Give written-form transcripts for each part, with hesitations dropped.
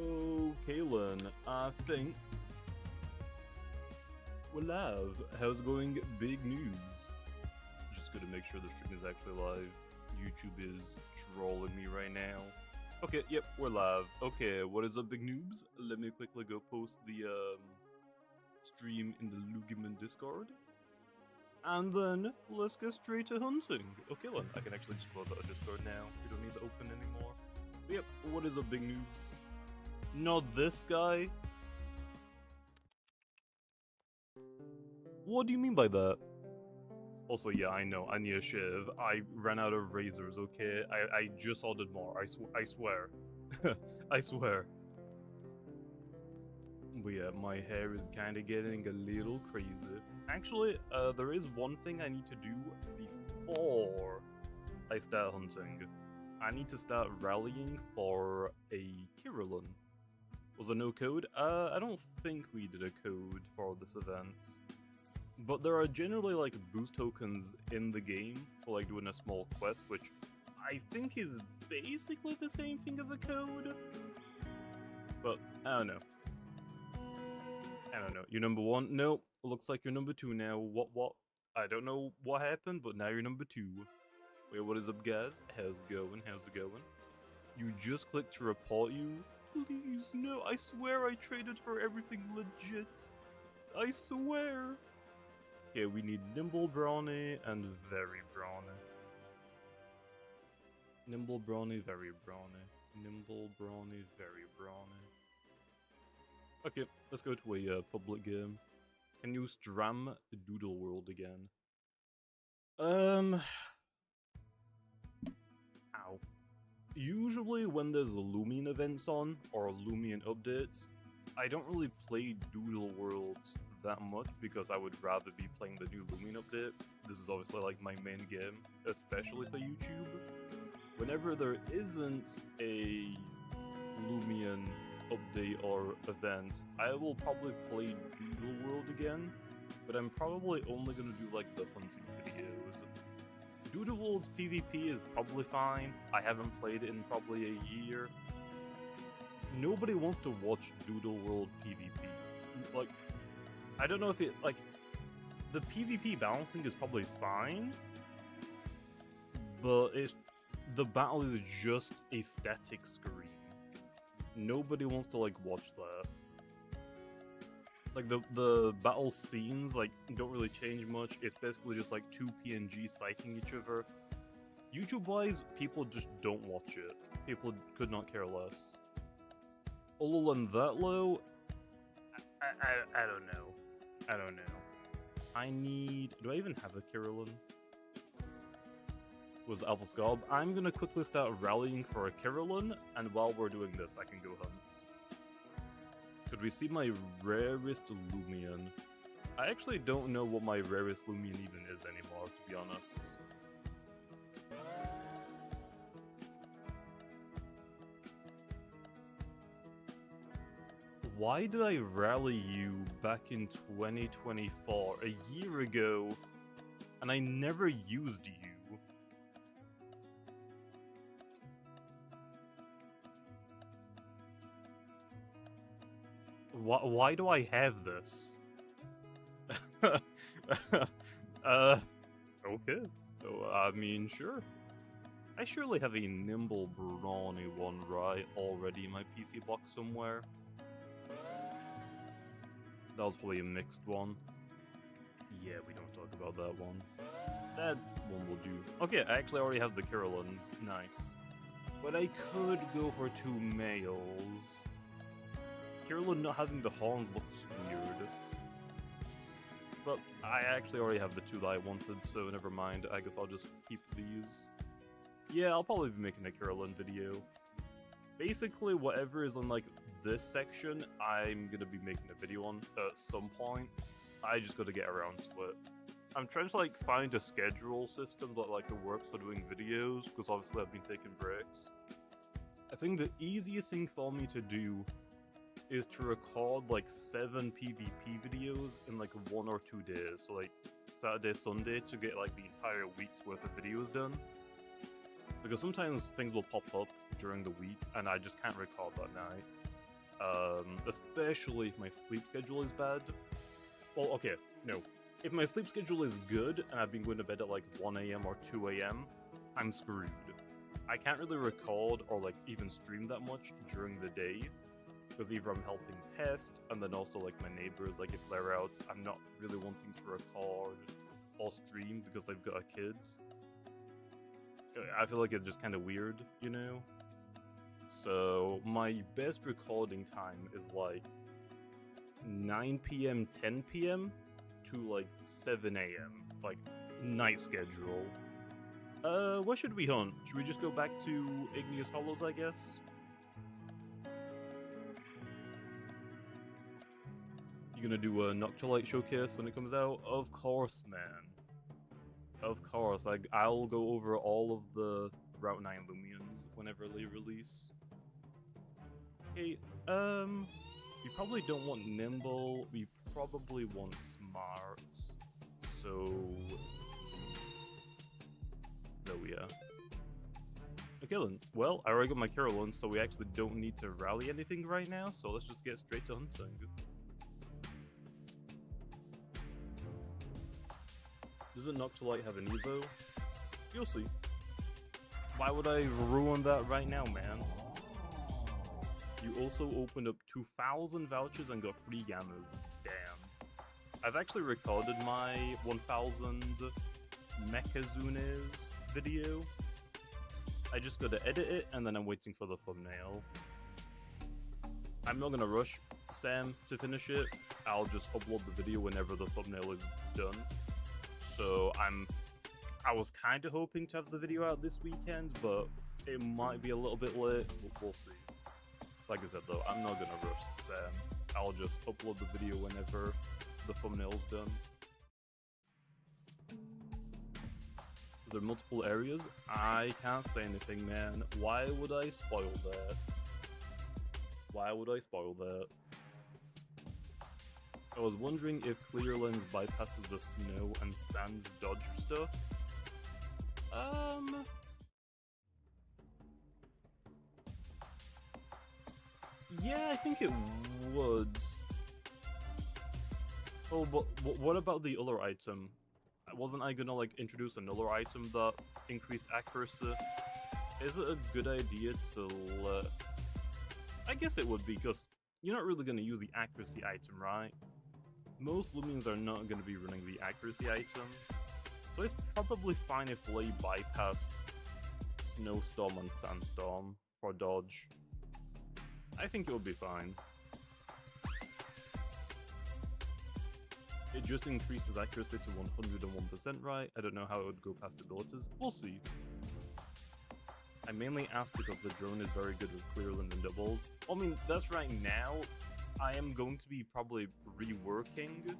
So, Kaylin, I think we're live. How's it going? Big news. Just gonna make sure the stream is actually live. YouTube is trolling me right now. Okay, yep, we're live. Okay, what is up, big noobs? Let me quickly go post the stream in the Loomian Discord. And then, let's get straight to hunting. Okay, then, I can actually just close out Discord now. We don't need to open anymore. But yep, what is up, big noobs? Not this guy. What do you mean by that? Also, yeah, I know, I need a shave. I ran out of razors, okay? I just ordered more, I swear. I swear. But yeah, my hair is kind of getting a little crazy. Actually, there is one thing I need to do before I start hunting. I need to start rallying for a Kirillin. Was there no code? I don't think we did a code for this event. But there are generally like boost tokens in the game for like doing a small quest, which I think is basically the same thing as a code. But I don't know. I don't know. You're number one? No. Looks like you're number two now. What? I don't know what happened, but now you're number two. Wait, what is up, guys? How's it going? How's it going? You just clicked to report you? Please, no. I swear I traded for everything legit. I swear. Okay, we need nimble brawny and very brawny. Nimble brawny, very brawny. Nimble brawny, very brawny. Okay, let's go to a public game. Can you stram Doodle World again? Ow. Usually when there's Loomian events on, or Loomian updates, I don't really play Doodle Worlds that much because I would rather be playing the new Loomian update. This is obviously like my main game, especially for YouTube. Whenever there isn't a Loomian update or event, I will probably play Doodle World again, but I'm probably only gonna do like the hunting videos. Doodle World's PvP is probably fine. I haven't played it in probably a year. Nobody wants to watch Doodle World PvP. Like, I don't know if it, like, the PvP balancing is probably fine, but the battle is just a static screen. Nobody wants to, like, watch that. Like, the battle scenes, like, don't really change much. It's basically just, like, two PNGs fighting each other. YouTube-wise, people just don't watch it. People could not care less. Other than that, though, I don't know. I don't know. I need... Do I even have a Kirillin? Was the Alpha Scob? I'm gonna quickly start rallying for a Kirillin, and while we're doing this, I can go hunt. Could we see my rarest Loomian? I actually don't know what my rarest Loomian even is anymore, to be honest. Why did I rally you back in 2024, a year ago, and I never used you? Why do I have this? Okay. I mean, sure. I surely have a nimble brawny one, right, already in my PC box somewhere. That was probably a mixed one. Yeah, we don't talk about that one. That one will do. Okay, I actually already have the Kirillins. Nice. But I could go for two males. Kirillin not having the horns looks weird. But I actually already have the two that I wanted, so never mind. I guess I'll just keep these. Yeah, I'll probably be making a Kirillin video. Basically, whatever is on, like, this section, I'm gonna be making a video on at some point. I just gotta get around to it. I'm trying to, like, find a schedule system that, like, works for doing videos, because obviously I've been taking breaks. I think the easiest thing for me to do is to record like 7 PvP videos in like 1 or 2 days. So like Saturday, Sunday to get like the entire week's worth of videos done. Because sometimes things will pop up during the week and I just can't record that night. especially if my sleep schedule is bad. Well, okay, no. If my sleep schedule is good and I've been going to bed at like 1 AM or 2 AM, I'm screwed. I can't really record or like even stream that much during the day because either I'm helping test and then also like my neighbors, like if they're out, I'm not really wanting to record or stream because they've got kids. I feel like it's just kind of weird, you know? So my best recording time is like 9 PM, 10 PM to like 7 AM, like night schedule. What should we hunt? Should we just go back to Igneous Hollows, I guess? You gonna do a Noctilite showcase when it comes out? Of course, man. Of course, I'll go over all of the Route 9 Loomians whenever they release. Okay, we probably don't want Nimble, we probably want Smart. So... there we are. Okay then, well, I already got my Carolyn, so we actually don't need to rally anything right now, so let's just get straight to hunting. Does a Noctilite have an Evo? You'll see. Why would I ruin that right now, man? You also opened up 2,000 vouchers and got 3 gammas. Damn. I've actually recorded my 1,000 Mechazunes video. I just gotta edit it and then I'm waiting for the thumbnail. I'm not gonna rush Sam to finish it. I'll just upload the video whenever the thumbnail is done. So I was kind of hoping to have the video out this weekend, but it might be a little bit late. We'll see. Like I said though, I'm not gonna rush Sam. I'll just upload the video whenever the thumbnail's done. There are multiple areas. I can't say anything, man. Why would I spoil that? Why would I spoil that? I was wondering if Clear Lens bypasses the snow and sands dodge stuff. Yeah, I think it would. Oh, but what about the other item? Wasn't I gonna like introduce another item that increased accuracy? Is it a good idea to let... I guess it would be, because you're not really gonna use the accuracy item, right? Most Loomians are not gonna be running the accuracy item, so it's probably fine if they bypass Snowstorm and Sandstorm for dodge. I think it would be fine. It just increases accuracy to 101%, right? I don't know how it would go past abilities. We'll see. I mainly asked because the drone is very good with clear lens and doubles. I mean, that's right now. I am going to be probably reworking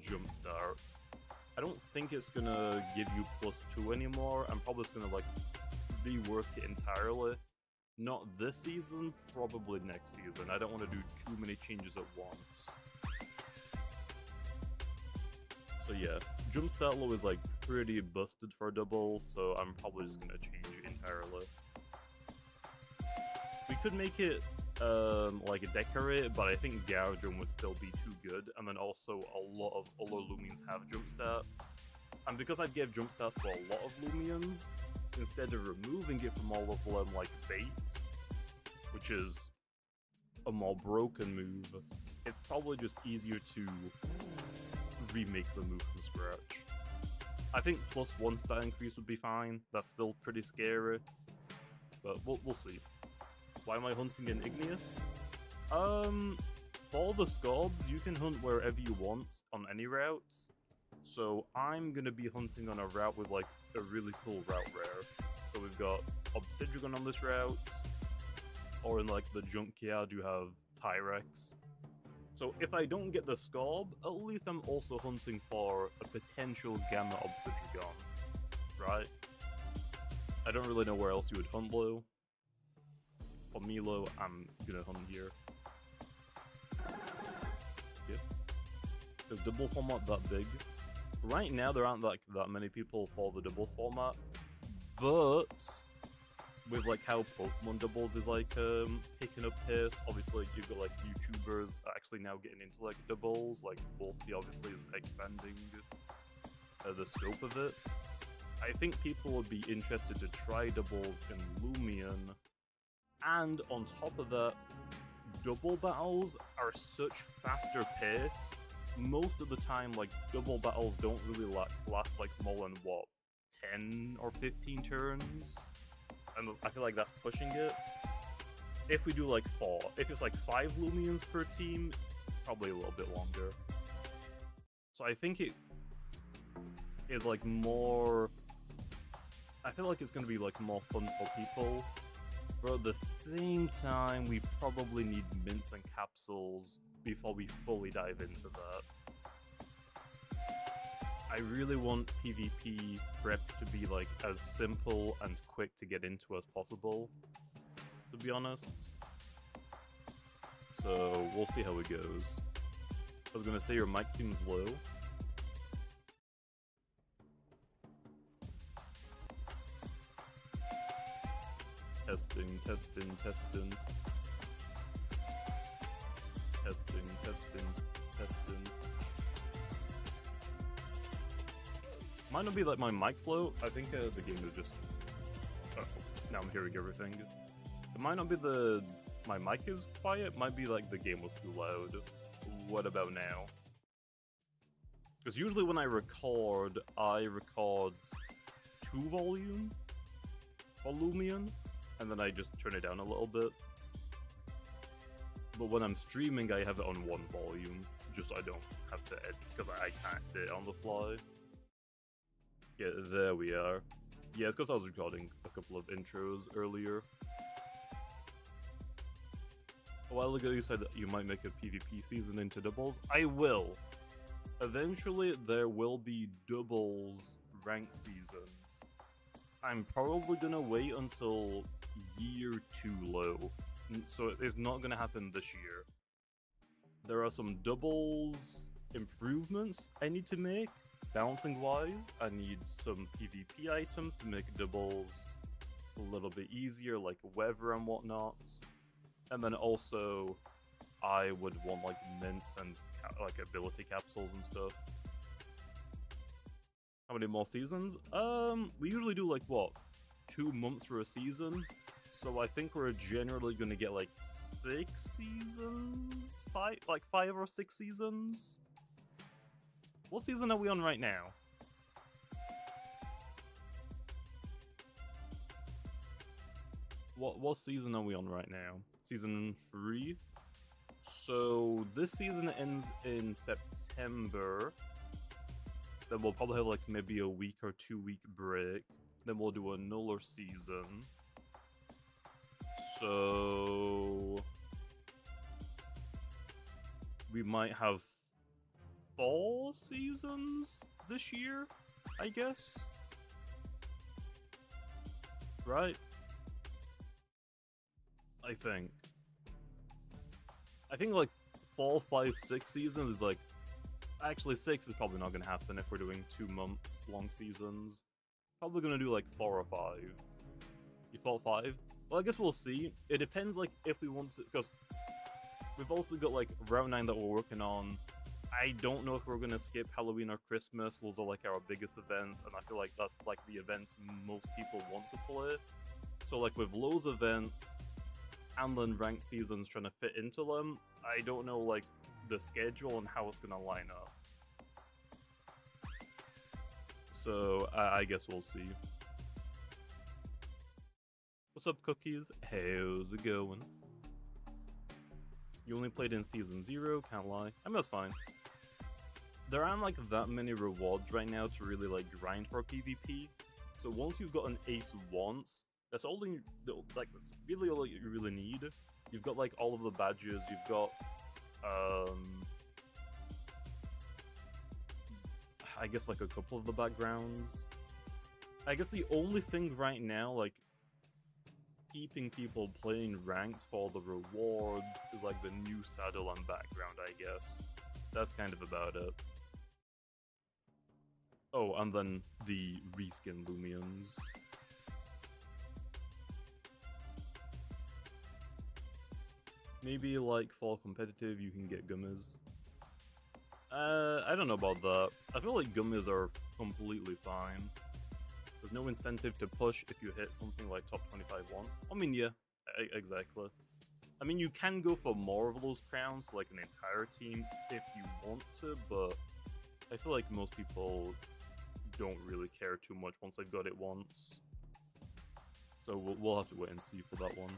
jump starts. I don't think it's gonna give you +2 anymore. I'm probably just gonna like rework it entirely. Not this season, probably next season. I don't want to do too many changes at once. So yeah, jump start low is like pretty busted for doubles, so I'm probably just gonna change it entirely. We could make it like a decorate, but I think Garden would still be too good, and then also a lot of other Loomians have jump start. And because I gave jump start for a lot of Loomians, instead of removing it from all of them like baits, which is a more broken move, it's probably just easier to remake the move from scratch. I think +1 stat increase would be fine. That's still pretty scary, but we'll see. Why am I hunting in Igneous? For the Scorbs, you can hunt wherever you want on any routes. So I'm gonna be hunting on a route with like a really cool route rare. So we've got Obsidian on this route, or in like the Junkyard you have Tyrex. So if I don't get the Scorb, at least I'm also hunting for a potential Gamma Obsidian, right? I don't really know where else you would hunt low. For Milo, I'm gonna hunt here. Yeah. Is double format that big? Right now there aren't like that many people for the doubles format, but with like how Pokemon doubles is like picking up pace. Obviously, you've got like YouTubers actually now getting into like doubles. Like Wolfie obviously is expanding the scope of it. I think people would be interested to try doubles in Loomian, and on top of that, double battles are such faster pace. Most of the time, like double battles don't really last like more than what, 10 or 15 turns. And I feel like that's pushing it. If we do like 4, if it's like 5 Loomians per team, probably a little bit longer. So I think it is like more. I feel like it's going to be like more fun for people, but at the same time, we probably need mints and capsules before we fully dive into that. I really want PvP prep to be like as simple and quick to get into as possible, to be honest. So we'll see how it goes. I was gonna say your mic seems low. Testing, testing, testing. Testing, testing, testing. Might not be like my mic's low. I think the game is just. Oh, now I'm hearing everything. It might not be my mic is quiet. It might be like the game was too loud. What about now? Because usually when I record 2 volume for Loomian, and then I just turn it down a little bit. But when I'm streaming, I have it on 1 volume, just so I don't have to edit, because I can't edit on the fly. Yeah, there we are. Yeah, it's because I was recording a couple of intros earlier. A while ago you said that you might make a PvP season into doubles. I will! Eventually there will be doubles ranked seasons. I'm probably gonna wait until year 2 low. So it's not gonna happen this year. There are some doubles improvements I need to make. Balancing wise, I need some PvP items to make doubles a little bit easier, like weather and whatnot. And then also, I would want like mints and like ability capsules and stuff. How many more seasons? We usually do like what, 2 months for a season. So I think we're generally gonna get like 6 seasons, 5 or 6 seasons. What season are we on right now? What season are we on right now? Season 3. So this season ends in September. Then we'll probably have like maybe a week or 2 week break. Then we'll do another season. So we might have 4 seasons this year, I guess. Right? I think like 4, 5, 6 seasons is like. Actually, 6 is probably not gonna happen if we're doing 2 months long seasons. Probably gonna do like 4 or 5. You thought 5? Well, I guess we'll see. It depends, like, if we want to, because we've also got like Route 9 that we're working on. I don't know if we're gonna skip Halloween or Christmas. Those are like our biggest events, and I feel like that's like the events most people want to play. So like with loads of events and then ranked seasons trying to fit into them, I don't know like the schedule and how it's gonna line up. So I guess we'll see. What's up, Cookies? How's it going? You only played in Season 0, can't lie. I mean, that's fine. There aren't like that many rewards right now to really like grind for PvP. So once you've got an ace once, that's only like that's really all you really need. You've got like all of the badges, you've got I guess like a couple of the backgrounds. I guess the only thing right now like keeping people playing ranked for the rewards is like the new saddle and background, I guess. That's kind of about it. Oh, and then the reskin Loomians. Maybe like for competitive you can get gummies. I don't know about that. I feel like gummies are completely fine. There's no incentive to push if you hit something like top 25 once. I mean, yeah, exactly. I mean, you can go for more of those crowns, like an entire team, if you want to, but I feel like most people don't really care too much once they've got it once. So we'll have to wait and see for that one.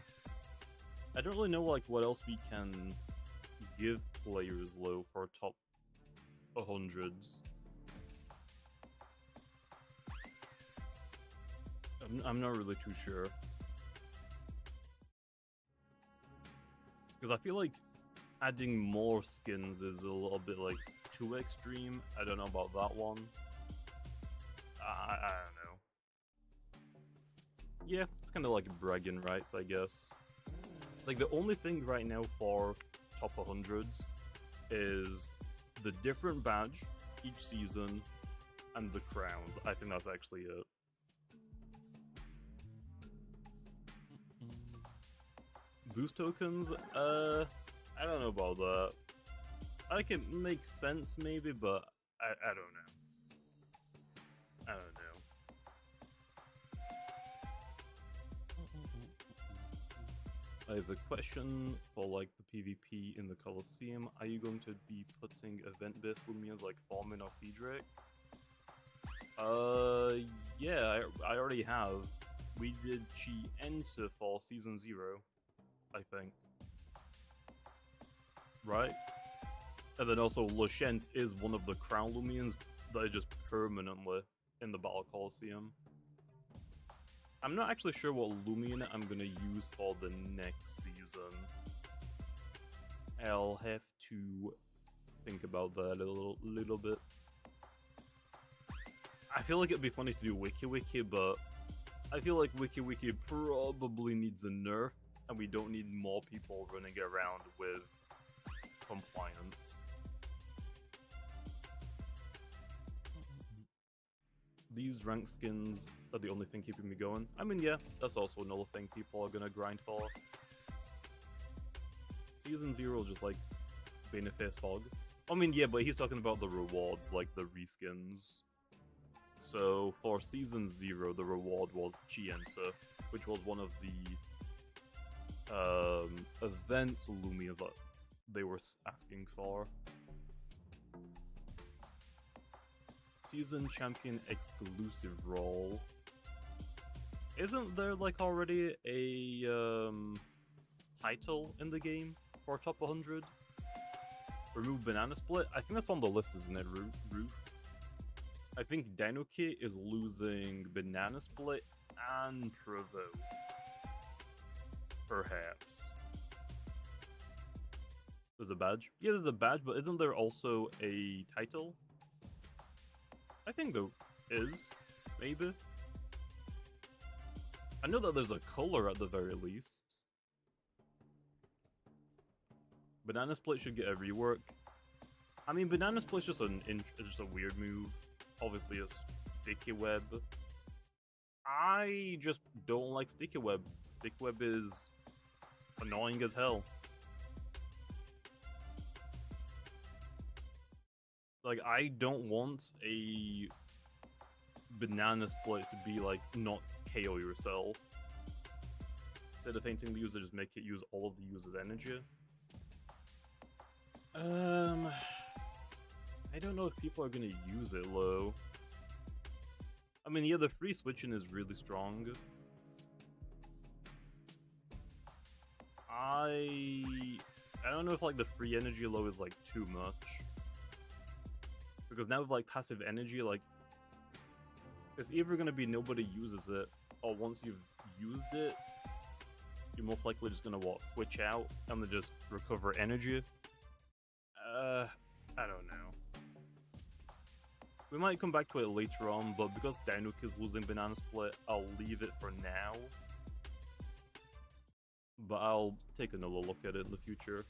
I don't really know like what else we can give players low for top 100s. I'm not really too sure. Because I feel like adding more skins is a little bit like too extreme. I don't know about that one. I don't know. Yeah, it's kind of like bragging rights, I guess. Like the only thing right now for top 100s is the different badge each season and the crowns. I think that's actually it. Boost tokens? I don't know about that. I can make sense maybe, but I don't know. I don't know. I have a question for like the PvP in the Colosseum. Are you going to be putting event-based Lumias like Foreman or Cedric? Yeah, I already have. We did Chi Enter for Season 0, I think. Right? And then also Lashent is one of the Crown Lumians that are just permanently in the Battle Colosseum. I'm not actually sure what Loomian I'm gonna use for the next season. I'll have to think about that a little bit. I feel like it'd be funny to do Wiki Wiki, but I feel like Wiki Wiki probably needs a nerf, and we don't need more people running around with compliance. These rank skins are the only thing keeping me going. I mean, yeah, that's also another thing people are gonna grind for. Season 0 is just like Baneface Fog. I mean, yeah, but he's talking about the rewards, like the reskins. So for Season 0, the reward was Chi Enter, which was one of the events Lumias that they were asking for. Season Champion exclusive role. Isn't there like already a title in the game for top 100? Remove Banana Split? I think that's on the list, isn't it, Roof? I think Dinoki is losing Banana Split and Provoke. Perhaps. There's a badge? Yeah, there's a badge, but isn't there also a title? I think there is, maybe. I know that there's a color at the very least. Banana Split should get a rework. I mean, Banana Split's just just a weird move. Obviously, it's Sticky Web. I just don't like Sticky Web. Sticky Web is annoying as hell. Like, I don't want a Banana Split to be like, not KO yourself. Instead of fainting the user, just make it use all of the user's energy. I don't know if people are gonna use it low. I mean, yeah, the free switching is really strong. I don't know if like the free energy low is like too much. Because now with like passive energy, like it's either gonna be nobody uses it, or once you've used it, you're most likely just gonna switch out and then just recover energy. I don't know. We might come back to it later on, but because Dinook is losing Banana Split, I'll leave it for now. But I'll take another look at it in the future.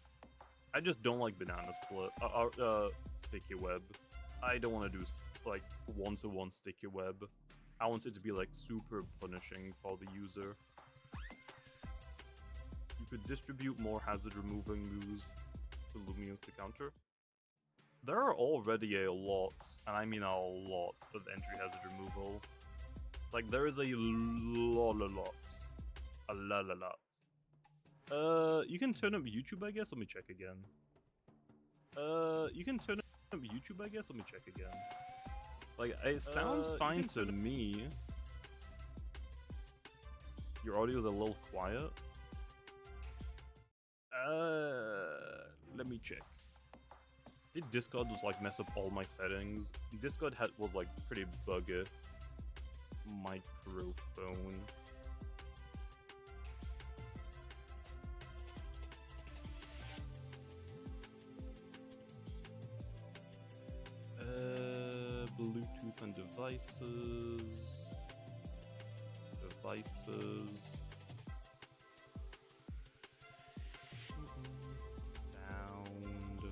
I just don't like Banana Split, Sticky Web. I don't want to do like one-to-one Sticky Web. I want it to be like super punishing for the user. You could distribute more hazard removing moves to Loomians to counter. There are already a lot, and I mean a lot, of entry hazard removal. Like, there is a lot. You can turn up YouTube, I guess? Let me check again. You can turn up YouTube, I guess? Let me check again. Like, it sounds fine to me. Your audio is a little quiet. Let me check. Did Discord just like mess up all my settings? Discord was like pretty buggy. Microphone. Bluetooth and devices. Sound.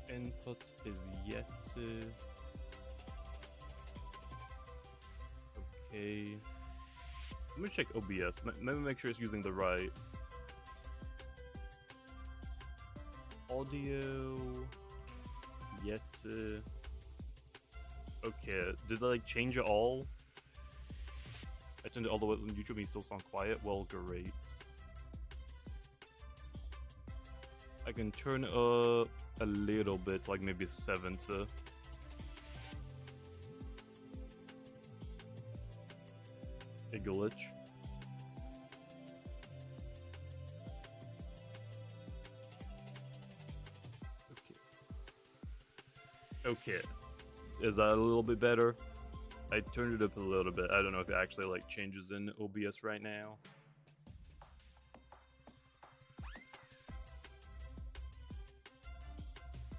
Input is yet to. Okay. Let me check OBS. Maybe make sure it's using the right. Audio. Yet to. Okay. Did I like change it all? I turned it all the way on YouTube and you still sound quiet? Well, great. I can turn it up a little bit, like maybe 70. A glitch. Okay. Is that a little bit better? I turned it up a little bit. I don't know if it actually like changes in OBS right now.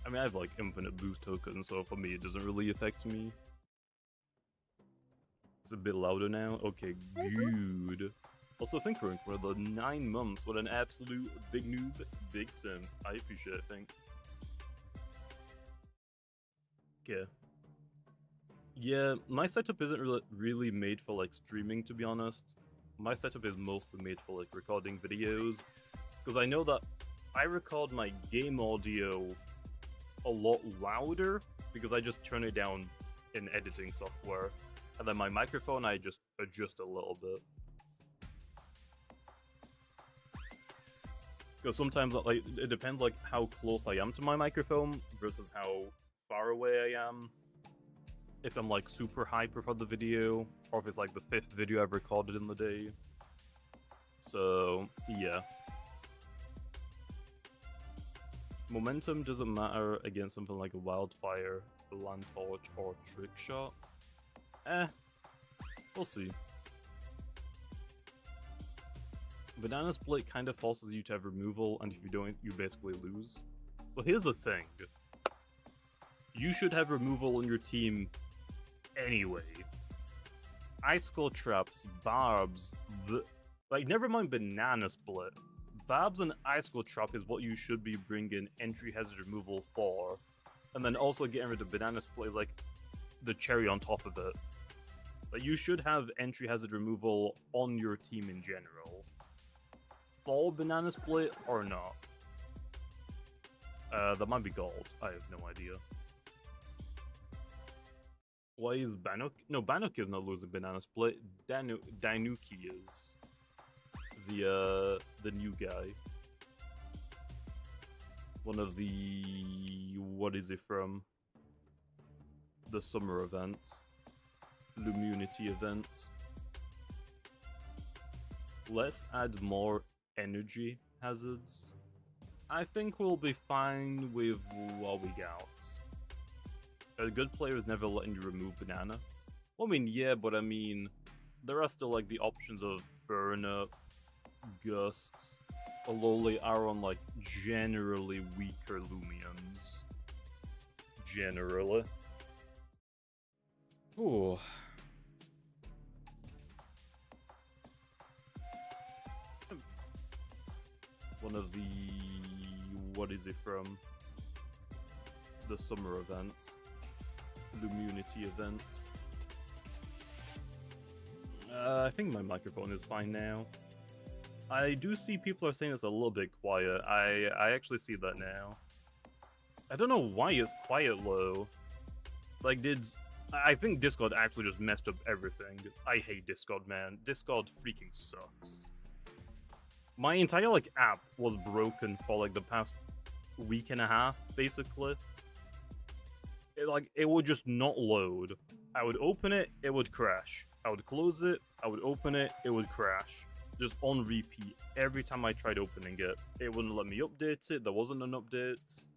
I mean, I have like infinite boost tokens, so for me it doesn't really affect me. It's a bit louder now. Okay, good. Also, thank you for the 9 months. What an absolute big noob, big sim. I appreciate it, thank. Okay. Yeah, my setup isn't really made for like streaming, to be honest. My setup is mostly made for like recording videos, because I know that I record my game audio a lot louder because I just turn it down in editing software, and then my microphone I just adjust a little bit. Because sometimes like it depends like how close I am to my microphone versus how far away I am. If I'm like super hyper for the video, or if it's like the 5th video I've recorded in the day. So yeah. Momentum doesn't matter against something like a wildfire, a land torch, or trick shot. We'll see. Banana split kind of forces you to have removal, and if you don't, you basically lose. But here's the thing. You should have removal on your team anyway. Icicle traps, barbs, like never mind banana split. Barbs and icicle trap is what you should be bringing entry hazard removal for. And then also getting rid of banana split is like the cherry on top of it. Like you should have entry hazard removal on your team in general. For banana split or not. That might be gold. I have no idea. Why is Banuk? No, Banuk is not losing banana split. Dainuki is the new guy. One of the what is it from? The summer events, Lumunity events. Let's add more energy hazards. I think we'll be fine with what we got. A good player is never letting you remove banana. Well, I mean, yeah, but I mean, there are still like the options of burn up, gusts, although they are on like generally weaker Loomians. Generally. Ooh. One of the what is it from? The summer events. Lumunity events. I think my microphone is fine now. I do see people are saying it's a little bit quiet. I actually see that now. I don't know why it's quiet low. Like, I think Discord actually just messed up everything. I hate Discord, man. Discord freaking sucks. My entire, like, app was broken for, like, the past week and a half, basically. It would just not load. I would open it, it would crash. I would close it, I would open it, it would crash. Just on repeat. Every time I tried opening it, it wouldn't let me update it, there wasn't an update.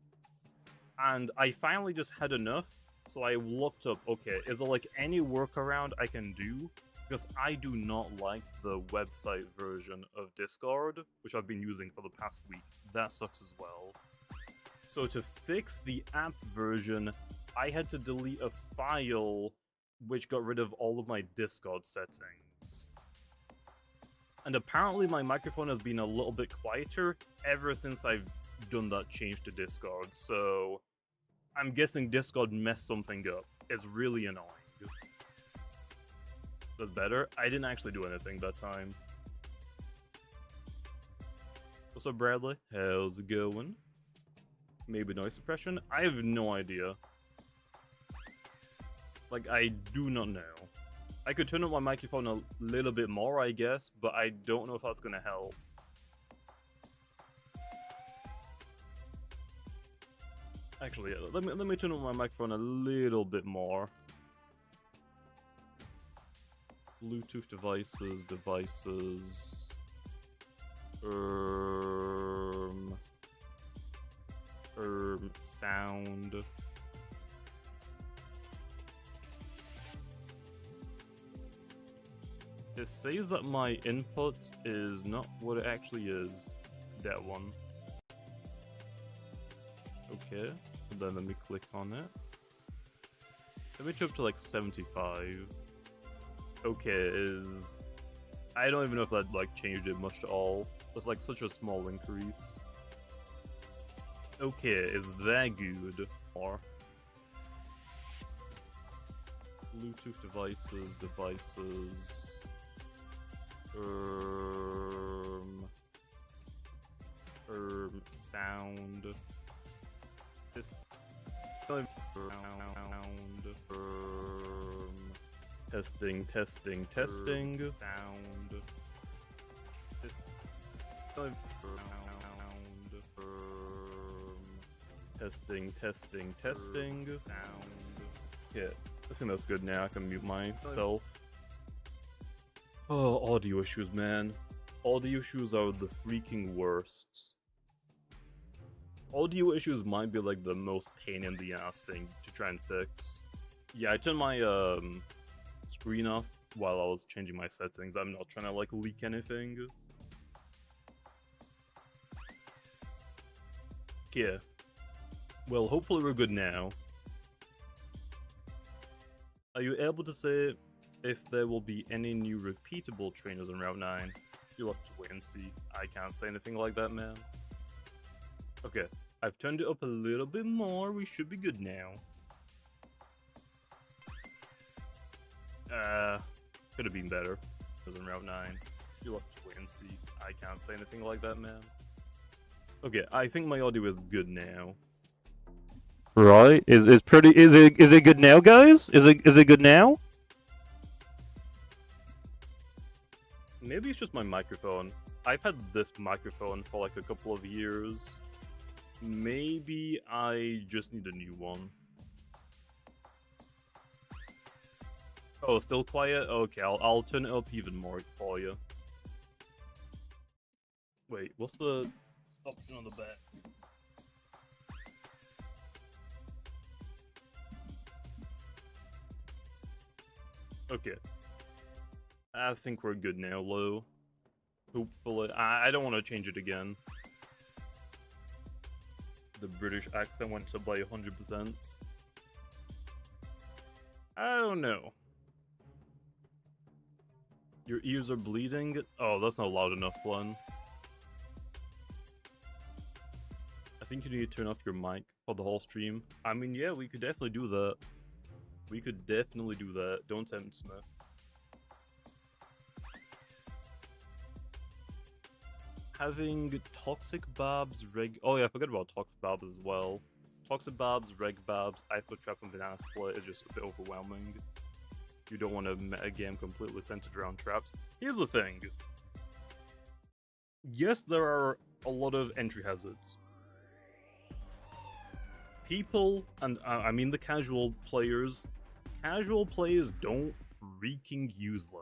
And I finally just had enough, so I looked up, okay, is there like any workaround I can do? Because I do not like the website version of Discord, which I've been using for the past week. That sucks as well. So to fix the app version, I had to delete a file which got rid of all of my Discord settings. And apparently my microphone has been a little bit quieter ever since I've done that change to Discord, so I'm guessing Discord messed something up. It's really annoying. That's better? I didn't actually do anything that time. What's up, Bradley? How's it going? Maybe noise suppression? I have no idea. Like, I do not know. I could turn up my microphone a little bit more, I guess, but I don't know if that's gonna help. Actually, yeah, let me turn up my microphone a little bit more. Bluetooth devices. Sound. It says that my input is not what it actually is. That one. Okay, and then let me click on it. Let me jump to like 75. Okay, is... I don't even know if that like changed it much at all. That's like such a small increase. Okay, is that good? Or Bluetooth devices. Sound. This sound. Testing. Sound. This sound. Testing. Sound. Yeah, I think that's good now. I can mute myself. Oh, audio issues, man. Audio issues are the freaking worst. Audio issues might be like the most pain in the ass thing to try and fix. Yeah, I turned my screen off while I was changing my settings. I'm not trying to like leak anything. Yeah. Well, hopefully we're good now. Are you able to say if there will be any new repeatable trainers in Route 9? You'll have to wait and see. I can't say anything like that, man. Okay, I've turned it up a little bit more. We should be good now. Could have been better. It was in Route 9. You'll have to wait and see. I can't say anything like that, man. Okay, I think my audio is good now. Right? Is it good now, guys? Is it good now? Maybe it's just my microphone. I've had this microphone for like a couple of years. Maybe I just need a new one. Oh, still quiet? Okay, I'll turn it up even more for you. Wait, what's the option on the back? Okay. I think we're good now, Lo. Hopefully. I don't want to change it again. The British accent went up by 100%. I don't know. Your ears are bleeding? Oh, that's not loud enough, one. I think you need to turn off your mic for the whole stream. I mean, yeah, we could definitely do that. We could definitely do that. Don't tempt me. having toxic barbs, oh yeah, I forgot about toxic barbs as well. Toxic barbs, reg barbs, ice trap, and banana split is just a bit overwhelming. You don't want a meta game completely centered around traps. Here's the thing. Yes, there are a lot of entry hazards. People, and I mean the casual players don't freaking use them.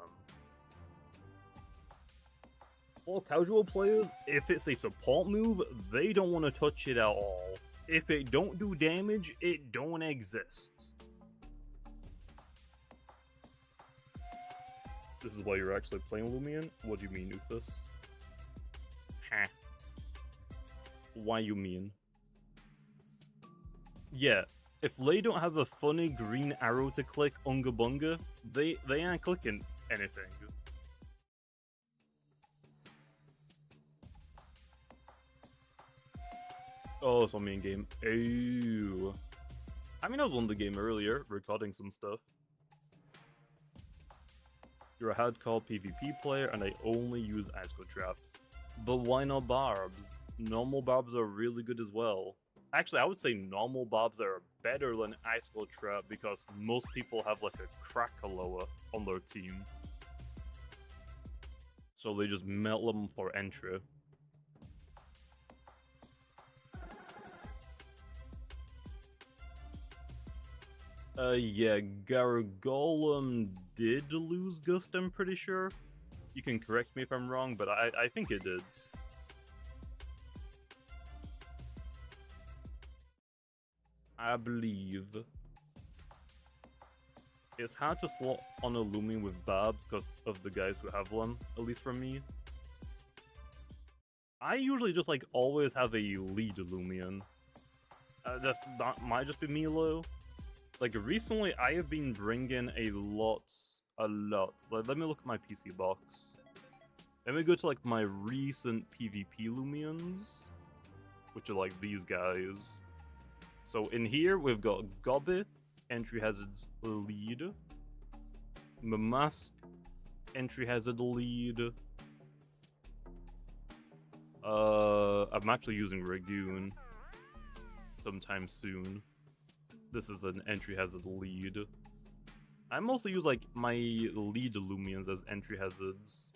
For casual players, if it's a support move, they don't want to touch it at all. If it don't do damage, it don't exist. This is why you're actually playing Loomian? What do you mean, Ufus? Huh. Why you mean? Yeah, if they don't have a funny green arrow to click unga bunga, they aren't clicking anything. Oh, it's on me in game. Ew. I mean, I was on the game earlier, recording some stuff. You're a hardcore PvP player, and I only use ice traps. But why not barbs? Normal barbs are really good as well. Actually, I would say normal barbs are better than ice trap because most people have like a Krakaloa on their team. So they just melt them for entry. Yeah, Gargolem did lose Gust, I'm pretty sure. You can correct me if I'm wrong, but I think it did. I believe. It's hard to slot on a Loomian with barbs because of the guys who have them, at least for me. I usually just like always have a lead Loomian. That might just be me, though. Like recently, I have been bringing a lot. Like, let me look at my PC box. Let me go to like my recent PvP Loomians, which are like these guys. So in here we've got Gobby, entry hazards lead. Mamask, entry hazard lead. I'm actually using Ragoon sometime soon. This is an entry hazard lead. I mostly use like my lead Loomians as entry hazards.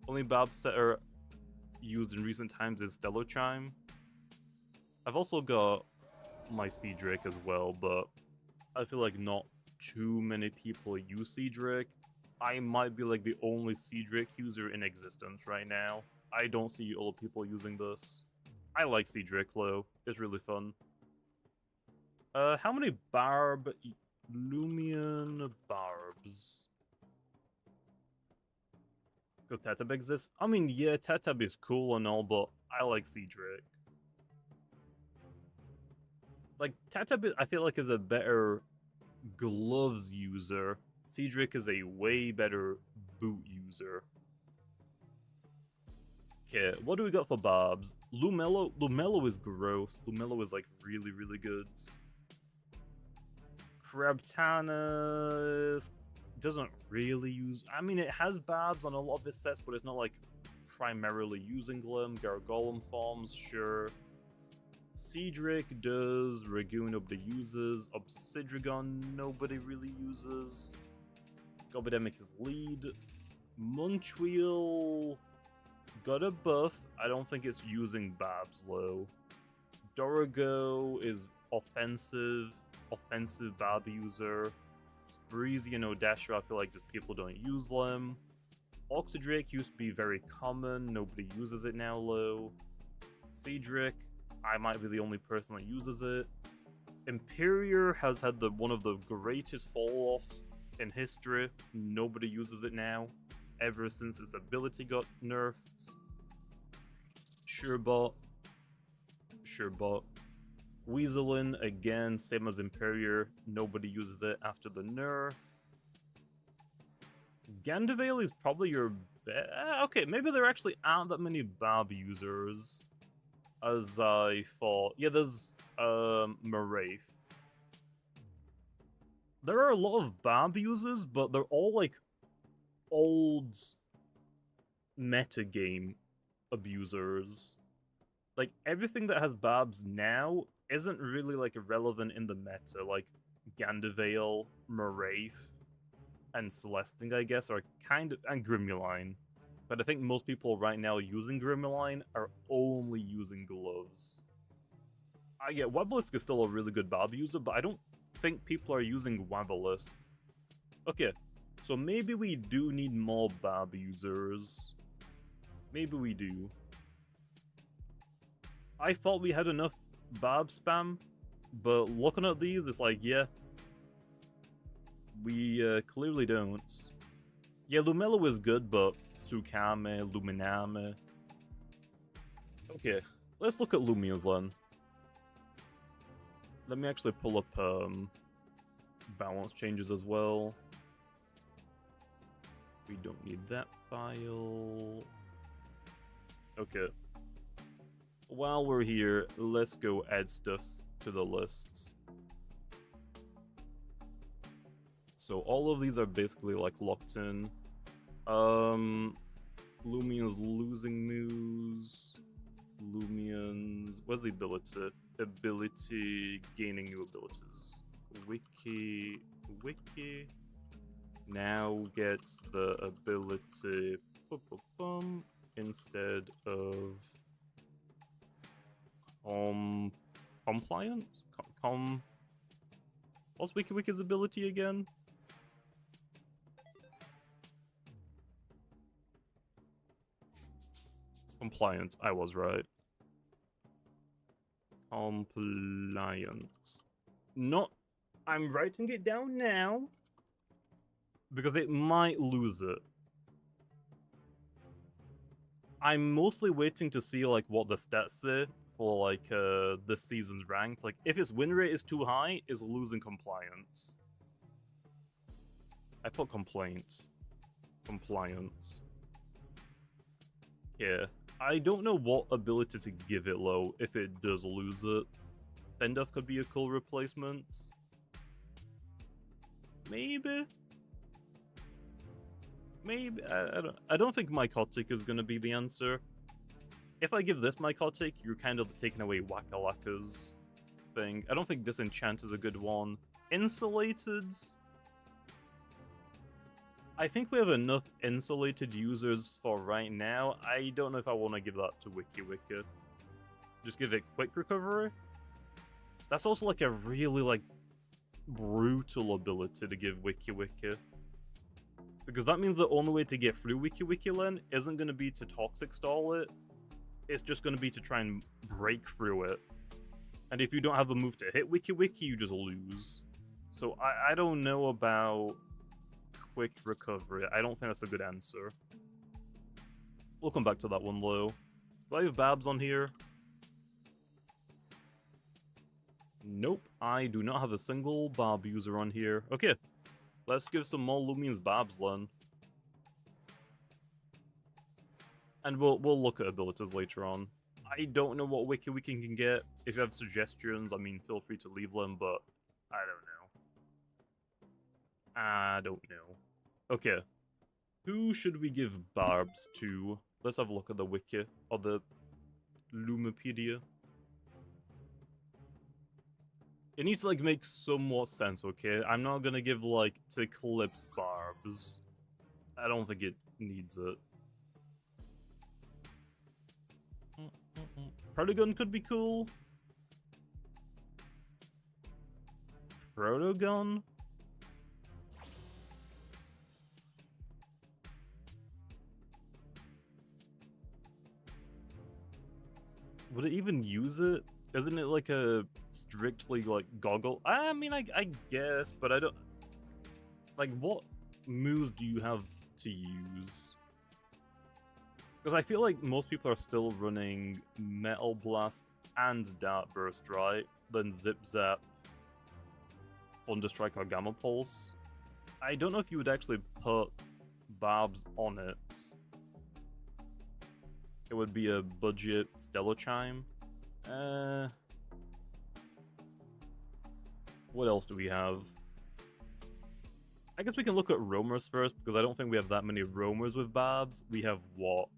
Only barbs that are used in recent times is Stellar Chime. I've also got my Sea Drake as well, but I feel like not too many people use Sea Drake. I might be like the only Sea Drake user in existence right now. I don't see other people using this. I like Sea Drake though, it's really fun. How many Loomian barbs? Because Tetab exists? I mean, yeah, Tetab is cool and all, but I like Sea Drake. Like, Tetab, I feel like, is a better gloves user. Sea Drake is a way better boot user. Okay, what do we got for barbs? Lumello is gross. Lumello is, like, really, really good. Crabtana doesn't really use... I mean, it has barbs on a lot of its sets, but it's not, like, primarily using them. Gargolem forms, sure. Sea Drake does. Ragoon nobody uses. Obsidragon nobody really uses. Gobidemic is lead. Munchwheel got a buff. I don't think it's using barbs, though. Dorigo is offensive barb user. Spreezy and Odesha, I feel like just people don't use them. Oxydrake used to be very common, nobody uses it now, though. Cedric, I might be the only person that uses it. Imperior has had one of the greatest fall-offs in history. Nobody uses it now, ever since its ability got nerfed. Surebot. Weaselin, again, same as Imperior. Nobody uses it after the nerf. Gandavale is probably your best. Okay, maybe there actually aren't that many barb users as I thought. Yeah, there's Maraith. There are a lot of barb users, but they're all like old metagame abusers. Like, everything that has barbs now isn't really, like, relevant in the meta. Like, Gandavale, Moraith, and Celesting, I guess, are kind of... and Grimuline. But I think most people right now using Grimuline are only using gloves. Yeah, Wobblisk is still a really good barb user, but I don't think people are using Wobblisk. Okay, so maybe we do need more barb users. Maybe we do. I thought we had enough barb spam, but looking at these, it's like, yeah, we clearly don't. Yeah, Lumelo is good, but Tsukame, Luminame. Okay, let's look at Lumia's then. Let me actually pull up balance changes as well. We don't need that file. Okay. While we're here, let's go add stuffs to the lists. So all of these are basically like locked in. Lumia's losing moves. Lumian's... what's the ability? Ability gaining new abilities. Wiki now gets the ability instead of compliance? What's Wiki's ability again? Compliance, I was right. Compliance. No, I'm writing it down now because it might lose it. I'm mostly waiting to see like what the stats say for like this season's ranked. Like if its win rate is too high, it's losing compliance. I put complaints. Compliance. Yeah. I don't know what ability to give it low if it does lose it. Fenduff could be a cool replacement. Maybe? Maybe? I don't think Mycotic is going to be the answer. If I give this Mycotic, you're kind of taking away Waka-Laka's thing. I don't think Disenchant is a good one. Insulated? I think we have enough insulated users for right now. I don't know if I want to give that to Wiki. Just give it quick recovery? That's also like a really like brutal ability to give Wiki. Because that means the only way to get through Wiki Len isn't going to be to toxic stall it. It's just going to be to try and break through it. And if you don't have a move to hit Wiki, you just lose. So I don't know about quick recovery. I don't think that's a good answer. We'll come back to that one, though. Do I have Babs on here? Nope, I do not have a single Barb user on here. Okay, let's give some more Lumian's Babs then. And we'll look at abilities later on. I don't know what Wiki can get. If you have suggestions, I mean, feel free to leave them, but I don't know. Okay. Who should we give Barbs to? Let's have a look at the wiki, or the Lumipedia. It needs to, like, make somewhat sense, okay? I'm not gonna give, like, to Eclipse Barbs. I don't think it needs it. Protogun could be cool. Protogun? Would it even use it? Isn't it like a strictly like goggle? I mean, I guess, but I don't... Like, what moves do you have to use? Because I feel like most people are still running Metal Blast and Dart Burst, right? Then Zip Zap, Thunder Strike, or Gamma Pulse. I don't know if you would actually put Barbs on it. It would be a budget Stellar Chime. What else do we have? I guess we can look at roamers first, because I don't think we have that many roamers with Barbs. We have what?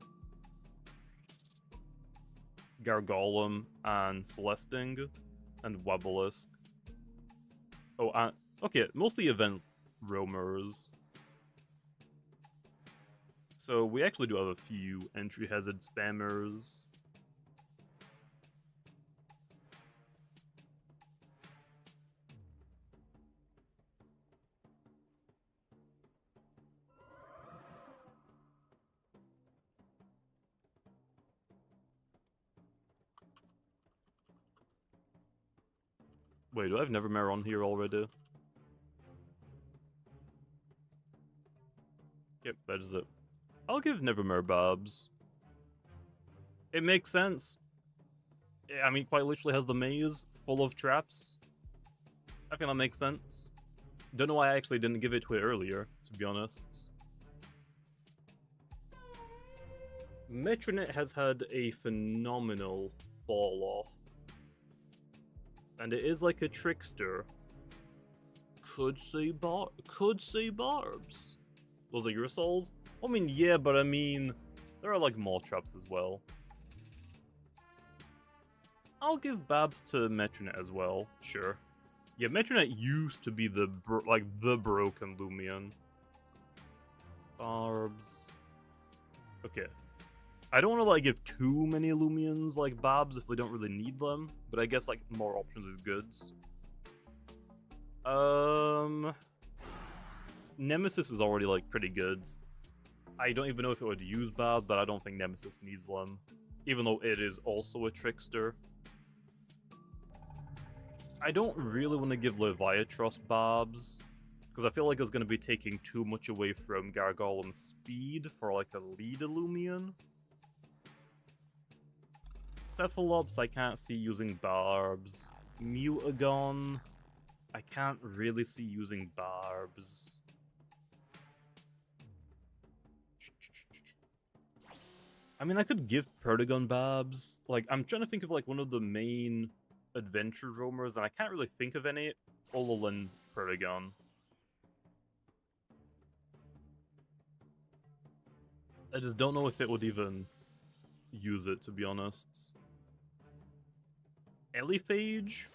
Gargolem and Celesting and Wobelisk. Oh, okay, mostly event roamers. So we actually do have a few entry hazard spammers. Wait, do I have Nevermare on here already? Yep, that is it. I'll give Nevermare Babs. It makes sense. I mean, quite literally has the maze full of traps. I think that makes sense. Don't know why I actually didn't give it to it earlier, to be honest. Metronet has had a phenomenal fall off. And it is like a trickster. Could say barbs. Those are your souls? I mean, yeah, but I mean, there are like more traps as well. I'll give Babs to Metronet as well, sure. Yeah, Metronet used to be the broken Loomian. Barbs. Okay. I don't want to like give too many Loomians like Babs if we don't really need them, but I guess like more options is goods. Nemesis is already like pretty good. I don't even know if it would use Babs, but I don't think Nemesis needs them, even though it is also a trickster. I don't really want to give Leviatros Babs, because I feel like it's going to be taking too much away from Gargolem's speed for like a lead Loomian. Cephalops I can't see using Barbs. Mutagon I can't really see using Barbs. I mean, I could give Perdigon Babs. Like, I'm trying to think of like one of the main adventure roamers, and I can't really think of any other than Perdigon. I just don't know if it would even use it, to be honest. Eliphage?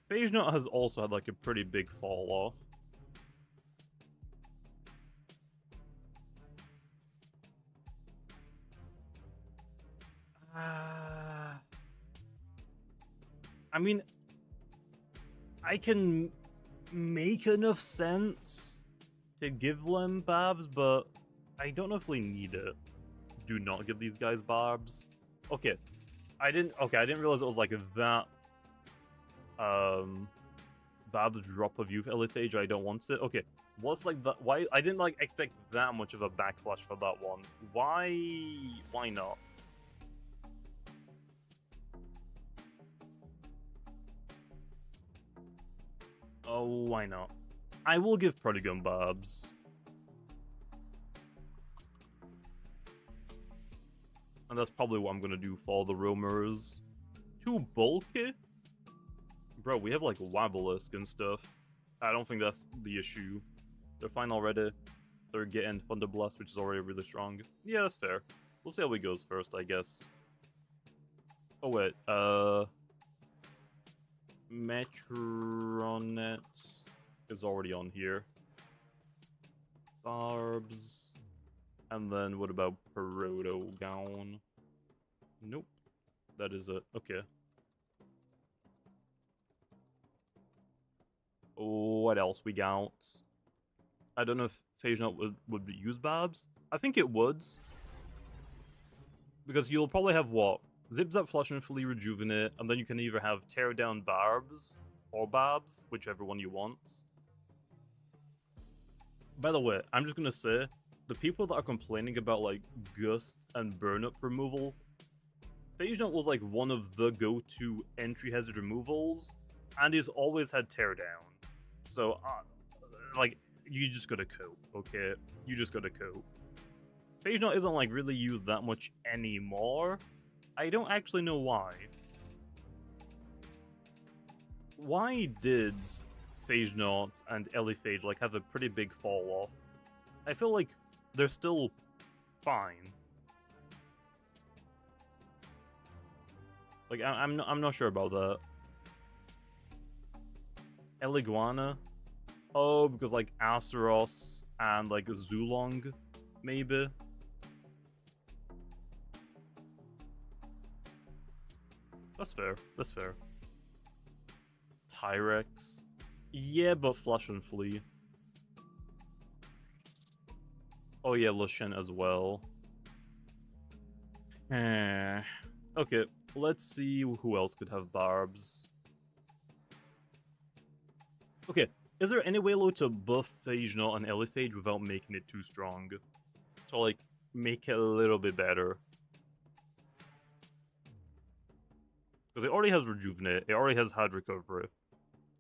Phage Nut has also had like a pretty big fall off. I mean, I can make enough sense to give them Barbs, but I don't know if we need it. Do not give these guys Barbs. Okay, I didn't realize it was like that. Barbs drop of youth Eliphage. I don't want it. Okay, what's like that? Why I didn't like expect that much of a backlash for that one. Why not? Oh, why not? I will give Perdigon Barbs. And that's probably what I'm going to do for the roamers. Too bulky? Bro, we have like Wobelisk and stuff. I don't think that's the issue. They're fine already. They're getting Thunder Blast, which is already really strong. Yeah, that's fair. We'll see how he goes first, I guess. Oh wait, Metronet is already on here. Barbs. And then what about Protogown? Nope. That is it. Okay. What else we got? I don't know if Phage Nut would use Barbs. I think it would. Because you'll probably have what? Zip Zap Flush and Fully Rejuvenate, and then you can either have Tear Down Barbs or Barbs, whichever one you want. By the way, I'm just gonna say, the people that are complaining about like Gust and Burn Up removal, Phage Nut was like one of the go-to entry hazard removals, and he's always had Tear Down. So, like, you just gotta cope, okay? You just gotta cope. Phage Nut isn't like really used that much anymore. I don't actually know why. Why did Phage Nut and Eliphage like have a pretty big fall off? I feel like they're still fine. Like, I'm not sure about that. Eliguana? Oh, because like Aceros and like Zulong, maybe. That's fair. That's fair. Tyrex. Yeah, but Flash and Flea. Oh yeah, Lushen as well. Okay, let's see who else could have barbs. Okay, is there any way to buff Phage Knot and Elephage without making it too strong? To like, make it a little bit better. Because it already has Rejuvenate, it already has Hard Recovery.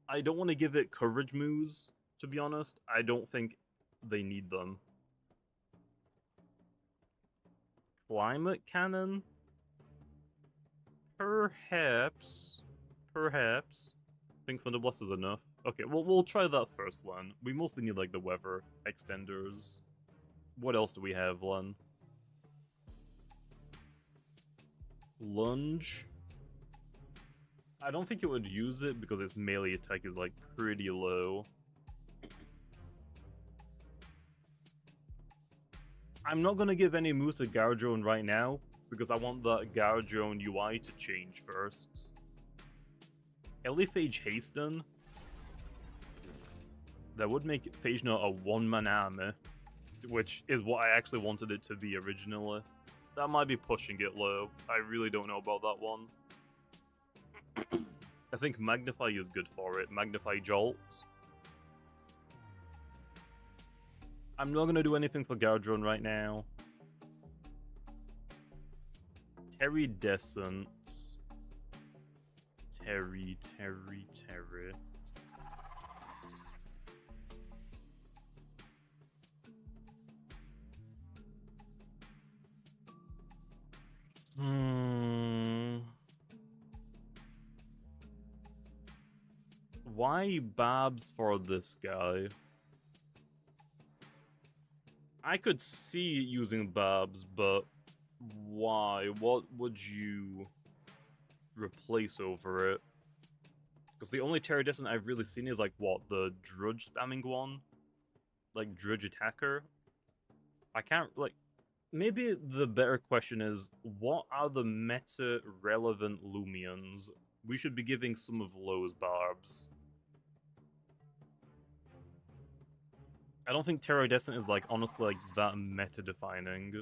I don't want to give it coverage moves, to be honest. I don't think they need them. Climate Cannon? Perhaps. Perhaps. I think Thunder Blast is enough. Okay, well, we'll try that first, Len. We mostly need, like, the weather extenders. What else do we have, Len? Lunge? I don't think it would use it because its melee attack is, like, pretty low. I'm not gonna give any moves to Garjone right now, because I want the Garjone UI to change first. Elephage Hasten? That would make Phage Knot a one-man army, which is what I actually wanted it to be originally. That might be pushing it low. I really don't know about that one. I think Magnify is good for it. Magnify Jolt. I'm not gonna do anything for Gardron right now. Terridescent. Terry. Why Babs for this guy? I could see using Babs, but why? What would you replace over it? Because the only Terridescent I've really seen is like, what, the Drudge spamming one? Like, Drudge Attacker? I can't, like... Maybe the better question is, what are the meta-relevant Loomians? We should be giving some of Lowe's barbs. I don't think Terridescent is, like, honestly, like, that meta-defining.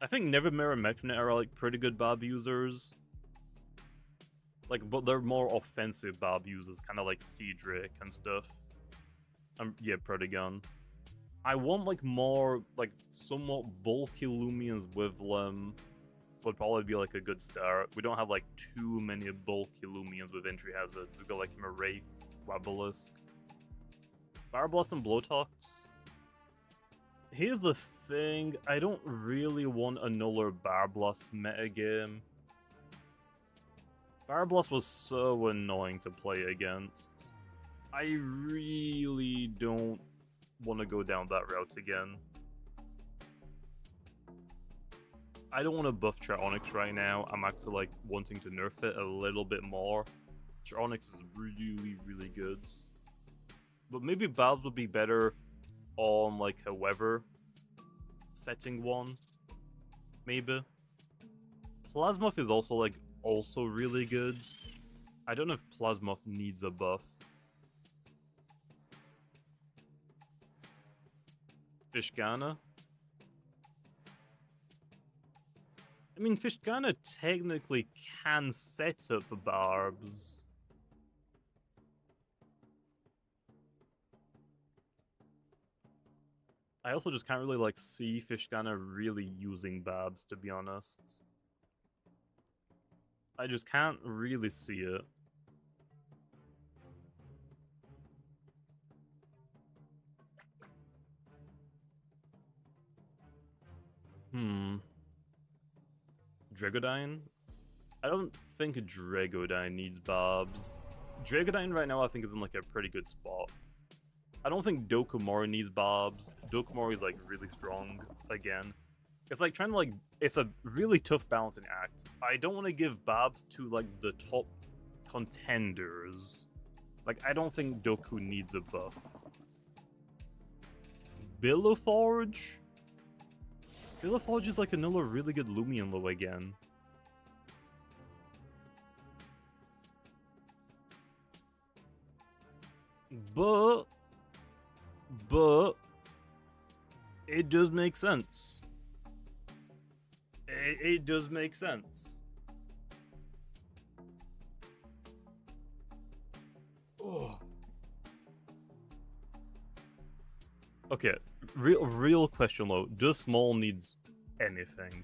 I think Nevermere and Metronet are, like, pretty good barb users. Like, but they're more offensive barb users, kind of like Cedric and stuff. Yeah, Protogun. I want, like, more, like, somewhat bulky Loomians with them. Would probably be, like, a good start. We don't have, like, too many bulky Loomians with entry hazard. We've got, like, Maraith, Wabalisk, Fireblast, and Blowtox. Here's the thing, I don't really want a Nuller Barblast metagame. Fireblast was so annoying to play against. I really don't want to go down that route again. I don't want to buff Trionyx right now. I'm actually like wanting to nerf it a little bit more. Trionyx is really, really good. But maybe Babs would be better on like a weather setting one. Maybe. Plasmoth is also like really good. I don't know if Plasmoth needs a buff. Fishgana? I mean, Fishgana technically can set up barbs. I also just can't really, like, see Fishgana really using barbs, to be honest. I just can't really see it. Dragodine? I don't think Dragodine needs barbs. Dragonite right now I think is in like a pretty good spot. I don't think Dokomori needs Bobs. Dokomori is like really strong again. It's like trying to like, it's a really tough balancing act. I don't want to give Bobs to like the top contenders. Like I don't think Doku needs a buff. Billaforge? Billaforge is like another really good Loomian Low again. But it does make sense. It does make sense. Oh. Okay, real question though. Does Small needs anything?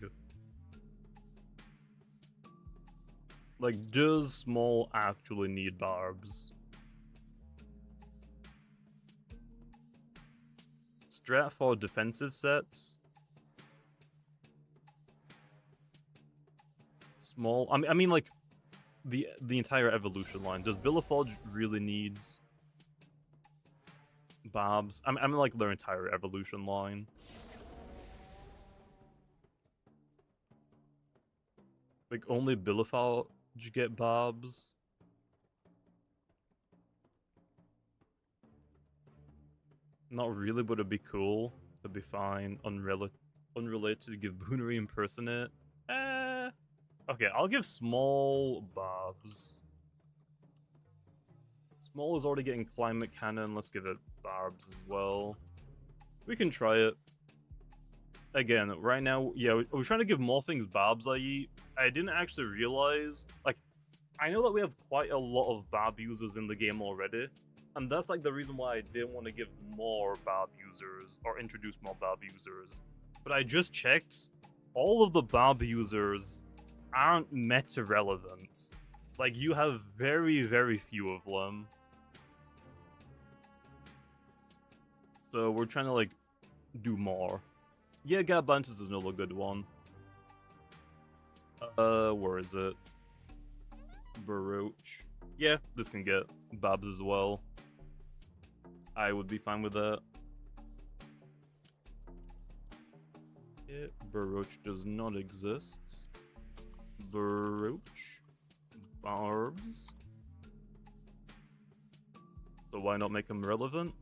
Like, does Small actually need Barbs? Strat for defensive sets? Small. I mean, like the entire evolution line. Does Billaforge really needs Bobs? I mean, like their entire evolution line. Like only Billaforge get Bobs. Not really, but it'd be cool. It'd be fine. Unrelated to give Boonery impersonate. Okay, I'll give Small Bobs. Small is already getting Climate Cannon. Let's give it Barbs as well. We can try it. Again, right now, yeah, we're trying to give more things Barbs, i.e. I didn't actually realize, like, I know that we have quite a lot of Barb users in the game already, and that's like the reason why I didn't want to give more Barb users, or introduce more Barb users. But I just checked, all of the Barb users aren't meta relevant. Like, you have very, very few of them. So we're trying to, like, do more. Yeah, Gabantis is another good one. Where is it? Baroche. Yeah, this can get Babs as well. I would be fine with that. Yeah, Baroche does not exist. Baroche. Barbs. So why not make them relevant?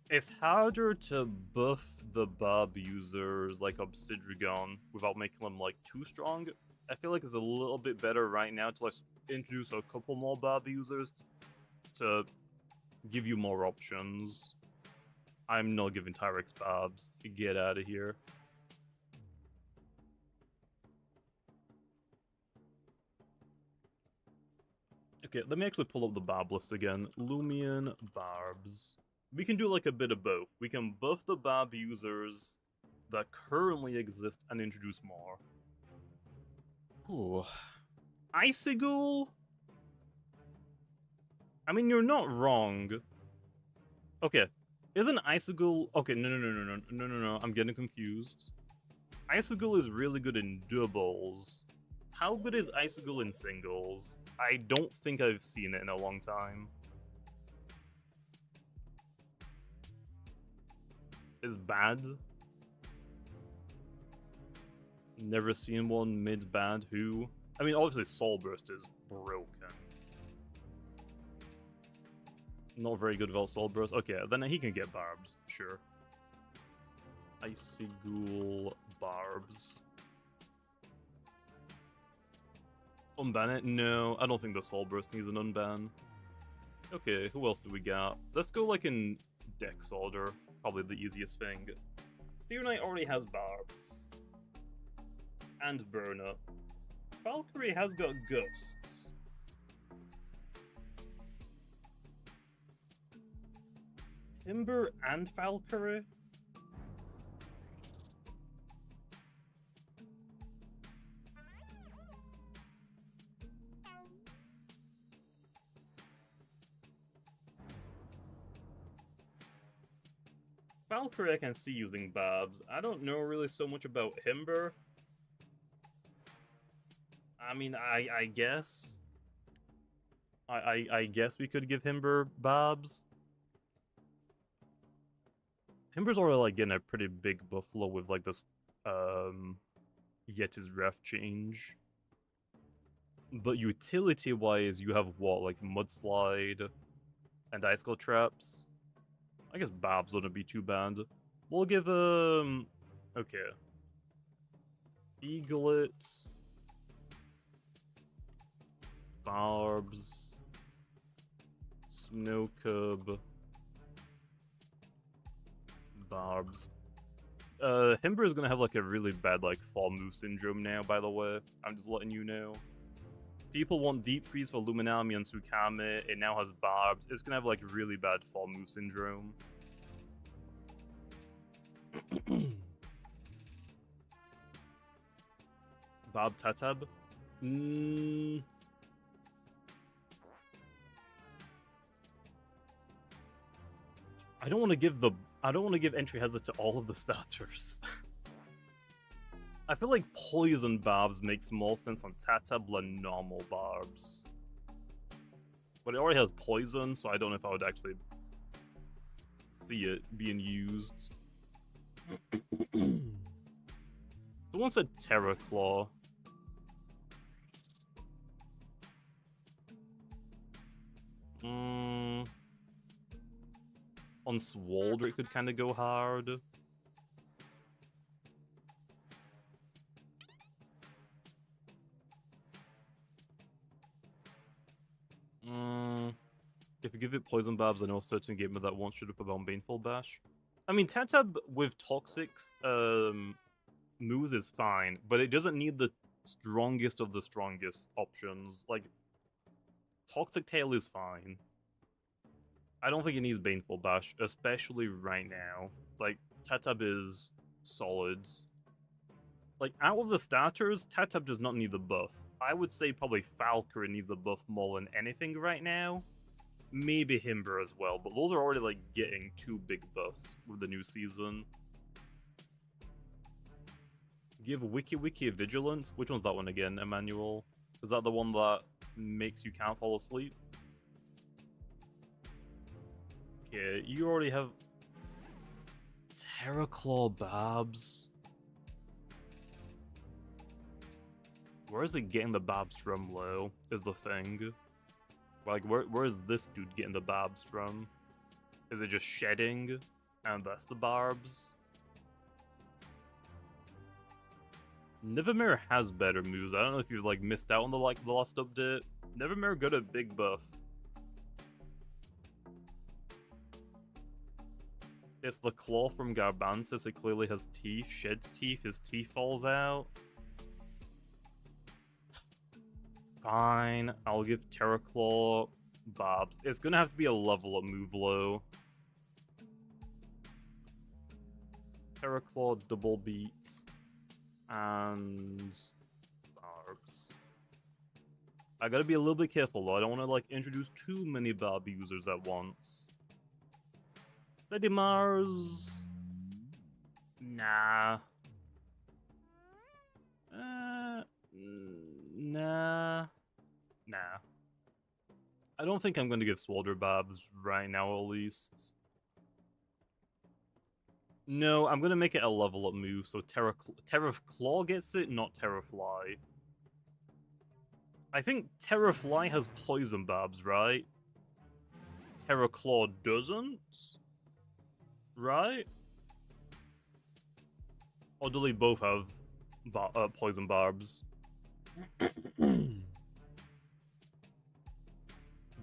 It's harder to buff the Barb users like Obsidian without making them like too strong. I feel like it's a little bit better right now to like introduce a couple more Barb users to give you more options. I'm not giving Tyrex Barbs. Get out of here. Okay, let me actually pull up the Barb list again. Loomian Barbs. We can do like a bit of both. We can buff the Barb users that currently exist and introduce more. Ooh. Icicle? I mean, you're not wrong. Okay, isn't Icicle... Okay, no, I'm getting confused. Icicle is really good in doubles. How good is Icicle in singles? I don't think I've seen it in a long time. Is bad? Never seen one mid-bad who? I mean, obviously Soul Burst is broken. Not very good without Soul Burst. Okay, then he can get Barbs, sure. Icicle Barbs. Unban it? No, I don't think the Soul Burst needs an unban. Okay, who else do we got? Let's go like in Dex order. Probably the easiest thing. Steel Knight already has Barbs. And Burn Up. Valkyrie has got Gusts. Timber and Valkyrie? Valkyrie I can see using Barbs. I don't know really so much about Himber. I mean, I guess. I guess we could give Himber Barbs. Himber's already like getting a pretty big buffalo with like this yet his ref change. But utility wise, you have what, like mudslide and ice skull traps? I guess Barbs wouldn't be too bad. We'll give okay. Eaglet, Barbs, Snow Cub, Barbs. Himber is gonna have like a really bad like fall move syndrome now, by the way. I'm just letting you know. People want Deep Freeze for Luminami and Tsukame. It now has Barbs. It's gonna have like really bad fall move syndrome. Barb Tatab? I don't want to give entry hazard to all of the starters. I feel like Poison Barbs makes more sense on Tatab than normal Barbs. But it already has Poison, so I don't know if I would actually see it being used. Someone said Terra Claw. On Swalder, it could kind of go hard. If you give it Poison Barbs, I know a certain gamer that wants should have put on Baneful Bash. I mean, Tatab with Toxics moves is fine, but it doesn't need the strongest of the strongest options. Like, Toxic Tail is fine. I don't think it needs Baneful Bash, especially right now. Like, Tatab is solids. Like, out of the starters, Tatab does not need the buff. I would say probably Falcor needs the buff more than anything right now. Maybe Himber as well, but those are already, like, getting two big buffs with the new season. Give Wiki a Vigilance? Which one's that one again, Emmanuel? Is that the one that makes you can't fall asleep? Okay, you already have Terraclaw Barbs. Where is it getting the Barbs from, Leo? Is the thing. Like, where is this dude getting the Barbs from? Is it just shedding? And that's the Barbs? Nevermere has better moves. I don't know if you've like missed out on the last update. Nevermere got a big buff. It's the claw from Garbantis. It clearly has teeth. Sheds teeth. His teeth falls out. Fine. I'll give Terraclaw Barbs. It's gonna have to be a level up move low. Terraclaw double beats. And Barbs. I gotta be a little bit careful though. I don't want to like introduce too many Barb users at once. Lady Mars. Nah. Nah. I don't think I'm going to give Swalder Barbs right now, at least. No, I'm going to make it a level up move, so Terra Claw gets it, not Terrafly. I think Terrafly has Poison Barbs, right? Terra Claw doesn't? Right? Or do they both have Poison Barbs?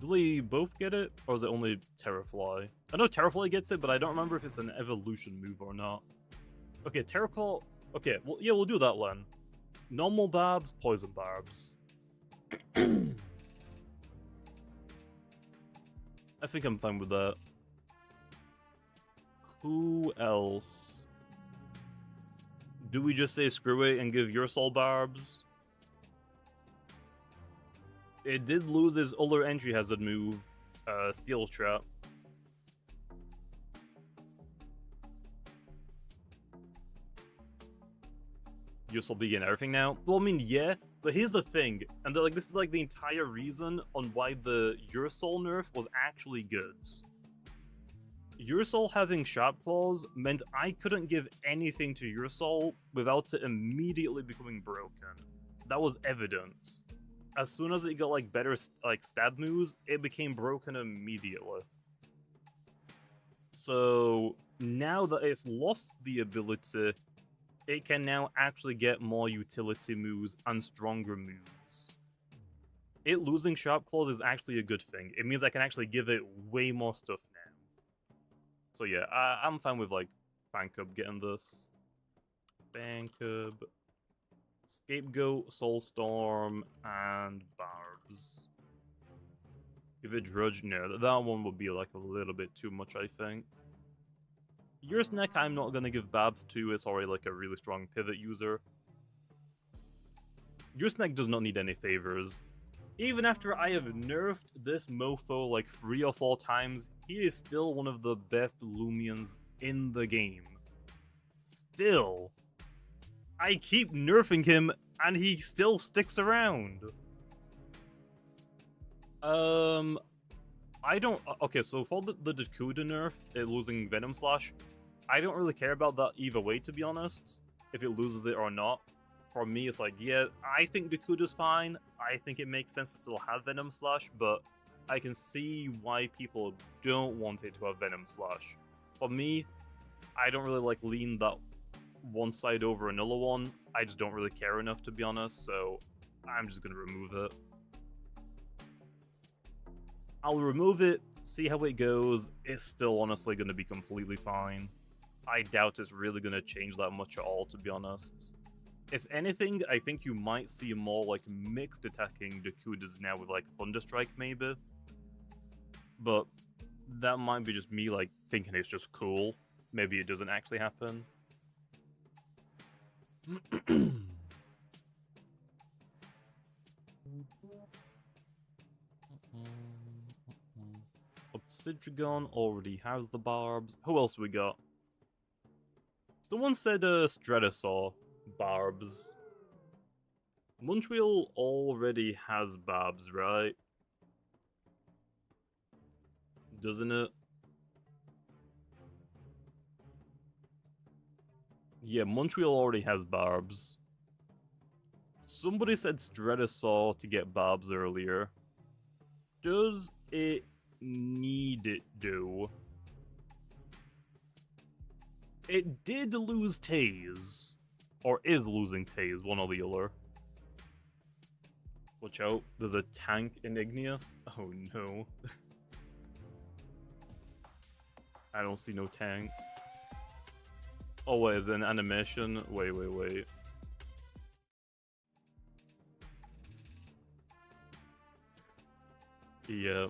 Do they both get it? Or is it only Terrafly? I know Terrafly gets it, but I don't remember if it's an evolution move or not. Okay, Terraclaw... Okay, well, yeah, we'll do that then. Normal Barbs, Poison Barbs. I think I'm fine with that. Who else? Do we just say screw it and give your soul Barbs? It did lose his other entry hazard move, Steel Trap. Urusol be getting everything now? Well, I mean, yeah, but here's the thing, and like this is like the entire reason on why the Urusol nerf was actually good. Urusol having Sharp Claws meant I couldn't give anything to Urusol without it immediately becoming broken. That was evident. As soon as it got like better like stab moves, it became broken immediately. So now that it's lost the ability, it can now actually get more utility moves and stronger moves. It losing Sharp Claws is actually a good thing. It means I can actually give it way more stuff now. So yeah, I'm fine with like Fancub getting this. Fancub, Scapegoat, Soulstorm, and Barbs. Give it Drudge? No, that one would be like a little bit too much, I think. Ursnek I'm not gonna give Babs to, it's already like a really strong pivot user. Ursnek does not need any favors. Even after I have nerfed this mofo like 3 or 4 times, he is still one of the best Loomians in the game. Still. I keep nerfing him, and he still sticks around. I don't... Okay, so for the Dakuda nerf, it losing Venom Slash, I don't really care about that either way, to be honest, if it loses it or not. For me, it's like, yeah, I think Dakuda's fine. I think it makes sense to still have Venom Slash, but I can see why people don't want it to have Venom Slash. For me, I don't really like lean that one side over another one. I just don't really care enough, to be honest, so I'm just gonna remove it. I'll remove it, see how it goes. It's still honestly gonna be completely fine. I doubt it's really gonna change that much at all, to be honest. If anything, I think you might see more like mixed attacking Dakudas now with like Thunderstrike maybe. But that might be just me like thinking it's just cool. Maybe it doesn't actually happen. Obsidian already has the Barbs. Who else we got? Someone said Stratosaur Barbs. Munchwheel already has Barbs, right? Doesn't it? Yeah, Munchwheel already has Barbs. Somebody said Stratosaur to get Barbs earlier. Does it need it, though? It did lose Tase. Or is losing Tase, one or the other. Watch out, there's a tank in Igneous. Oh no. I don't see no tank. Oh wait, is it an animation? Wait. Yeah.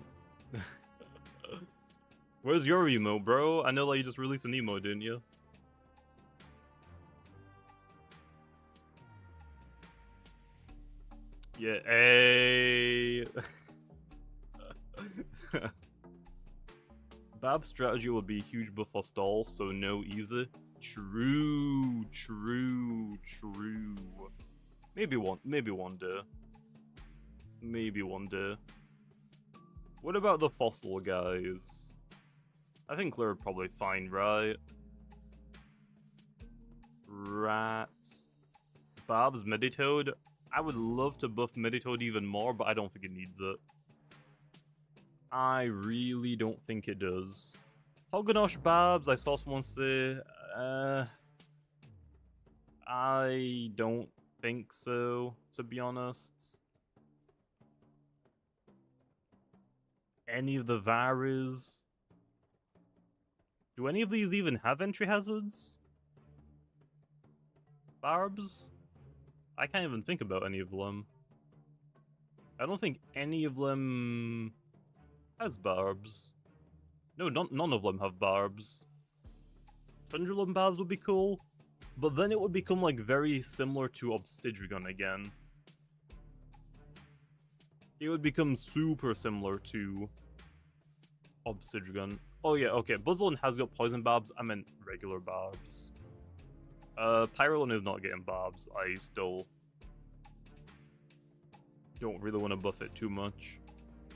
Where's your emo, bro? I know like you just released an emo, didn't you? Yeah, hey. Bab's strategy would be a huge buff for stall, so no easy. True. Maybe one day. Maybe one day. What about the fossil guys? I think they're probably fine, right? Rats. Bab's Meditoad. I would love to buff Meditoad even more, but I don't think it needs it. I really don't think it does. Hoganosh Babs, I saw someone say, I don't think so, to be honest. Any of the Varas? Do any of these even have entry hazards? Barbs? I can't even think about any of them. I don't think any of them has Barbs. No, none of them have Barbs. Tundrulum Barbs would be cool, but then it would become like very similar to Obsidian again. It would become super similar to Obsidian. Oh yeah, okay, Buzzlin has got Poison Barbs, I meant regular Barbs. Pyrolin is not getting barbs. I still don't really want to buff it too much.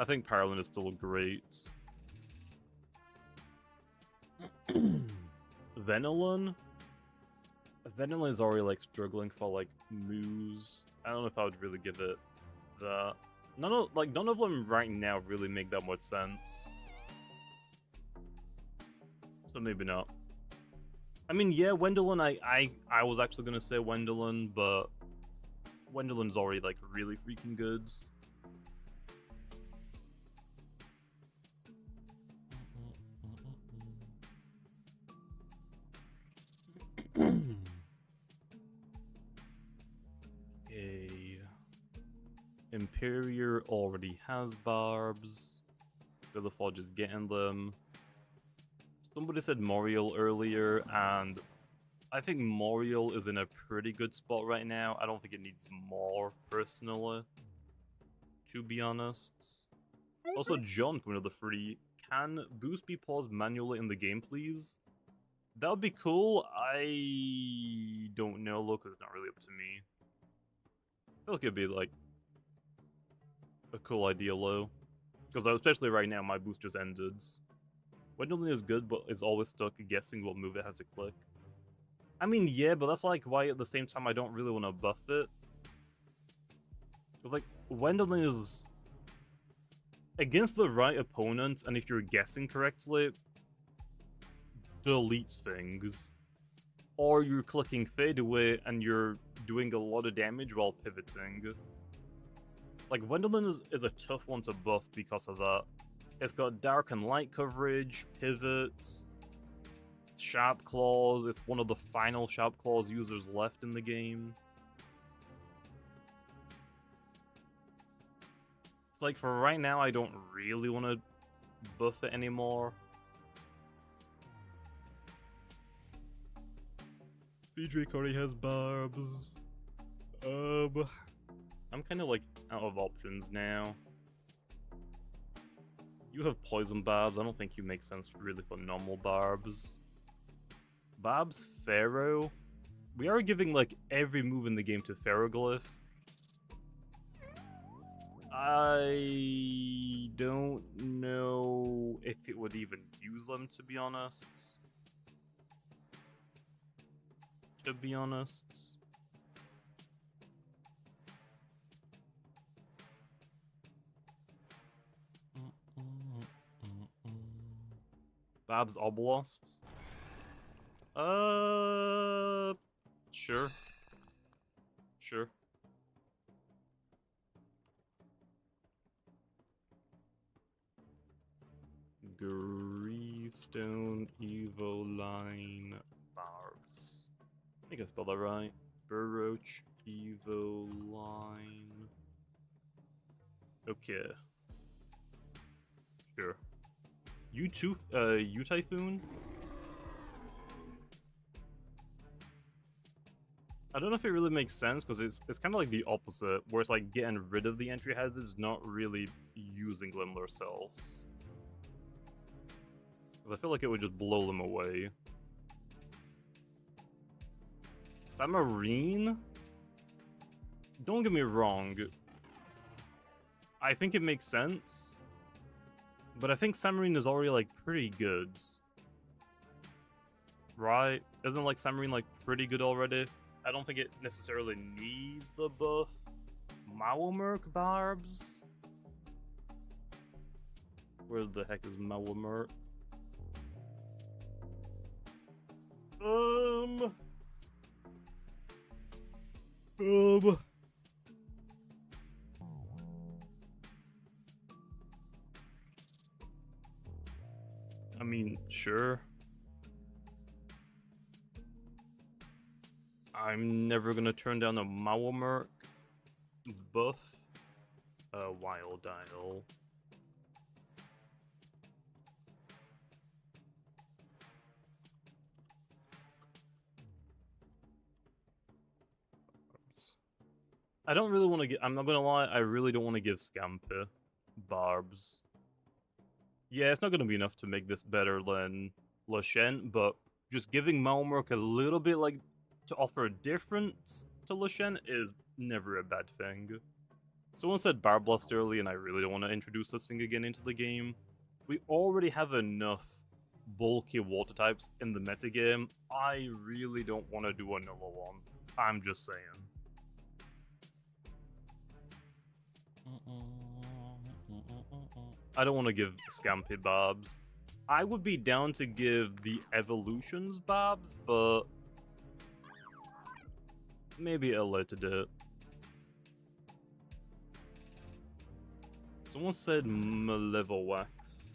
I think Pyrolin is still great. Venilon? Venilon is already like struggling for like moves. I don't know if I would really give it that. None of them right now really make that much sense. So maybe not. I mean, yeah, Wendelin, I was actually gonna say Wendelin, but Wendelin's already like really freaking goods. Okay. Imperior already has barbs. Villafort is getting them. Somebody said Moriel earlier, and I think Moriel is in a pretty good spot right now. I don't think it needs more, personally, to be honest. Also, John coming to the free. Can boost be paused manually in the game, please? That would be cool. I don't know, look, it's not really up to me. I feel like it'd be, like, a cool idea, low. Because especially right now, my boost just ended. Wendelin is good, but is always stuck guessing what move it has to click. I mean, yeah, but that's like why at the same time I don't really want to buff it. Because, like, Wendelin is against the right opponent, and if you're guessing correctly, deletes things. Or you're clicking fade away and you're doing a lot of damage while pivoting. Like, Wendelin is a tough one to buff because of that. It's got dark and light coverage, pivots, sharp claws. It's one of the final sharp claws users left in the game. It's like, for right now, I don't really want to buff it anymore. Cedric already has barbs. I'm kind of like out of options now. You have poison barbs. I don't think you make sense really for normal barbs. Barbs Pharaoh. We are giving like every move in the game to pharoglyph. I don't know if it would even use them, to be honest. Bab's Oblasts? Sure. Sure. Gravestone Evoline Barbs. I think I spelled that right. Burroach Evoline. Okay. Sure. You Typhoon? I don't know if it really makes sense, because it's kind of like the opposite, where it's like getting rid of the entry hazards, not really using them themselves. Because I feel like it would just blow them away. Samarine? Don't get me wrong. I think it makes sense. But I think Samarine is already, like, pretty good. Right? Isn't, like, Samarine, like, pretty good already? I don't think it necessarily needs the buff. Mawamerk Barbs? Where the heck is Mawamerk? I mean, sure. I'm never gonna turn down a Mawamerk buff. Wild Dial. I don't really want to get. I'm not gonna lie. I really don't want to give Scampi barbs. Yeah, it's not gonna be enough to make this better than Lashen, but just giving Malmork a little bit like to offer a difference to Lushen is never a bad thing. Someone said Barblast early, and I really don't want to introduce this thing again into the game. We already have enough bulky water types in the metagame. I really don't want to do another one. I'm just saying. I don't want to give Scampy Barbs. I would be down to give the Evolutions Barbs, but maybe at a later date. Someone said Malevolwax.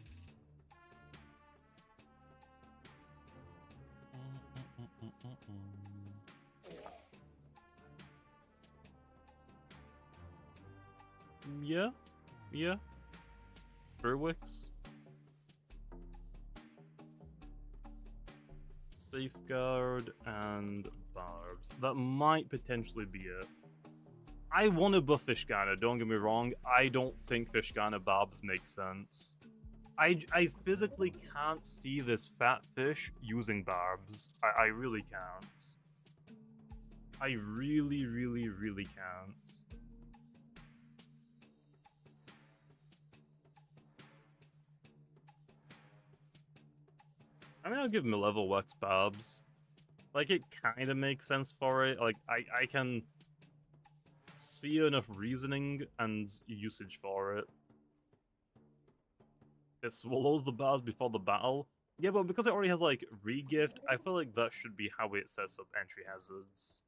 Yeah. Spurwix. Safeguard and Barbs. That might potentially be it. I want to buff Fishgana, don't get me wrong. I don't think Fishgana Barbs make sense. I physically can't see this fat fish using Barbs. I really can't. I really can't. I mean, I'll give him a level Wax Barbs. Like, it kind of makes sense for it. Like, I can see enough reasoning and usage for it. It swallows the barbs before the battle. Yeah, but because it already has, like, regift, I feel like that should be how it sets up entry hazards.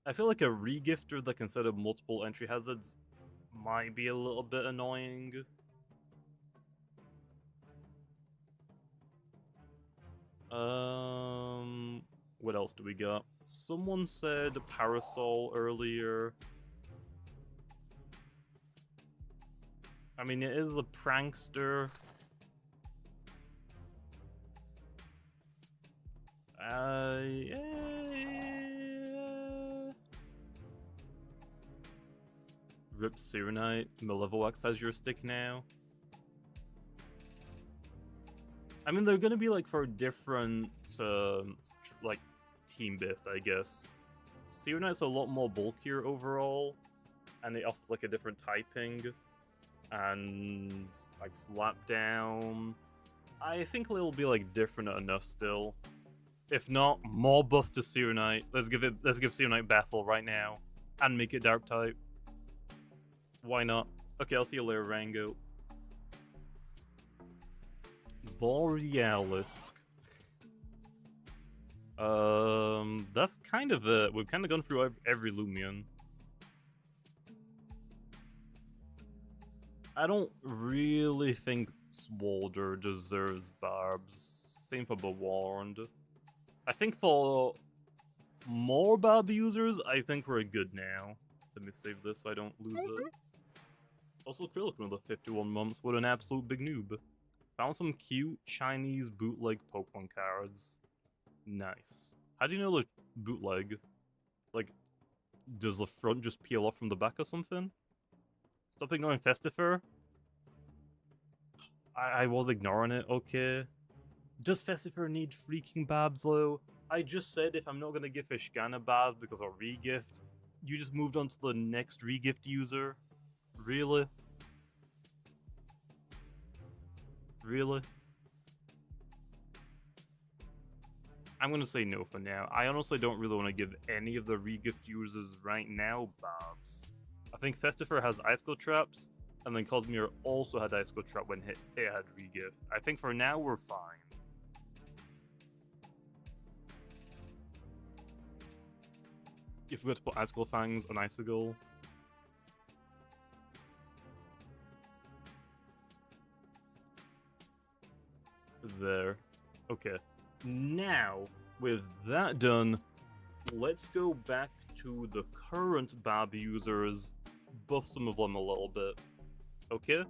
I feel like a regifter that can set up multiple entry hazards might be a little bit annoying. What else do we got? Someone said Parasol earlier. I mean, it is the Prankster. Yeah. Rip Sirenite. Malevolwax has your stick now. I mean, they're gonna be like for different, like, team-based, I guess. Sirenite's a lot more bulkier overall, and it offers like a different typing, and like slap down. I think it'll be like different enough still. If not, more buff to Sirenite. Let's give Sirenite Baffle right now, and make it Dark type. Why not? Okay, I'll see you later, Rango. Borealis. That's kind of it. We've kind of gone through every Loomian. I don't really think Swalder deserves Barbs. Same for Bewarned. I think for more Barb users, I think we're good now. Let me save this so I don't lose it. Also, Krillic with the 51 months. What an absolute big noob. Found some cute Chinese bootleg Pokemon cards. Nice. How do you know the bootleg? Like, does the front just peel off from the back or something? Stop ignoring Festifer? I was ignoring it, okay. Does Festifer need freaking Barbs, though? I just said if I'm not gonna give Fishgana Barbs because of regift, you just moved on to the next regift user? Really? Really? I'm gonna say no for now. I honestly don't really want to give any of the regift users right now Barbs. I think Festifer has Icicle Traps, and then Cosmere also had Icicle Trap when it had regift. I think for now we're fine. You forgot to put Icicle Fangs on Icicle. There. Okay. Now, with that done, let's go back to the current Barb users, buff some of them a little bit. Okay?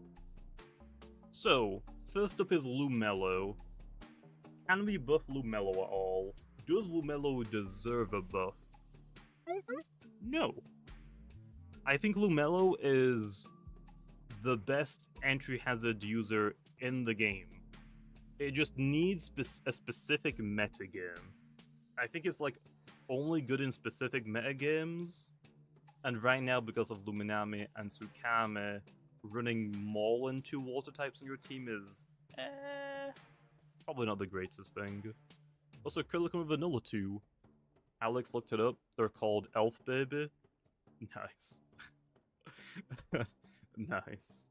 So, first up is Lumello. Can we buff Lumello at all? Does Lumello deserve a buff? No. I think Lumello is the best entry hazard user in the game. It just needs a specific metagame. I think it's like only good in specific metagames. And right now, because of Luminami and Tsukame, running Maul into water types in your team is probably not the greatest thing. Also, Krillin with Vanilla too. Alex looked it up. They're called Elf Baby. Nice. Nice.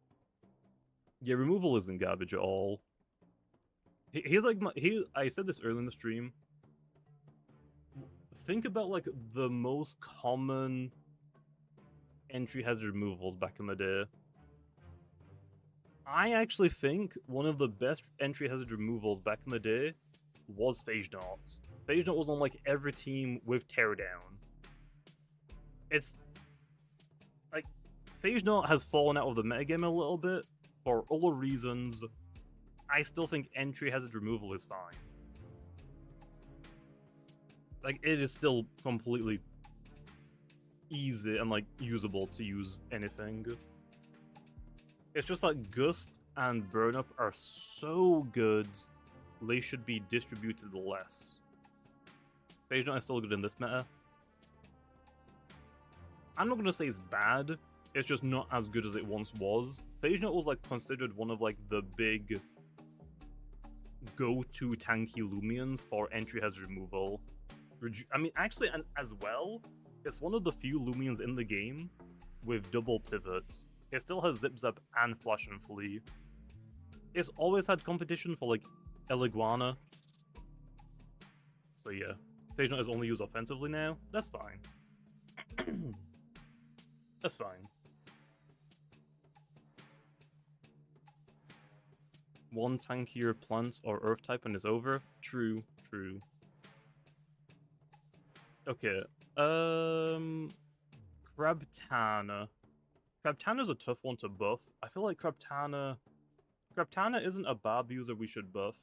Yeah, removal isn't garbage at all. He's like I said this early in the stream. Think about like the most common entry hazard removals back in the day. I actually think one of the best entry hazard removals back in the day was Phage Knot. Phage Knot was on like every team with Teardown. It's like Phage Knot has fallen out of the metagame a little bit for other reasons. I still think entry hazard removal is fine. Like, it is still completely easy and like usable to use anything. It's just like Gust and Burn Up are so good, they should be distributed less. Phage Knot is still good in this meta. I'm not gonna say it's bad, it's just not as good as it once was. Phage Knot was like considered one of like the big go-to tanky Loomians for entry hazard removal. I mean, actually, and as well, it's one of the few Loomians in the game with double pivots. It still has Zip Zap and Flash and Flee. It's always had competition for like Eliguana. So yeah, Phage Knot is only used offensively now. That's fine. That's fine. One tankier plant or earth type and it's over? True, true. Okay, Crabtana. Crabtana's a tough one to buff. I feel like Crabtana isn't a Barb user we should buff.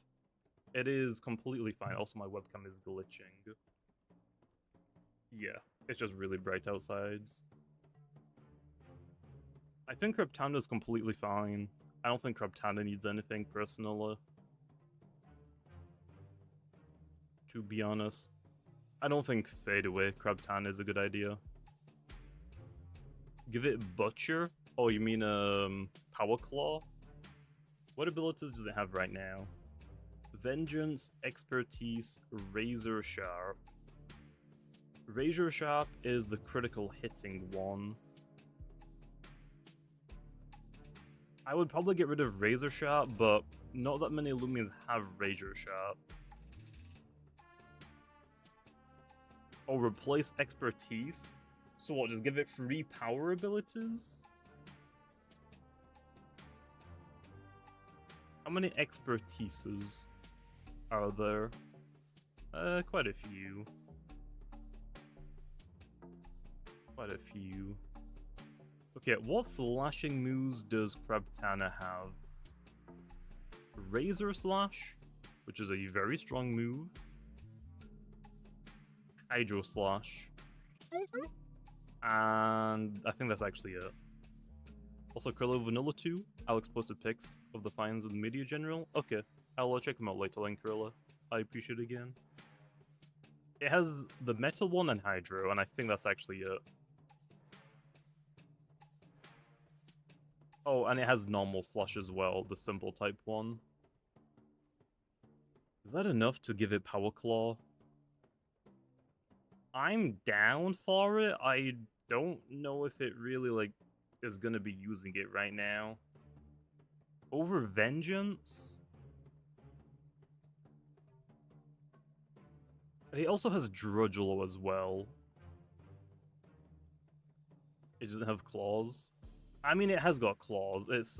It is completely fine. Also, my webcam is glitching. Yeah, it's just really bright outside. I think Crabtana's completely fine. I don't think Crabtana needs anything, personally. To be honest. I don't think Fade Away Crabtana is a good idea. Give it Butcher? Oh, you mean, Power Claw? What abilities does it have right now? Vengeance, Expertise, Razor Sharp. Razor Sharp is the critical hitting one. I would probably get rid of Razor Sharp, but not that many Loomians have Razor Sharp. Or replace Expertise? So what, just give it free power abilities? How many Expertises are there? Quite a few. Quite a few. Okay, what slashing moves does Crabtana have? Razor Slash, which is a very strong move. Hydro Slash. And I think that's actually it. Also, Krillin Vanilla 2. Alex posted pics of the finds in the media general. Okay, I'll check them out later then, Krilla. I appreciate it again. It has the metal one and Hydro, and I think that's actually it. Oh, and it has normal Slash as well, the simple type one. Is that enough to give it Power Claw? I'm down for it. I don't know if it really, like, is gonna be using it right now. Over Vengeance? It also has Drudgelo as well. It doesn't have claws. I mean, it has got claws. It's,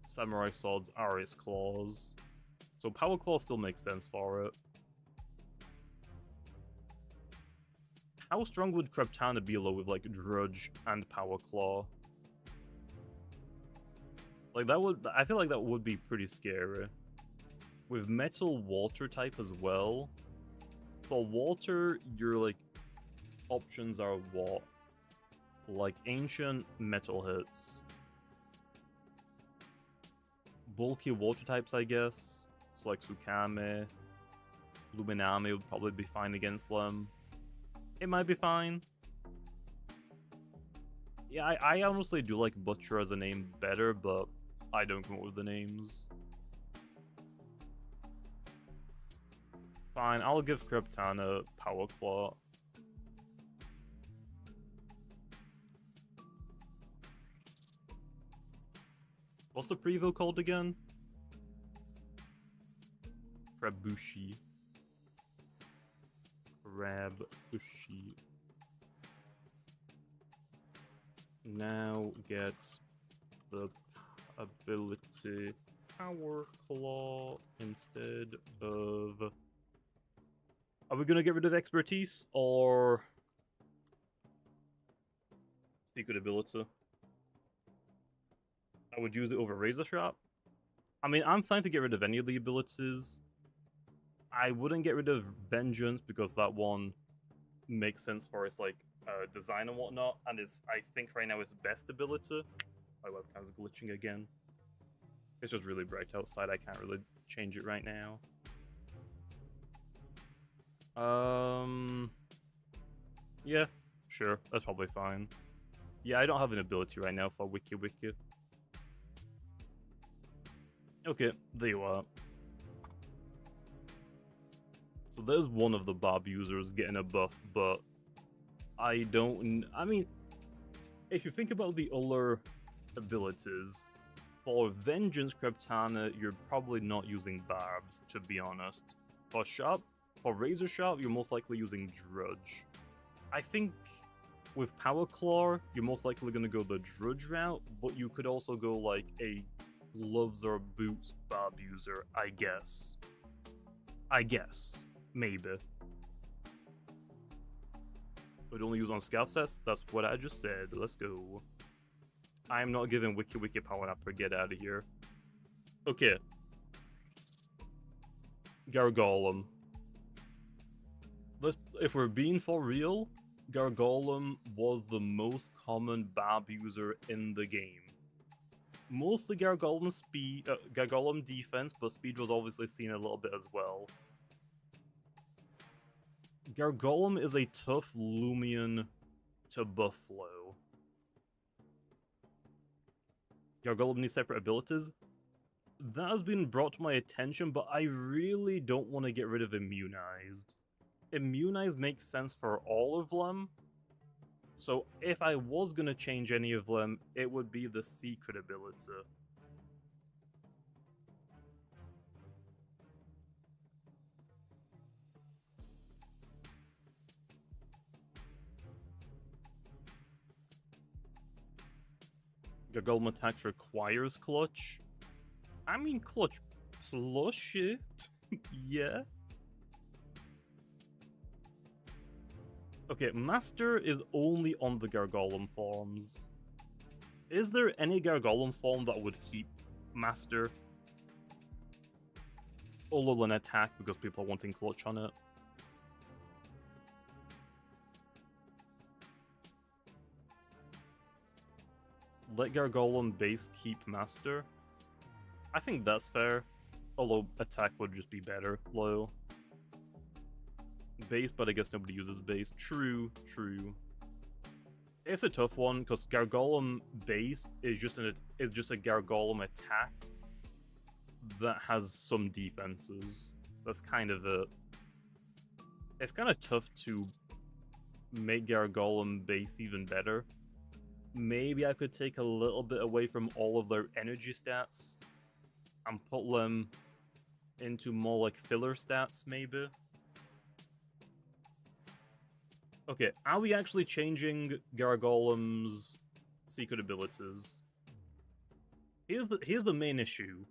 Samurai Swords are its claws. So Power Claw still makes sense for it. How strong would Crabtana be with, like, Drudge and Power Claw? Like, that would... I feel like that would be pretty scary. With Metal Water type as well. For Water, your, like, options are what? Like, Ancient Metal hits. Bulky Water types, I guess. So, like, Tsukame. Luminami would probably be fine against them. It might be fine. Yeah, I honestly do like Butcher as a name better, but I don't come up with the names. Fine, I'll give Kryptana Power Claw. What's the Prevo called again? Krabushi. Krabushi. Now gets the ability Power Claw instead of... Are we gonna get rid of Expertise or Secret Ability? I would use it over Razor Sharp. I mean, I'm fine to get rid of any of the abilities. I wouldn't get rid of Vengeance because that one makes sense for its like design and whatnot, and is I think right now its best ability. My webcam's glitching again. It's just really bright outside. I can't really change it right now. Yeah, sure, that's probably fine. Yeah, I don't have an ability right now for Wiki Wiki. Okay, there you are. So there's one of the Bob users getting a buff, but I mean, if you think about the other abilities, for Vengeance Kryptana, you're probably not using Barbs, to be honest. For Razor Sharp, you're most likely using Drudge. I think with Power Claw, you're most likely going to go the Drudge route, but you could also go like a Gloves or Boots Barb user, I guess. Maybe. Would only use on scout sets? That's what I just said. Let's go. I'm not giving Wiki Wiki Power Napper. Get out of here. Okay. Gargolem. If we're being for real, Gargolem was the most common Barb user in the game. Mostly Gargolem defense, but speed was obviously seen a little bit as well. Gargolem is a tough Loomian to Buffalo. Gargolem needs separate abilities. That has been brought to my attention, but I really don't want to get rid of Immunized. Immunized makes sense for all of them. So if I was going to change any of them, it would be the secret ability. Gargolem attacks requires Clutch. I mean, Clutch plush it. Yeah. Okay, Master is only on the Gargolem forms. Is there any Gargolem form that would keep Master? Other than attack because people are wanting Clutch on it. Let Gargolem base keep Master. I think that's fair. Although attack would just be better, low. Base, but I guess nobody uses base. True. It's a tough one because Gargolem base is just a Gargolem attack that has some defenses. That's kind of it. It's kind of tough to make Gargolem base even better. Maybe I could take a little bit away from all of their energy stats and put them into more like filler stats, maybe. Okay, are we actually changing Gargolem's secret abilities? Here's the main issue.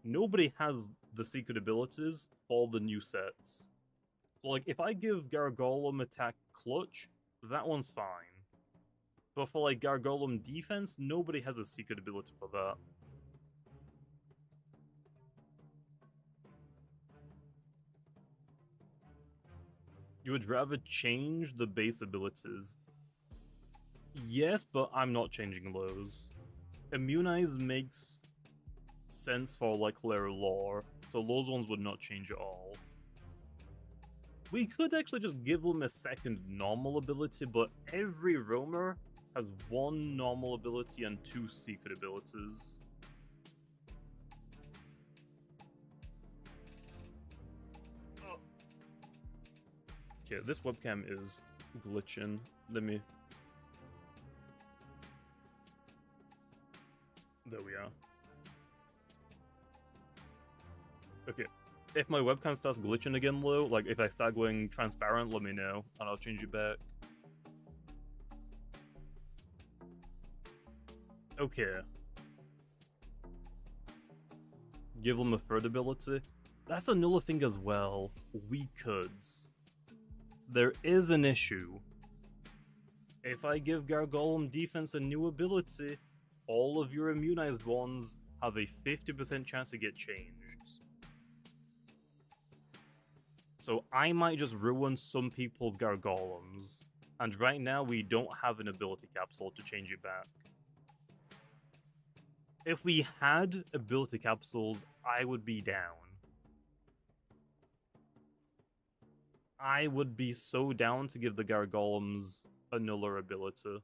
Nobody has the secret abilities for the new sets. So, like, if I give Gargolem attack Clutch, that one's fine. But for, like, Gargolem defense, nobody has a secret ability for that. You would rather change the base abilities? Yes, but I'm not changing those. Immunize makes sense for, like, their lore, so those ones would not change at all. We could actually just give them a second normal ability, but every roamer has one normal ability and two secret abilities. Okay, this webcam is glitching. Let me... There we are. Okay. If my webcam starts glitching again, though, like if I start going transparent, let me know, and I'll change it back. Okay. Give them a third ability. That's another thing as well. We could. There is an issue. If I give Gargolem Defense a new ability, all of your immunized ones have a 50% chance to get changed. So I might just ruin some people's Gargolems, and right now we don't have an ability capsule to change it back. If we had ability capsules, I would be down. I would be so down to give the Gargolems another ability.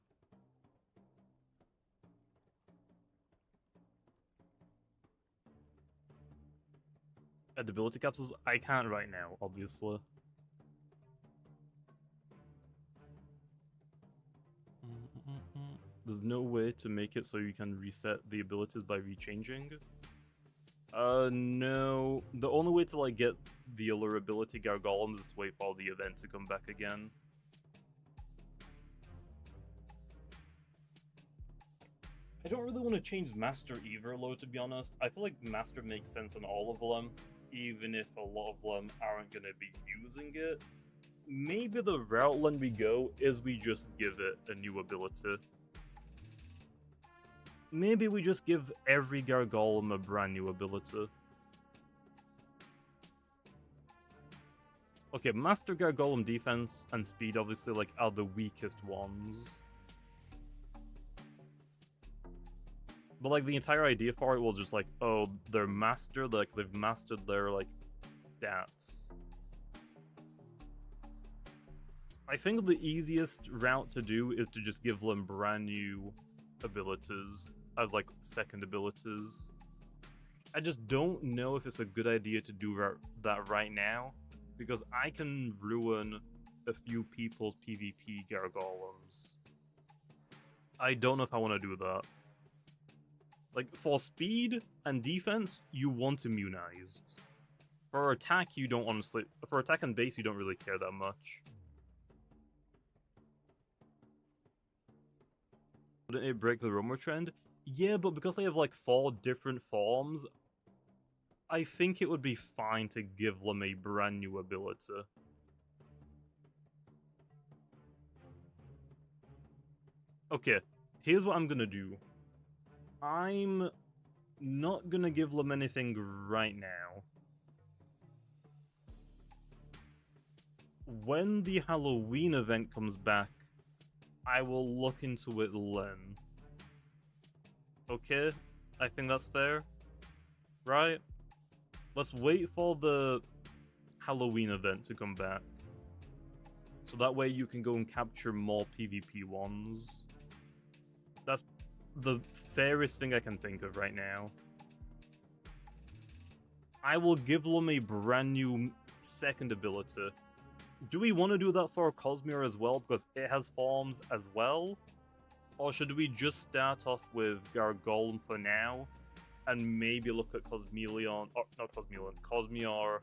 At ability capsules, I can't right now, obviously. There's no way to make it so you can reset the abilities by rechanging. No. The only way to, like, get the other ability Gargolems is to wait for the event to come back again. I don't really want to change Master either, though, to be honest. I feel like Master makes sense in all of them, even if a lot of them aren't going to be using it. Maybe the route when we go is we just give it a new ability. Maybe we just give every Gargolem a brand new ability. Okay, Master Gargolem Defense and Speed obviously like are the weakest ones. But like the entire idea for it was just like, oh, they're mastered, like they've mastered their like stats. I think the easiest route to do is to just give them brand new abilities as like second abilities. I just don't know if it's a good idea to do that right now, because I can ruin a few people's PvP Gargolems. I don't know if I want to do that. Like, for speed and defense, you want immunized. For attack, you don't honestly... For attack and base, you don't really care that much. Wouldn't it break the roamer trend? Yeah, but because they have, like, 4 different forms, I think it would be fine to give them a brand new ability. Okay, here's what I'm gonna do. I'm not gonna give them anything right now. When the Halloween event comes back, I will look into it then. Okay? I think that's fair. Right? Let's wait for the Halloween event to come back. So that way you can go and capture more PvP ones. That's the fairest thing I can think of right now. I will give them a brand new second ability. Do we want to do that for Cosmere as well, because it has forms as well? Or should we just start off with Gargolem for now, and maybe look at Cosmeleon, or not Cosmeleon, Cosmere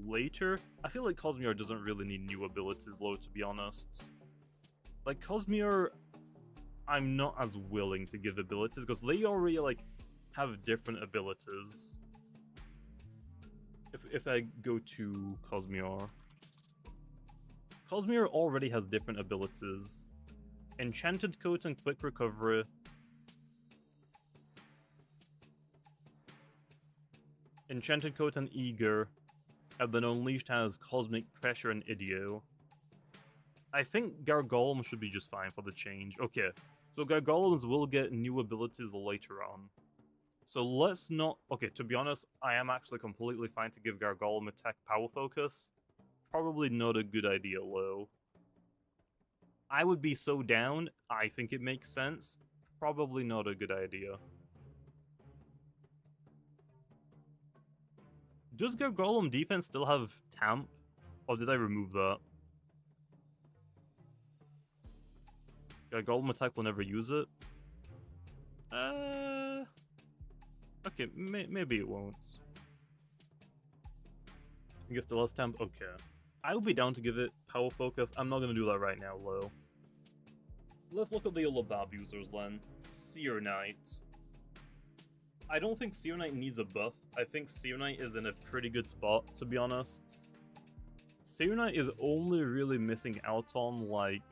later? I feel like Cosmere doesn't really need new abilities, though, to be honest. Like, Cosmere, I'm not as willing to give abilities, because they already, like, have different abilities. If I go to Cosmere... Cosmere already has different abilities. Enchanted Coat and Quick Recovery. Enchanted Coat and Eager. And then Unleashed has Cosmic Pressure and Idio. I think Gargolem should be just fine for the change. Okay, so Gargolems will get new abilities later on. So let's not... Okay, to be honest, I am actually completely fine to give Gargolem attack power focus. probably not a good idea, Lo. I would be so down, I think it makes sense. Probably not a good idea. Does Gargolem defense still have Tamp? Or did I remove that? Gargolem attack will never use it? Okay, maybe it won't. I guess the last Tamp? Okay. I would be down to give it Power Focus. I'm not gonna do that right now, Lo. Let's look at the other Barb users then. Seer Knight. I don't think Seer Knight needs a buff. I think Seer Knight is in a pretty good spot, to be honest. Seer Knight is only really missing out on, like,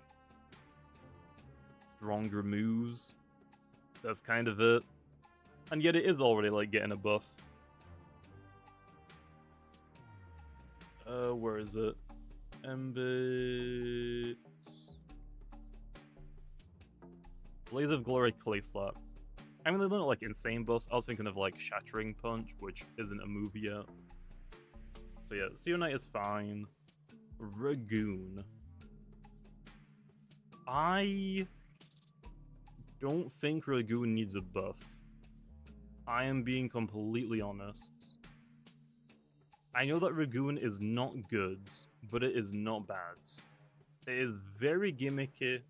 stronger moves. That's kind of it. And yet it is already, like, getting a buff. Where is it? Embit... Blaze of Glory Clay Slap. I mean, they're not, like, insane buffs. I was thinking of, like, Shattering Punch, which isn't a move yet. So yeah, Seer Knight is fine. Ragoon. I don't think Ragoon needs a buff. I am being completely honest. I know that Ragoon is not good, but it is not bad. It is very gimmicky.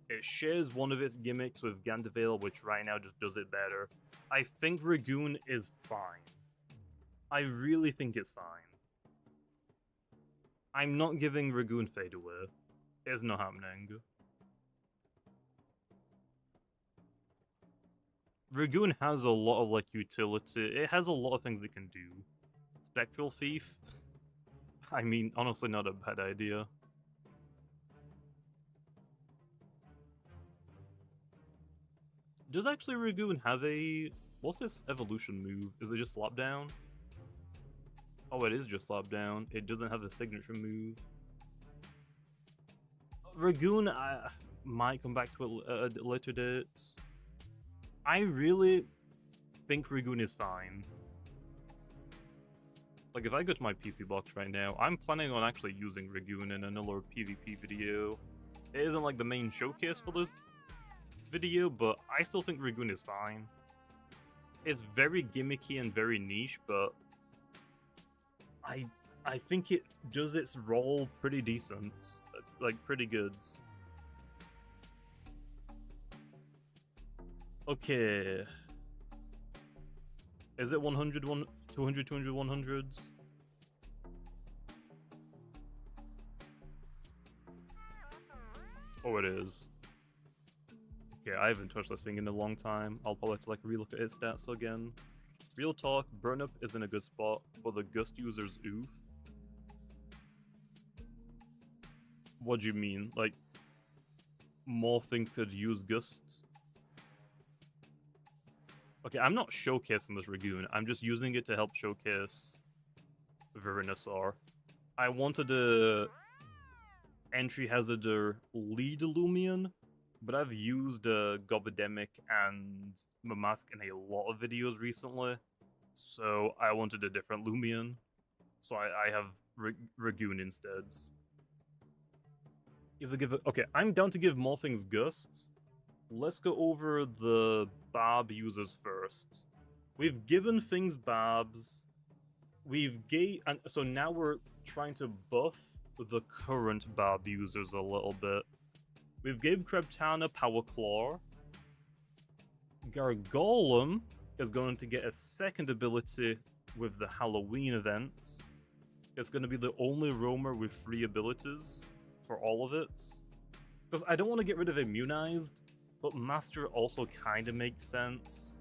It shares one of its gimmicks with Gandavale, which right now just does it better. I think Ragoon is fine. I really think it's fine. I'm not giving Ragoon Fade away. It's not happening. Ragoon has a lot of, like, utility. It has a lot of things it can do. Spectral Thief? I mean, honestly, not a bad idea. Does actually Ragoon have a... What's this evolution move? Is it just Slap Down? Oh, it is just Slap Down. It doesn't have a signature move. Ragoon, I might come back to it at a later date. I really think Ragoon is fine. Like, if I go to my PC box right now, I'm planning on actually using Ragoon in another PvP video. It isn't, like, the main showcase for the video, but I still think Ragoon is fine. It's very gimmicky and very niche, but I think it does its role pretty decent. Like, pretty good. Okay. Is it 100, 200, 200, 100s? Oh, it is. Okay, I haven't touched this thing in a long time. I'll probably have to, like, relook at its stats again. Real talk, Burn Up is in a good spot for the Gust user's oof. What do you mean? Like, Morphing could use Gusts? Okay, I'm not showcasing this Ragoon. I'm just using it to help showcase Venusaur. I wanted a entry hazarder lead Loomian, but I've used Gobademic and Mamask in a lot of videos recently, so I wanted a different Loomian. So I have Ragoon instead. Okay, I'm down to give Morphing's Gusts. Let's go over the Barb users first. We've given things Barbs. And so now we're trying to buff the current Barb users a little bit. We've gave Krebtana Power Claw. Gargolem is going to get a second ability with the Halloween event. It's going to be the only roamer with 3 abilities for all of it. Because I don't want to get rid of Immunized, but Master also kind of makes sense.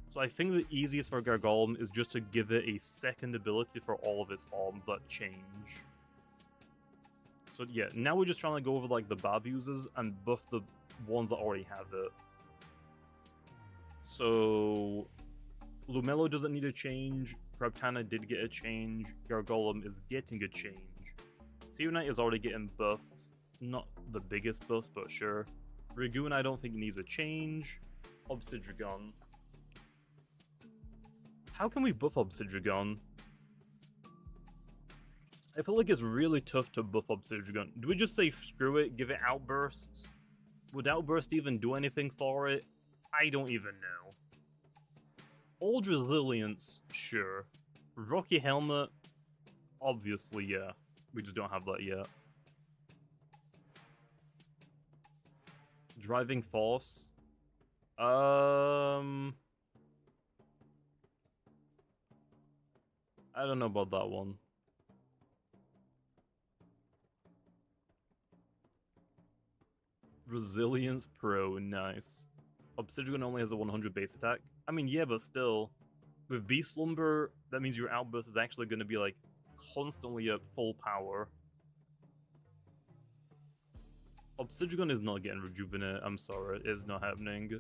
So I think the easiest for Gargolem is just to give it a second ability for all of its forms that change. So yeah, now we're just trying to go over, like, the Barb users and buff the ones that already have it. So Lumelo doesn't need a change, Krebtana did get a change, Gargolem is getting a change. Seer Knight is already getting buffed, not the biggest buffs, but sure. Ragoon I don't think needs a change. Obsidian. How can we buff Obsidian? I feel like it's really tough to buff Obsidian. Do we just say screw it, give it outbursts? Would outburst even do anything for it? I don't even know. Old resilience, sure. Rocky helmet, obviously, yeah. We just don't have that yet. Driving force. I don't know about that one. Resilience Pro, nice. Obsidian only has a 100 base attack. I mean, yeah, but still. With Beast Slumber, that means your outburst is actually going to be, like, constantly at full power. Obsidian is not getting Rejuvenate. I'm sorry, it's not happening.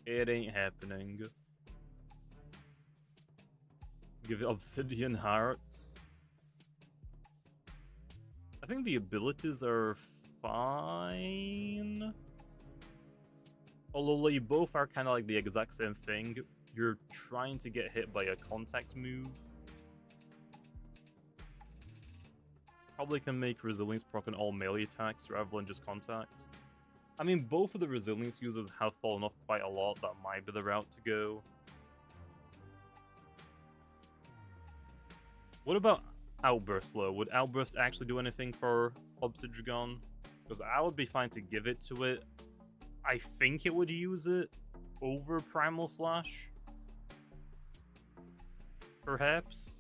It ain't happening. Give it Obsidian Hearts. I think the abilities are fine. Although they both are kind of like the exact same thing. You're trying to get hit by a contact move. Probably can make resilience proc on all melee attacks rather than just contacts. I mean, both of the resilience users have fallen off quite a lot. That might be the route to go. What about Outburst, though? Would Outburst actually do anything for Obsidian? Because I would be fine to give it to it. I think it would use it over Primal Slash. Perhaps.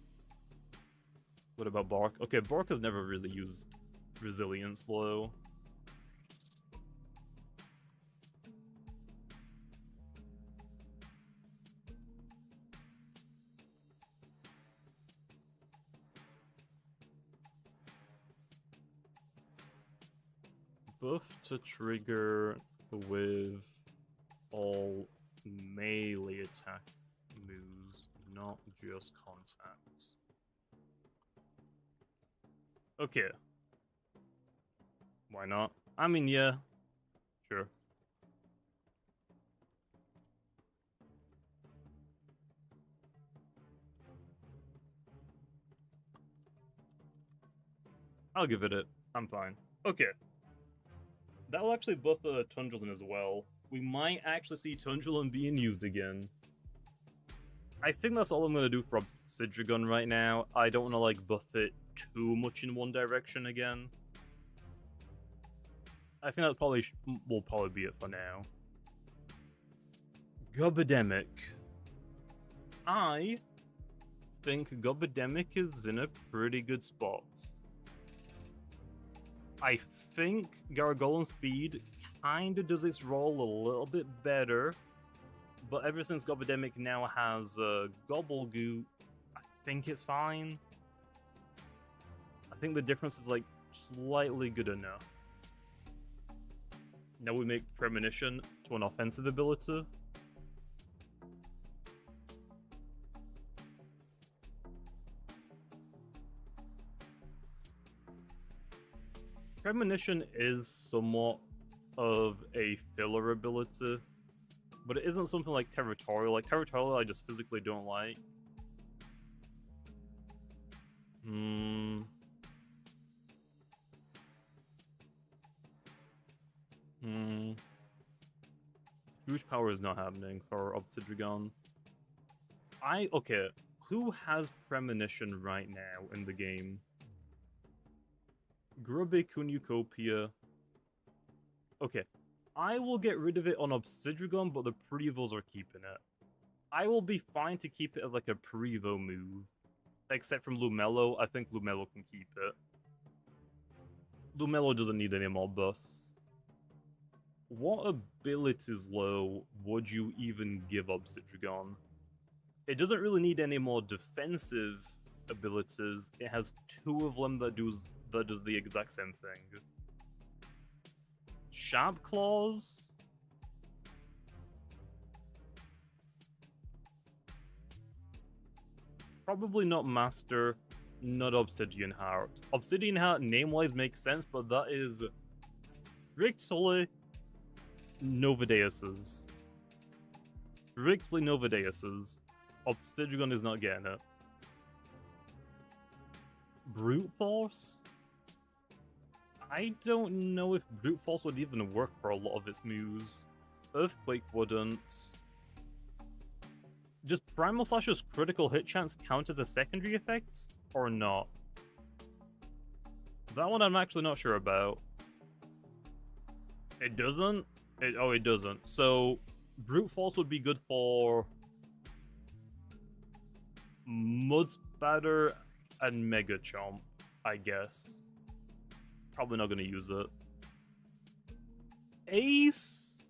What about Bark? Okay, Bark has never really used Resilience, though. Buff to trigger with all melee attack moves, not just contacts. Okay. Why not? I mean, yeah. Sure. I'll give it. I'm fine. Okay. That'll actually buff Tundrelin as well. We might actually see Tundrelin being used again. I think that's all I'm going to do for Obsidian right now. I don't want to, like, buff it too much in one direction again. I think that probably will probably be it for now. Gobademic. I think Gobademic is in a pretty good spot. I think Gargoyle Speed kinda does its role a little bit better, but ever since Gobademic now has Gobblegoot, I think it's fine. I think the difference is like slightly good enough. Now we make Premonition to an offensive ability. Premonition is somewhat of a filler ability, but it isn't something like Territorial. Like, Territorial I just physically don't like. Huge power is not happening for Obsidian. Okay, who has Premonition right now in the game? Grubby Kunucopia. Okay, I will get rid of it on Obsidian, but the Prevos are keeping it. I will be fine to keep it as like a Prevo move. Except from Lumello, I think Lumello can keep it. Lumello doesn't need any more buffs. What abilities, low, would you even give Obsidian? It doesn't really need any more defensive abilities. It has 2 of them that does the exact same thing. Sharp Claws? Probably not Master, not Obsidian Heart. Obsidian Heart name-wise makes sense, but that is strictly Novadeus's. Strictly Novadeus's. Obsidian is not getting it. Brute Force? I don't know if Brute Force would even work for a lot of its moves. Earthquake wouldn't. Does Primal Slash's critical hit chance count as a secondary effect, or not? That one I'm actually not sure about. It doesn't? Oh, it doesn't. So, Brute Force would be good for Mud Spatter and Mega Chomp, I guess. Probably not going to use it. Ace?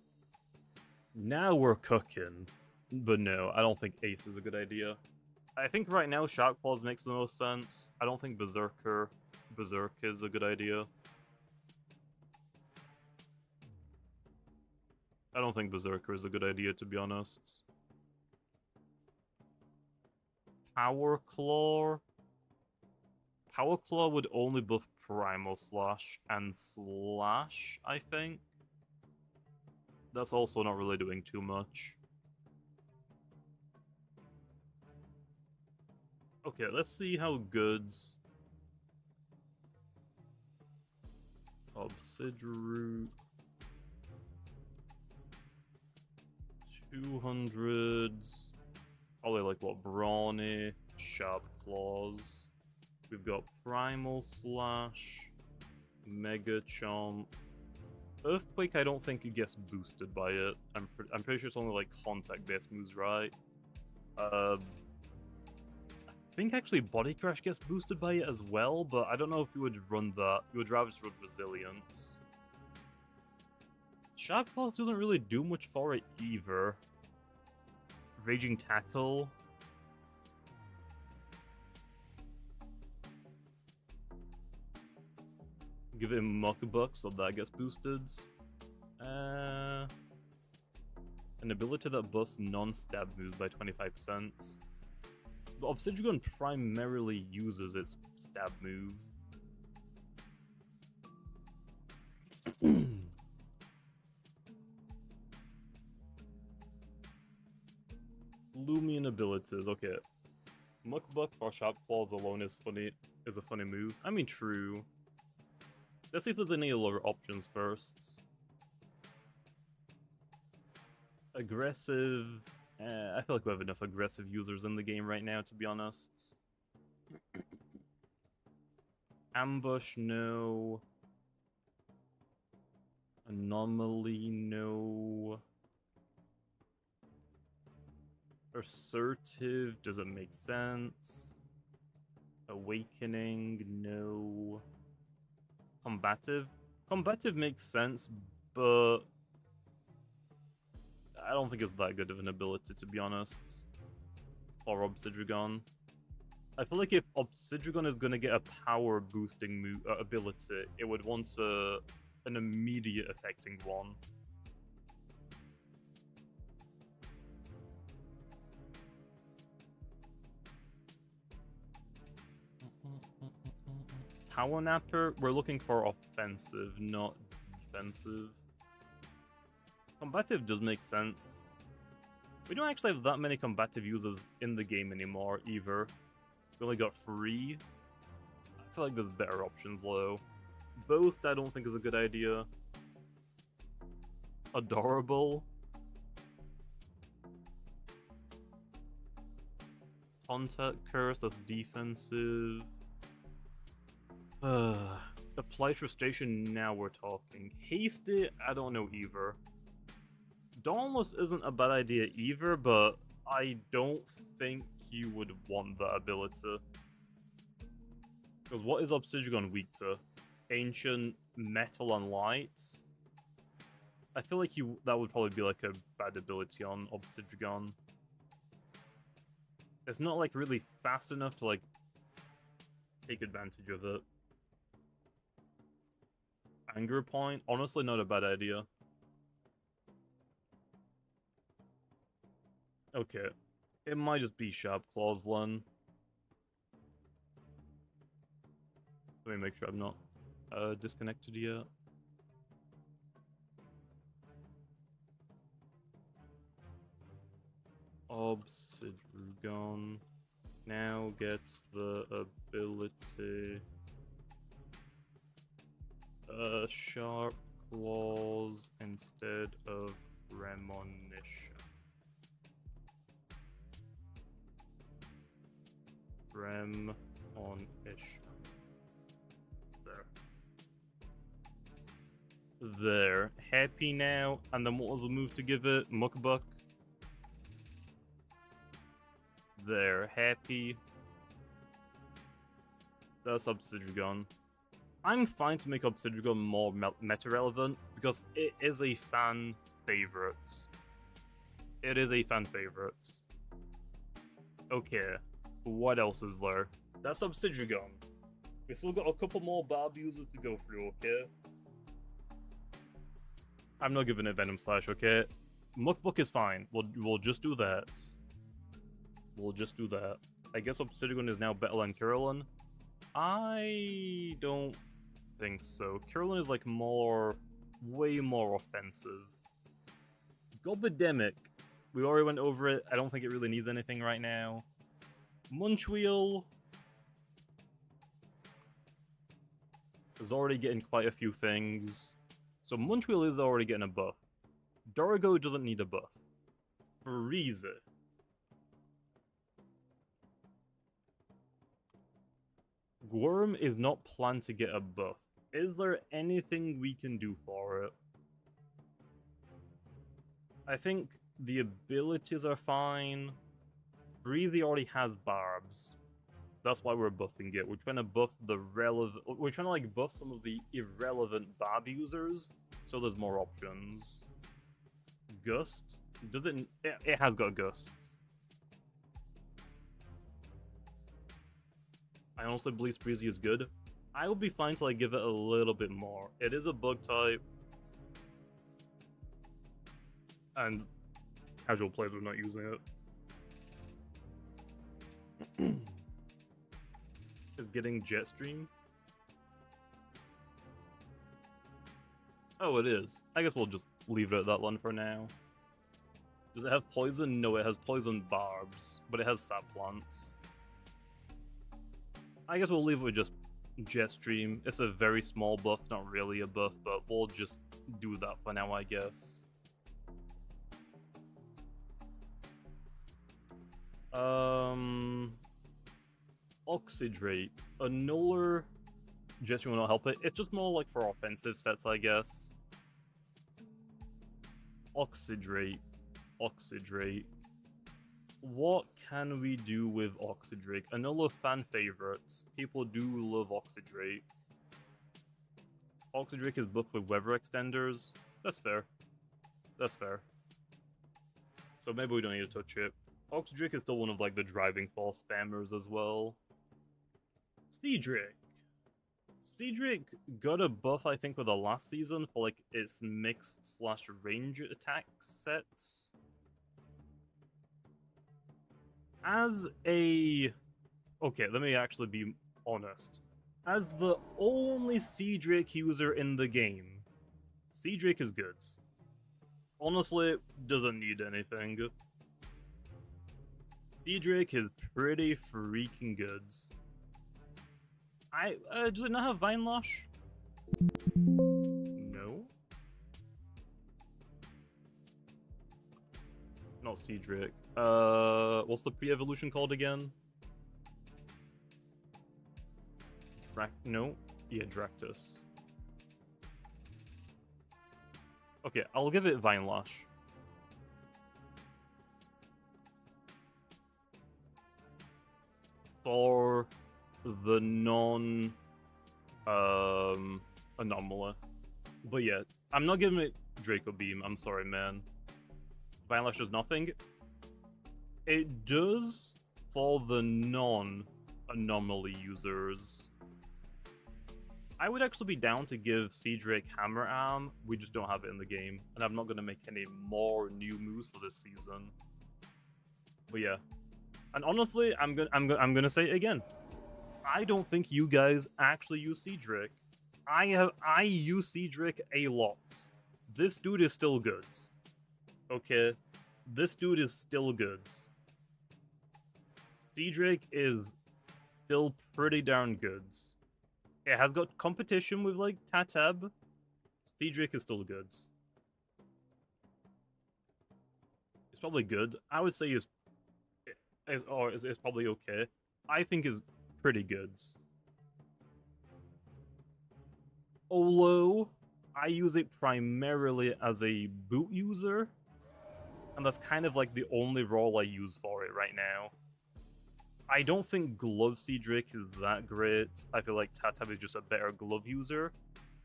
Now we're cooking. But no, I don't think Ace is a good idea. I think right now Shark Claws makes the most sense. I don't think Berserk is a good idea. I don't think Berserker is a good idea, to be honest. Power Claw? Power Claw would only buff Primal Slash and Slash, I think. That's also not really doing too much. Okay, let's see how goods... Obsidian 200s. Probably like what, Brawny, Sharp Claws. We've got Primal Slash, Mega Chomp. Earthquake, I don't think it gets boosted by it. I'm pretty sure it's only like contact-based moves, right? I think actually Body Crash gets boosted by it as well, but I don't know if you would run that. You would rather just run Resilience. Sharp Claws doesn't really do much for it either. Raging Tackle. Give it Muck Buck so that gets boosted. An ability that buffs non-stab moves by 25%. But Obsidian primarily uses its stab move. Loomian abilities, okay. Muckbuck for Sharp Claws alone is a funny move. I mean, true. Let's see if there's any other options first. Aggressive. I feel like we have enough aggressive users in the game right now, to be honest. Ambush, no. Anomaly, no. Assertive doesn't make sense. Awakening, no. Combative? Combative makes sense, but I don't think it's that good of an ability, to be honest. Or Obsidian. I feel like if Obsidian is going to get a power boosting ability, it would want an immediate affecting one. Power Napper, we're looking for offensive, not defensive. Combative does make sense. We don't actually have that many combative users in the game anymore, either. We only got 3. I feel like there's better options, though. Boast, I don't think is a good idea. Adorable. Contact Curse, that's defensive. Apply Frustration, now we're talking. Hasty, I don't know either. Dauntless isn't a bad idea either, but I don't think you would want that ability. Because what is Obsidian weak to? Ancient, Metal, and Light? I feel like that would probably be like a bad ability on Obsidian. It's not like really fast enough to like take advantage of it. Anger Point, honestly not a bad idea. Okay, it might just be Sharp Claws then. Let me make sure I'm not disconnected yet. Obsidian. now gets the ability sharp claws instead of premonition. Premonition. There. Happy now. And then what was the move to give it? Muckbuck. There. Happy. That's Obsidian. I'm fine to make Obsidian more meta-relevant because it is a fan favorite. It is a fan favorite. Okay. What else is there? That's Obsidian. We still got a couple more barb users to go through, okay? I'm not giving it Venom Slash, okay? Muckbuck is fine. We'll just do that. We'll just do that. I guess Obsidian is now better than Curlin. I don't think so. Curlin is like way more offensive. Gobademic. We already went over it. I don't think it really needs anything right now. Munchwheel is already getting quite a few things. So Munchwheel is already getting a buff. Dorigo doesn't need a buff. Freeze it. Worm is not planned to get a buff. Is there anything we can do for it? I think the abilities are fine. Breezy already has barbs. That's why we're buffing it. We're trying to buff the relevant. We're trying to like buff some of the irrelevant barb users, so there's more options. Gust does it? It has got Gust. I honestly believe Breezy is good. I would be fine to like give it a little bit more. It is a bug type, and casual players are not using it. Is getting Jetstream? Oh, it is. I guess we'll just leave it at that one for now. Does it have poison? No, it has poison barbs, but it has sap plants. I guess we'll leave it with just Jetstream. It's a very small buff, not really a buff, but we'll just do that for now, I guess. Oxidrate. Annular Jetstream will not help it. It's just more like for offensive sets, I guess. Oxidrate. What can we do with Oxidrake? Another fan favorites. People do love Oxidrake. Oxidrake is buffed with weather extenders. That's fair. That's fair. So maybe we don't need to touch it. Oxidrake is still one of like the driving force spammers as well. Cedric got a buff, I think, with the last season for like its mixed / range attack sets. As a... Okay, let me actually be honest. As the only Cedric user in the game, Cedric is good. Honestly, doesn't need anything. Cedric is pretty freaking good. Does it not have Vine Lash? No. Not Cedric. What's the pre-evolution called again? No? Yeah, Dractus. Okay, I'll give it Vine Lash. For the anomaly. But yeah, I'm not giving it Draco Beam, I'm sorry, man. Vine Lash does nothing. It does for the non-anomaly users. I would actually be down to give Cedric Hammer Arm. We just don't have it in the game, and I'm not gonna make any more new moves for this season. But yeah, and honestly, I'm gonna say it again. I don't think you guys actually use Cedric. I use Cedric a lot. This dude is still good. Okay, this dude is still good. Seadrake is still pretty darn good. It has got competition with, like, Tatab. Seadrake is still good. It's probably good. I would say it's probably okay. I think is pretty good. Although, I use it primarily as a boot user, and that's kind of like the only role I use for it right now. I don't think Glove Seadrake is that great. I feel like Tatab is just a better glove user.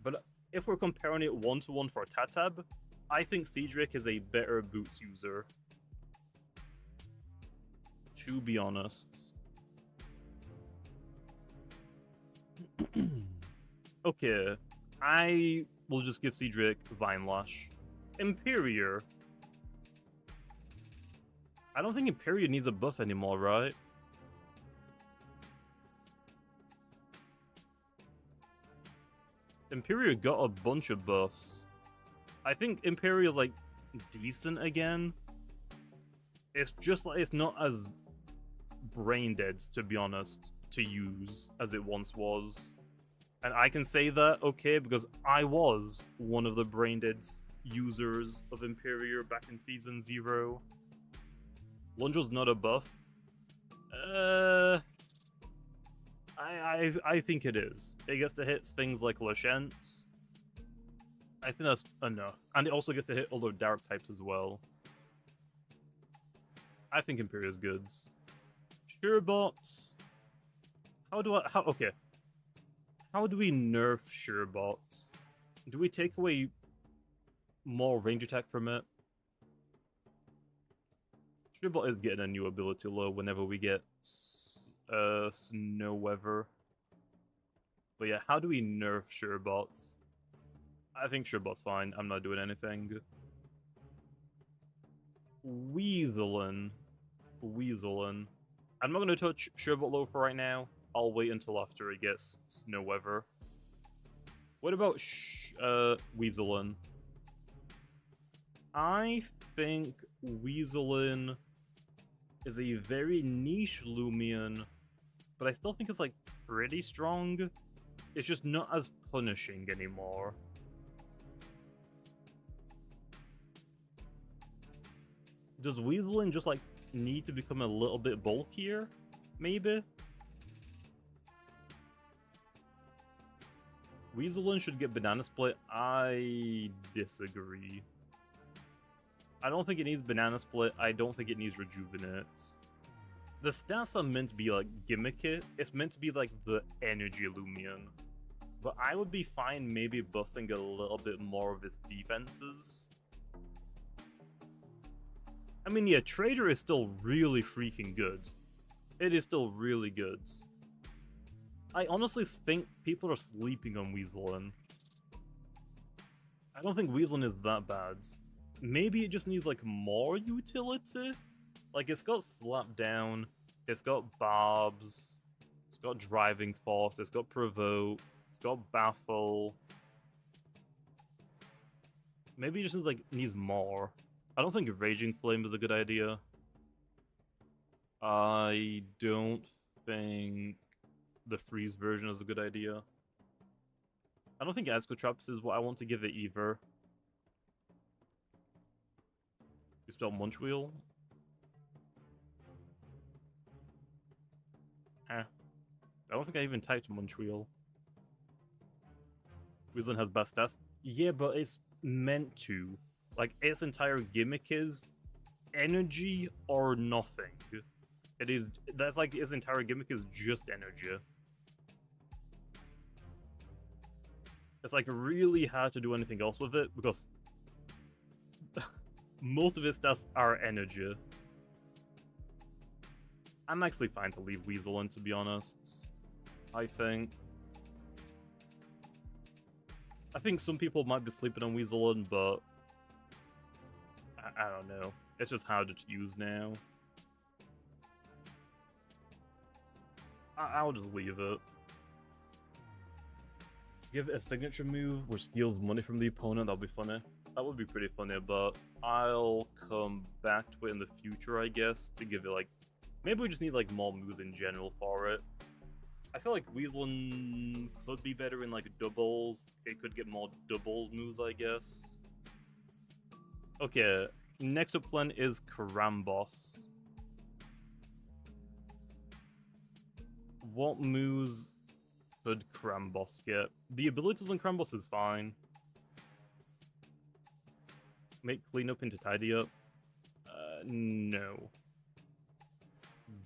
But if we're comparing it one-to-one for Tatab, I think Seadrake is a better boots user. To be honest. Okay, I will just give Seadrake Vine Lash. Imperior. I don't think Imperior needs a buff anymore, right? Imperior got a bunch of buffs. I think Imperior is, like, decent again. It's just like, it's not as brain dead, to be honest, to use as it once was. And I can say that, okay, because I was one of the brain dead users of Imperior back in Season 0. Lungel's not a buff. I think it is. It gets to hit things like Lashent. I think that's enough. And it also gets to hit other dark types as well. I think Imperial's goods. Sherebots. Okay. How do we nerf Sherebots? Do we take away more range attack from it? Sherbot is getting a new ability low whenever we get Snow Weather. But yeah, how do we nerf Sherbots? I think Sherbot's fine. I'm not doing anything. Weaselin. I'm not going to touch Sherbot low for right now. I'll wait until after it gets Snow Weather. What about Weaselin? I think Weaselin is a very niche Loomian, but I still think it's, like, pretty strong. It's just not as punishing anymore. Does Weaselin just, like, need to become a little bit bulkier? Maybe? Weaselin should get Banana Split. I disagree. I don't think it needs Banana Split. I don't think it needs Rejuvenate. The stats are meant to be, like, gimmicky. It's meant to be, like, the energy Loomian. But I would be fine maybe buffing a little bit more of its defenses. I mean, yeah, Trader is still really freaking good. It is still really good. I honestly think people are sleeping on Weaselin. I don't think Weaselin is that bad. Maybe it just needs, like, more utility? Like, it's got Slap Down, it's got Barbs, it's got Driving Force, it's got Provoke, it's got Baffle. Maybe it just, like, needs more. I don't think Raging Flame is a good idea. I don't think the Freeze version is a good idea. I don't think Ascotraps is what I want to give it either. You spell Munchwheel? I don't think I even typed Munchwheel. Weaselin has best stats. Yeah, but it's meant to. Like, its entire gimmick is energy or nothing. It is. That's like its entire gimmick is just energy. It's like really hard to do anything else with it because most of its stats are energy. I'm actually fine to leave Weaselin, to be honest. I think some people might be sleeping on Weaselin, but I don't know. It's just harder to use now. I'll just leave it. Give it a signature move which steals money from the opponent. That'll be funny. That would be pretty funny, but I'll come back to it in the future, I guess, to give it, like, Maybe we just need like more moves in general for it. I feel like Weaselin could be better in like doubles. It could get more doubles moves, I guess. Okay, next up then is Karambos. What moves could Karambos get? The abilities on Karambos is fine. Make cleanup into tidy up? No.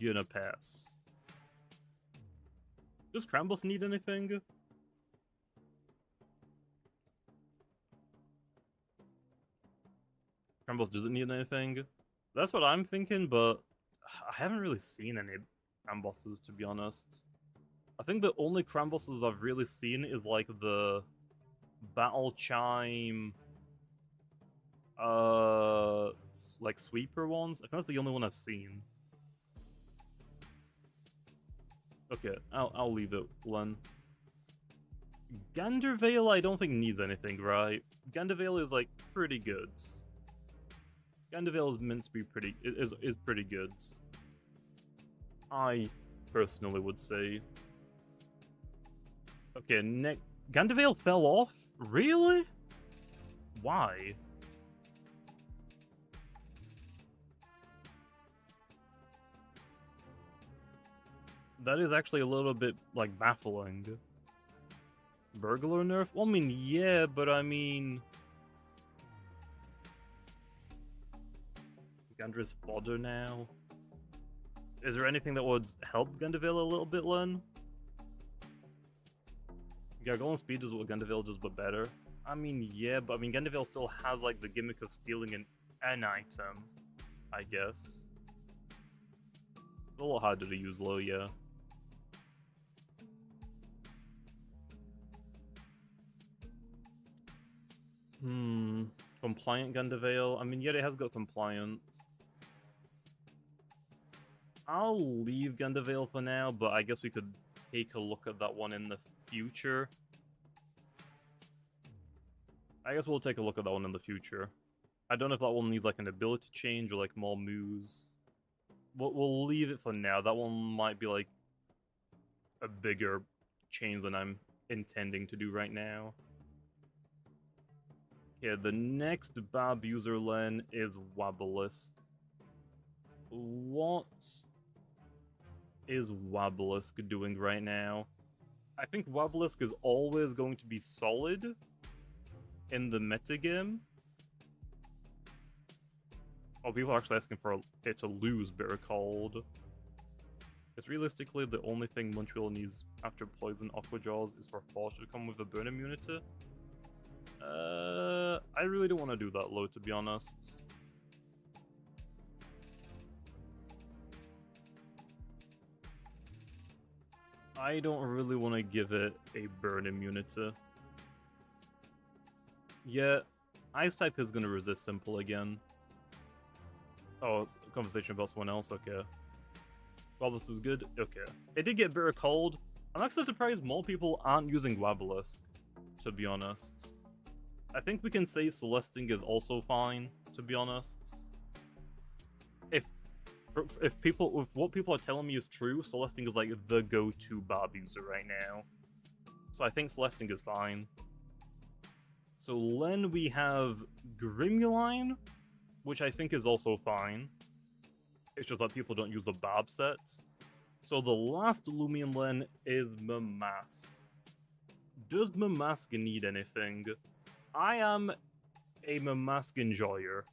Gonna pass. Does Karambos need anything? Karambos doesn't need anything. That's what I'm thinking, but I haven't really seen any Karamboses, to be honest. I think the only Karamboses I've really seen is like the Battle Chime like sweeper ones. I think that's the only one I've seen. Okay, I'll leave it, Len. Gandervale I don't think needs anything, right? Gandervale is like pretty good. Gandervale is meant to be pretty is pretty good. I personally would say. Okay, next Gandervale fell off? Really? Why? That is actually a little bit, like, baffling. Burglar nerf? Well, I mean, yeah, but I mean... Gandra's fodder now. Is there anything that would help Gandervale a little bit, Len? Gargoyle speed is what Gandervale does, but better. I mean, yeah, but I mean, Gandervale still has, like, the gimmick of stealing an item, I guess. It's a lot harder to use, though, yeah. Compliant Gandervale. I mean, yeah, it has got compliance. I'll leave Gandervale for now, but I guess we could take a look at that one in the future. I guess we'll take a look at that one in the future. I don't know if that one needs like an ability change or like more moves. We'll leave it for now. That one might be like a bigger change than I'm intending to do right now. Okay, the next Bab user Len is Wabalisk. What is Wabalisk doing right now? I think Wabalisk is always going to be solid in the metagame. Oh, people are actually asking for it to lose Bitter Cold. It's realistically the only thing Montreal needs after Poison Aqua Jaws is for Force to come with a burn immunity. I really don't want to do that low, to be honest. I don't really want to give it a burn immunity. Yeah, Ice type is going to resist Simple again. Oh, it's a conversation about someone else, okay. Wabalisk is good, okay. It did get Bitter Cold. I'm actually surprised more people aren't using Wabalisk, to be honest. I think we can say Celesting is also fine, to be honest. If what people are telling me is true, Celesting is like the go-to Barb user right now. So I think Celesting is fine. So Len, we have Grimuline, which I think is also fine. It's just that people don't use the Barb sets. So the last Loomian Len is Mamask. Does Mamask need anything? I am a Mamask enjoyer.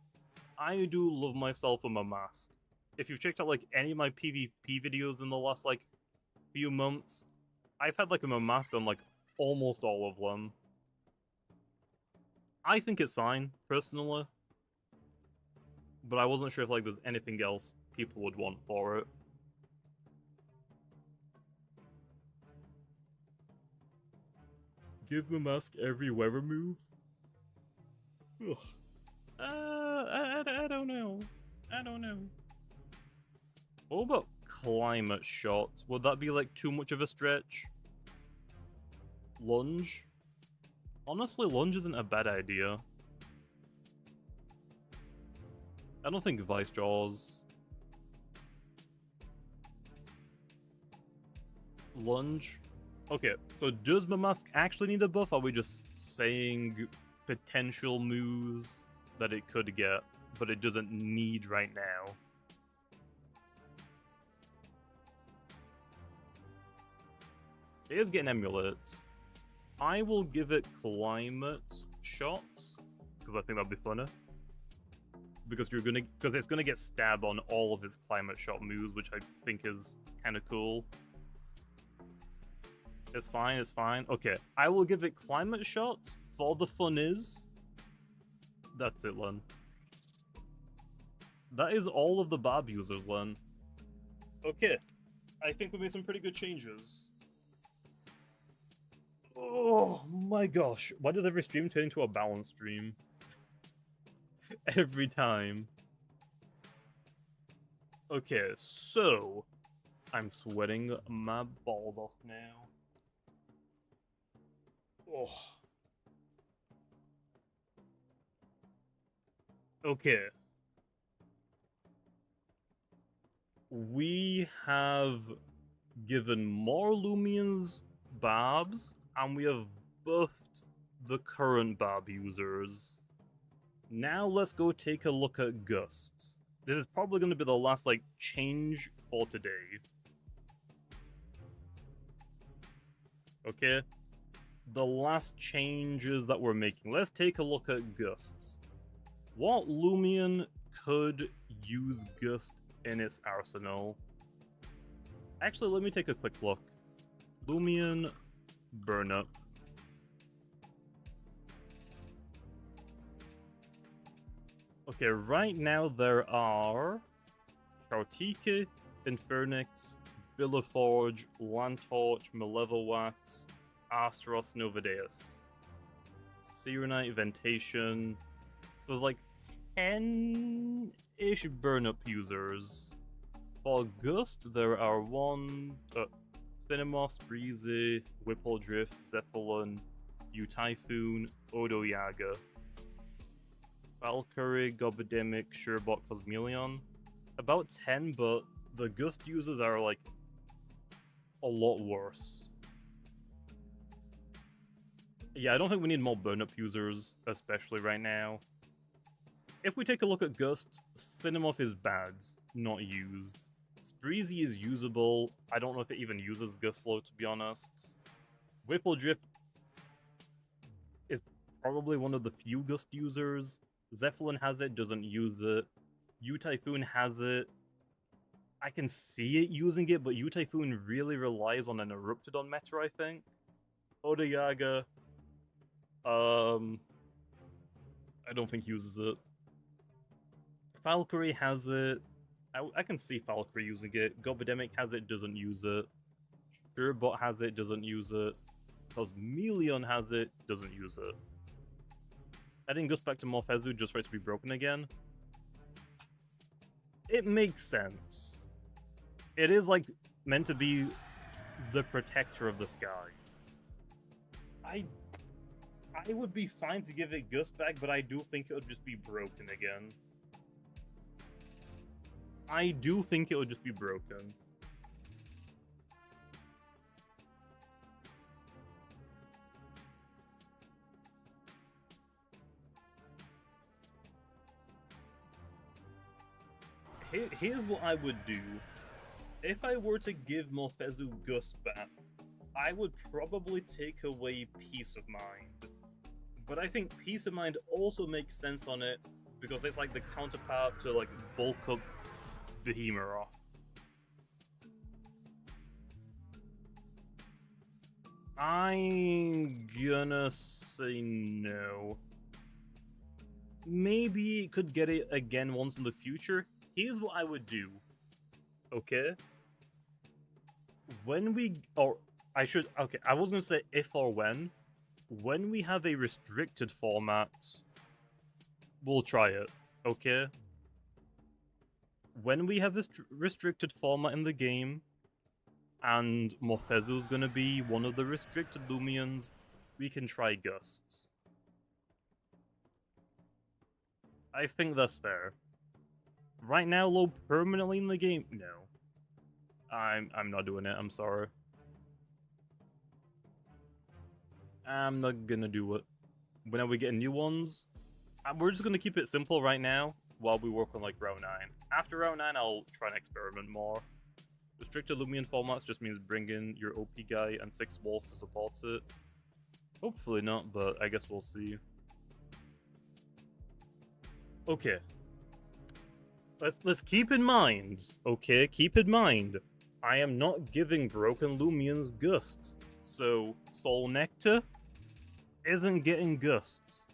I do love myself a Mamask. If you've checked out like any of my PvP videos in the last like few months, I've had like a Mamask on like almost all of them. I think it's fine, personally. But I wasn't sure if like there's anything else people would want for it. Give Mamask every weather move? Ugh. I don't know. I don't know. What about climate shots? Would that be like too much of a stretch? Lunge? Honestly, lunge isn't a bad idea. I don't think Vice Jaws. Lunge. Okay, so does my mask actually need a buff, or are we just saying potential moves that it could get, but it doesn't need right now? It is getting amulets. I will give it climate shots, because I think that'd be funner. Because it's gonna get stab on all of his climate shot moves, which I think is kind of cool. It's fine, it's fine. Okay, I will give it climate shots for the fun is. That's it, Len. That is all of the Barb users, Len. Okay, I think we made some pretty good changes. Oh my gosh, why does every stream turn into a balance stream? Every time. Okay, so I'm sweating my balls off now. Oh. Okay. We have given more Loomians Barbs, and we have buffed the current Barb users. Now let's go take a look at Gusts. This is probably going to be the last, like, change for today. Okay? The last changes that we're making. Let's take a look at Gusts. What Loomian could use Gust in its arsenal? Actually, let me take a quick look. Loomian Burn Up. Okay, right now there are Chartike, Infernix, Billaforge, Lantorch, Malevolwax, Astros, Novadeus, Serenite, Ventation. So like 10-ish burn-up users. For Gust, there are Cinemoss, Breezy, Whippledrift, Zephyllon, U-Typhoon, Odo Yaga, Valkyrie, Gobademic, Sherbot, Cosmeleon. About 10, but the Gust users are like a lot worse. Yeah, I don't think we need more burn-up users, especially right now. If we take a look at Gust, Cinemoth is bad, not used. Spreezy is usable. I don't know if it even uses Gust Slow, to be honest. Whippledrift is probably one of the few Gust users. Zephyllon has it, doesn't use it. U-Typhoon has it. I can see it using it, but U-Typhoon really relies on an Eruptedon meta, I think. Oda Yaga, I don't think uses it. Valkyrie has it. I can see Valkyrie using it. Gobademic has it, doesn't use it. Sherbot has it, doesn't use it. Cosmeleon has it, doesn't use it. Adding Gust back to Morphezu just for it to be broken again. It makes sense. It is like meant to be the protector of the skies. I would be fine to give it Gust back, but I do think it would just be broken again. I do think it would just be broken. Here's what I would do. If I were to give Morphezu Gust back, I would probably take away Peace of Mind. But I think Peace of Mind also makes sense on it, because it's like the counterpart to like bulk up Behemoth. I'm gonna say no. Maybe it could get it again once in the future. Here's what I would do. Okay? When we... Or I should... Okay, I was gonna say if or when. When we have a restricted format, we'll try it. Okay? When we have this restricted format in the game, and Morphezu is gonna be one of the restricted Loomians, we can try Gusts. I think that's fair. Right now, low permanently in the game? No. I'm not doing it, I'm sorry. I'm not gonna do it. Whenever we get new ones, we're just gonna keep it simple right now while we work on like Route 9. After Route 9, I'll try and experiment more. Restricted Loomian formats just means bring in your OP guy and 6 walls to support it. Hopefully not, but I guess we'll see. Okay. Let's keep in mind, okay? Keep in mind, I am not giving Broken Loomians gusts. So, Soul Nectar isn't getting gusts.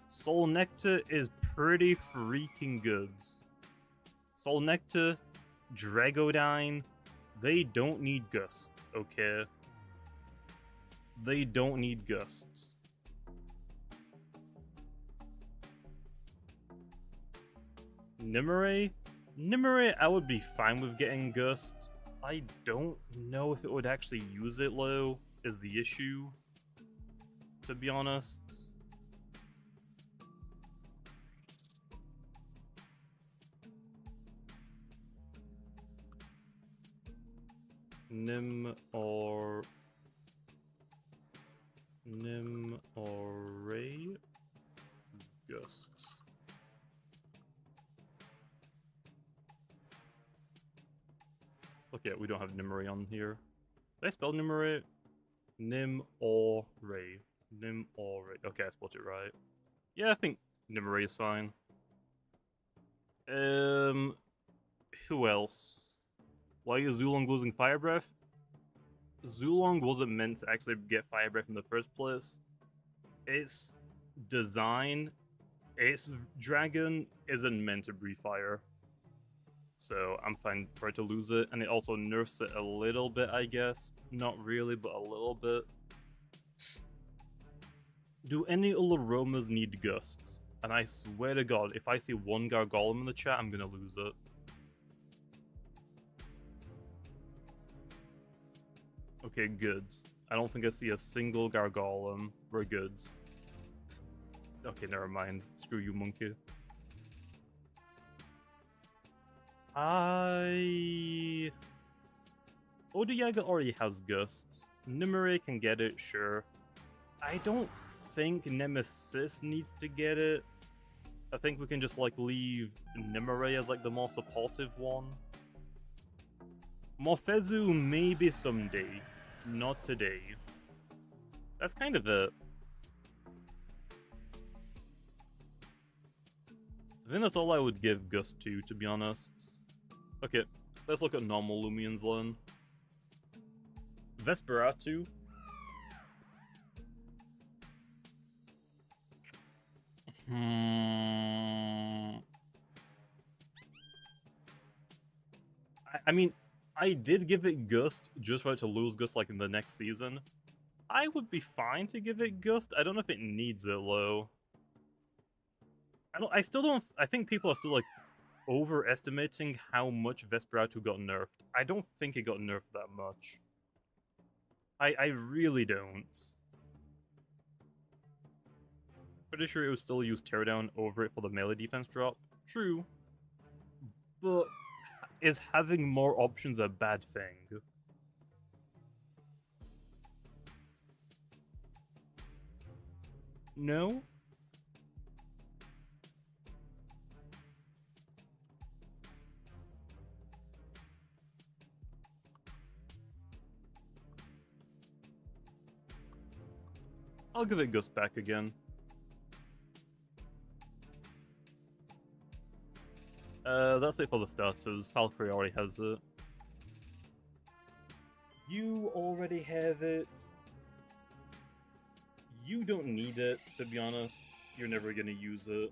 Soul Nectar is pretty freaking good. Soul Nectar, Dragodyne, they don't need gusts, okay? They don't need gusts. Nimue, I would be fine with getting gust. I don't know if it would actually use it low, is the issue, to be honest. Nim or Ray gusts. Okay, we don't have Nimue on here. Did I spell Nimue? Nim or Ray. Nim or Ray. Okay, I spelled it right. Yeah, I think Nimue is fine. Who else? Why is Zulong losing Fire Breath? Zulong wasn't meant to actually get Fire Breath in the first place. Its design, its dragon isn't meant to breathe fire. So I'm fine for it to lose it, and it also nerfs it a little bit, I guess. Not really, but a little bit. Do any Ularomas need gusts? And I swear to God, if I see one Gargolem in the chat, I'm gonna lose it. Okay, goods. I don't think I see a single Gargolem. We're goods. Okay, never mind. Screw you, monkey. Odoyaga already has gusts. Nimue can get it, sure. I don't think Nemesis needs to get it. I think we can just like leave Nimue as like the more supportive one. Morphezu maybe someday, not today. That's kind of it. I think that's all I would give Gust to be honest. Okay, let's look at normal Loomians then. Vesperatu. I mean, I did give it Gust just for it to lose Gust like in the next season. I would be fine to give it Gust. I don't know if it needs it low. I still don't. I think people are still like overestimating how much Vesperatu got nerfed. I don't think it got nerfed that much. I really don't. Pretty sure it would still use Teardown over it for the melee defense drop. True. But is having more options a bad thing? No? I'll give it Gust back again. That's it for the starters. Valkyrie already has it. You already have it. You don't need it, to be honest. You're never gonna use it.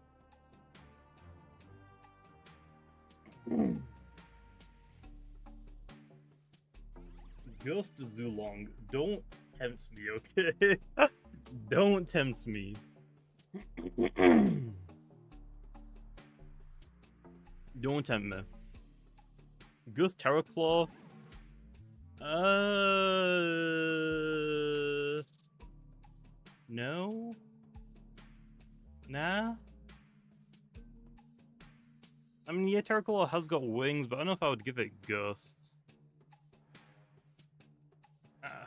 Gust Zulong, don't tempt me, okay? Don't tempt me. Don't tempt me. Gust Terraclaw? No? Nah? I mean, yeah, Terraclaw has got wings, but I don't know if I would give it Gusts.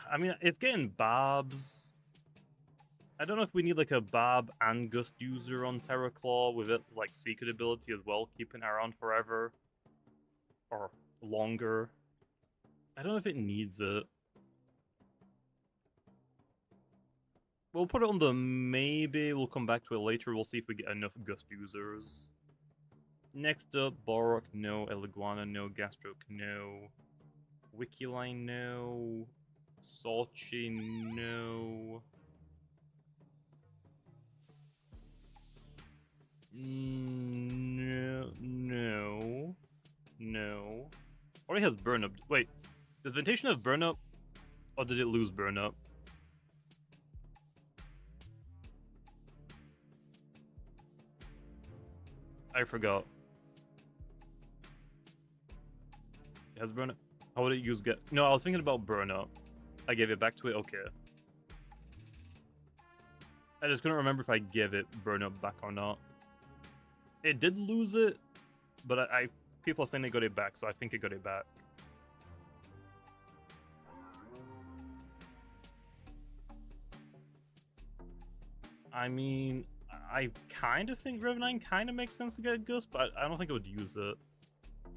I mean, it's getting Bobs. I don't know if we need like a Bab and Gust user on Terraclaw with it like secret ability as well, keeping it around forever or longer. I don't know if it needs it. We'll put it on the maybe. We'll come back to it later. We'll see if we get enough Gust users. Next up, Borok, no. Eliguana, no. Gastroke, no. Wikiline, no. Solchi, no. No. Already has burn up. Wait, does Ventation have burn up? Or did it lose burn up? I forgot. It has burn up. How would it use get? No, I was thinking about burn up. I gave it back to it. Okay. I just couldn't remember if I gave it burn up back or not. It did lose it, but people are saying they got it back, so I think it got it back. I mean, I kind of think Revenine kind of makes sense to get Gust, but I don't think it would use it.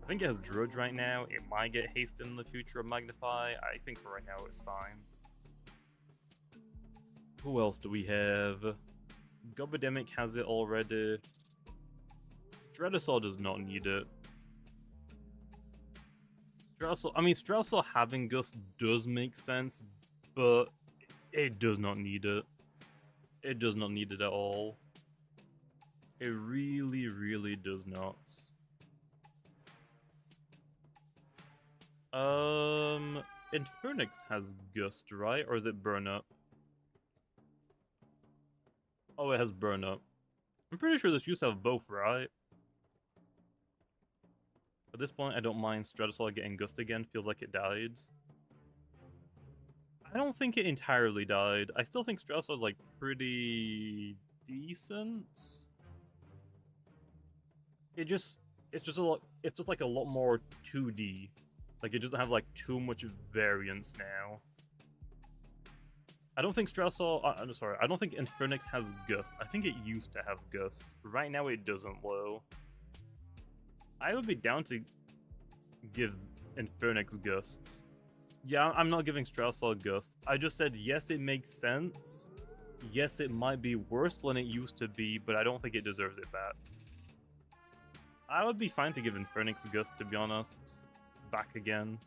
I think it has Drudge right now. It might get Haste in the future of Magnify. I think for right now it's fine. Who else do we have? Gobademic has it already. Stratosaur does not need it. Stratosaur having Gust does make sense, but it does not need it. It does not need it at all. It really, really does not. Infernix has Gust, right? Or is it Burn Up? Oh, it has Burn Up. I'm pretty sure this used to have both, right? At this point, I don't mind Stratosaur getting Gust again. Feels like it died. I don't think it entirely died. I still think Stratosaur is like pretty decent. It's just like a lot more 2D. Like it doesn't have like too much variance now. I don't think Stratosaur. I'm sorry. I don't think Infernix has Gust. I think it used to have Gust. Right now it doesn't, though. I would be down to give Infernix Gusts. Yeah, I'm not giving Stratosaur Gust. I just said yes, it makes sense. Yes, it might be worse than it used to be, but I don't think it deserves it back. I would be fine to give Infernix Gust, to be honest. Back again.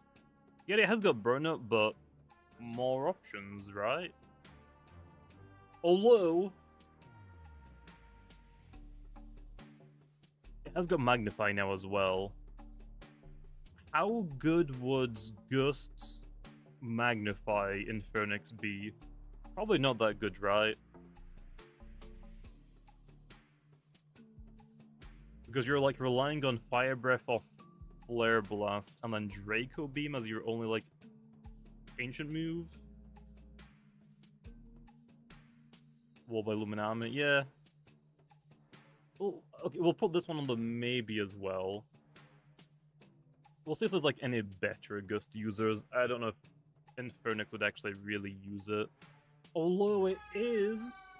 Yeah, it has got Burn Up, but more options, right? Although it has got Magnify now as well. How good would Gust's Magnify Infernix be? Probably not that good, right? Because you're like relying on Fire Breath or Flare Blast and then Draco Beam as your only like ancient move. Wall by Luminami, yeah. Well, okay, we'll put this one on the maybe as well. We'll see if there's like any better Gust users. I don't know if Infernix would actually really use it. Although it is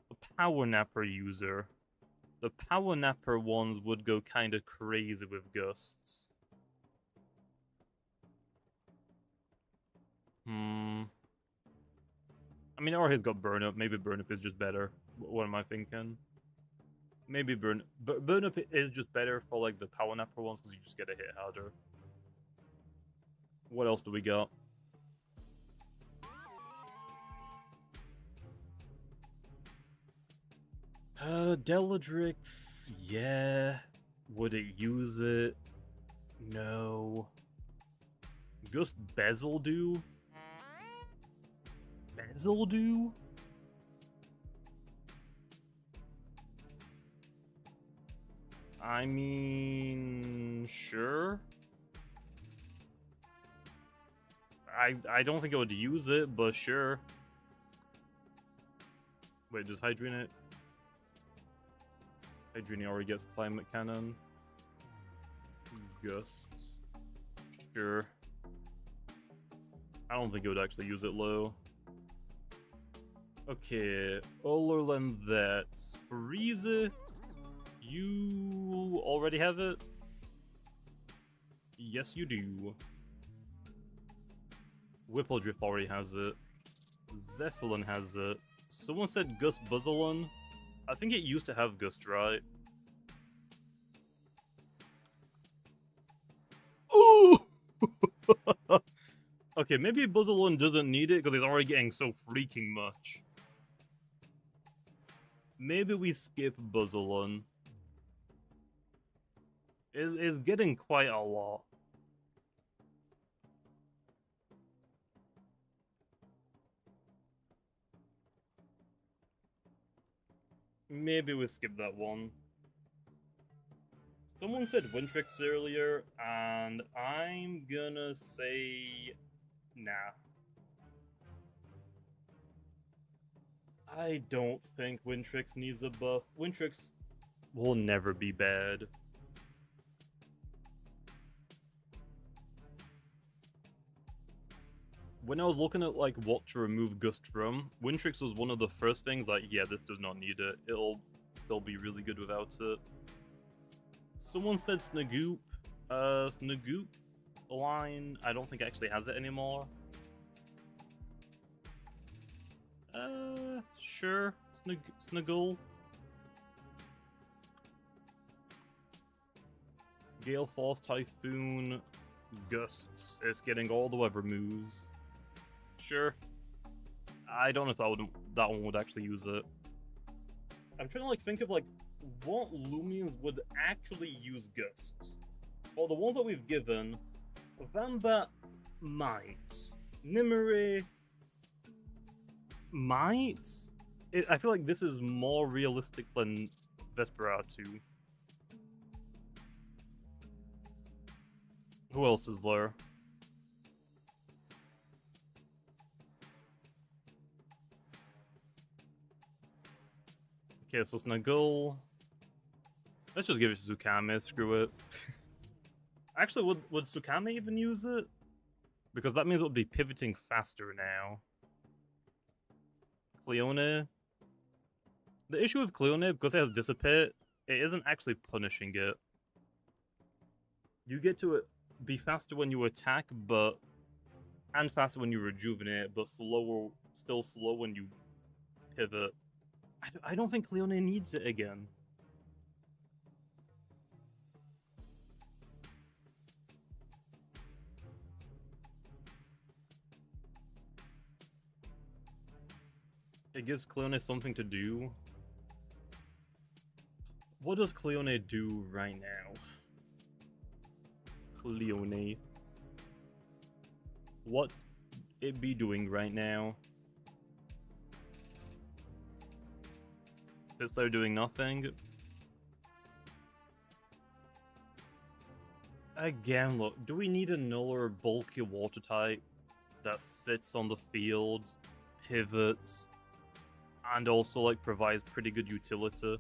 a Power Napper user. The Power Napper ones would go kind of crazy with Gusts. I mean, or he's got Burn Up. Maybe Burn Up is just better. What am I thinking? Maybe Burn Up is just better for like the Power Napper ones because you just get a hit harder. What else do we got? Deladrix, yeah. Would it use it? No. Gust Bezel do? Bezel do? I mean, sure. I don't think it would use it, but sure. Wait, does Hydreigon already gets Climate Cannon? Gusts. Sure. I don't think it would actually use it low. Okay, other than that, Breeze, you already have it? Yes, you do. Whippledrift already has it. Zeppelin has it. Someone said Gust Buzzalon. I think it used to have Gust, right? Ooh! Okay, maybe Buzzalon doesn't need it because he's already getting so freaking much. Maybe we skip Buzzalon. It's getting quite a lot. Maybe we skip that one. Someone said Wintrix earlier, and I'm gonna say nah. I don't think Wintrix needs a buff. Wintrix will never be bad. When I was looking at like what to remove Gust from, Wintrix was one of the first things like, yeah, this does not need it. It'll still be really good without it. Someone said Snagoop. Snagoop line, I don't think actually has it anymore. Sure. Snaggle. Gale Force, Typhoon, Gusts. It's getting all the weather moves. Sure. I don't know if that one would actually use it. I'm trying to like think of like what Loomians would actually use Gusts. Well, the ones that we've given, Vambat might. Nimue might. I feel like this is more realistic than Vesperatu. Who else is there? Okay, so Snaggle. Let's just give it to Tsukame, screw it. Actually, would Tsukame even use it? Because that means it would be pivoting faster now. Cleone. The issue with Cleone, because it has Dissipate, it isn't actually punishing it. You get to be faster when you attack, and faster when you rejuvenate, but still slow when you pivot. I don't think Cleone needs it again. It gives Cleone something to do. What does Cleone do right now? Cleone. What it be doing right now? Sits there doing nothing? Again, look, do we need another bulky water type that sits on the field, pivots, and also like provides pretty good utility?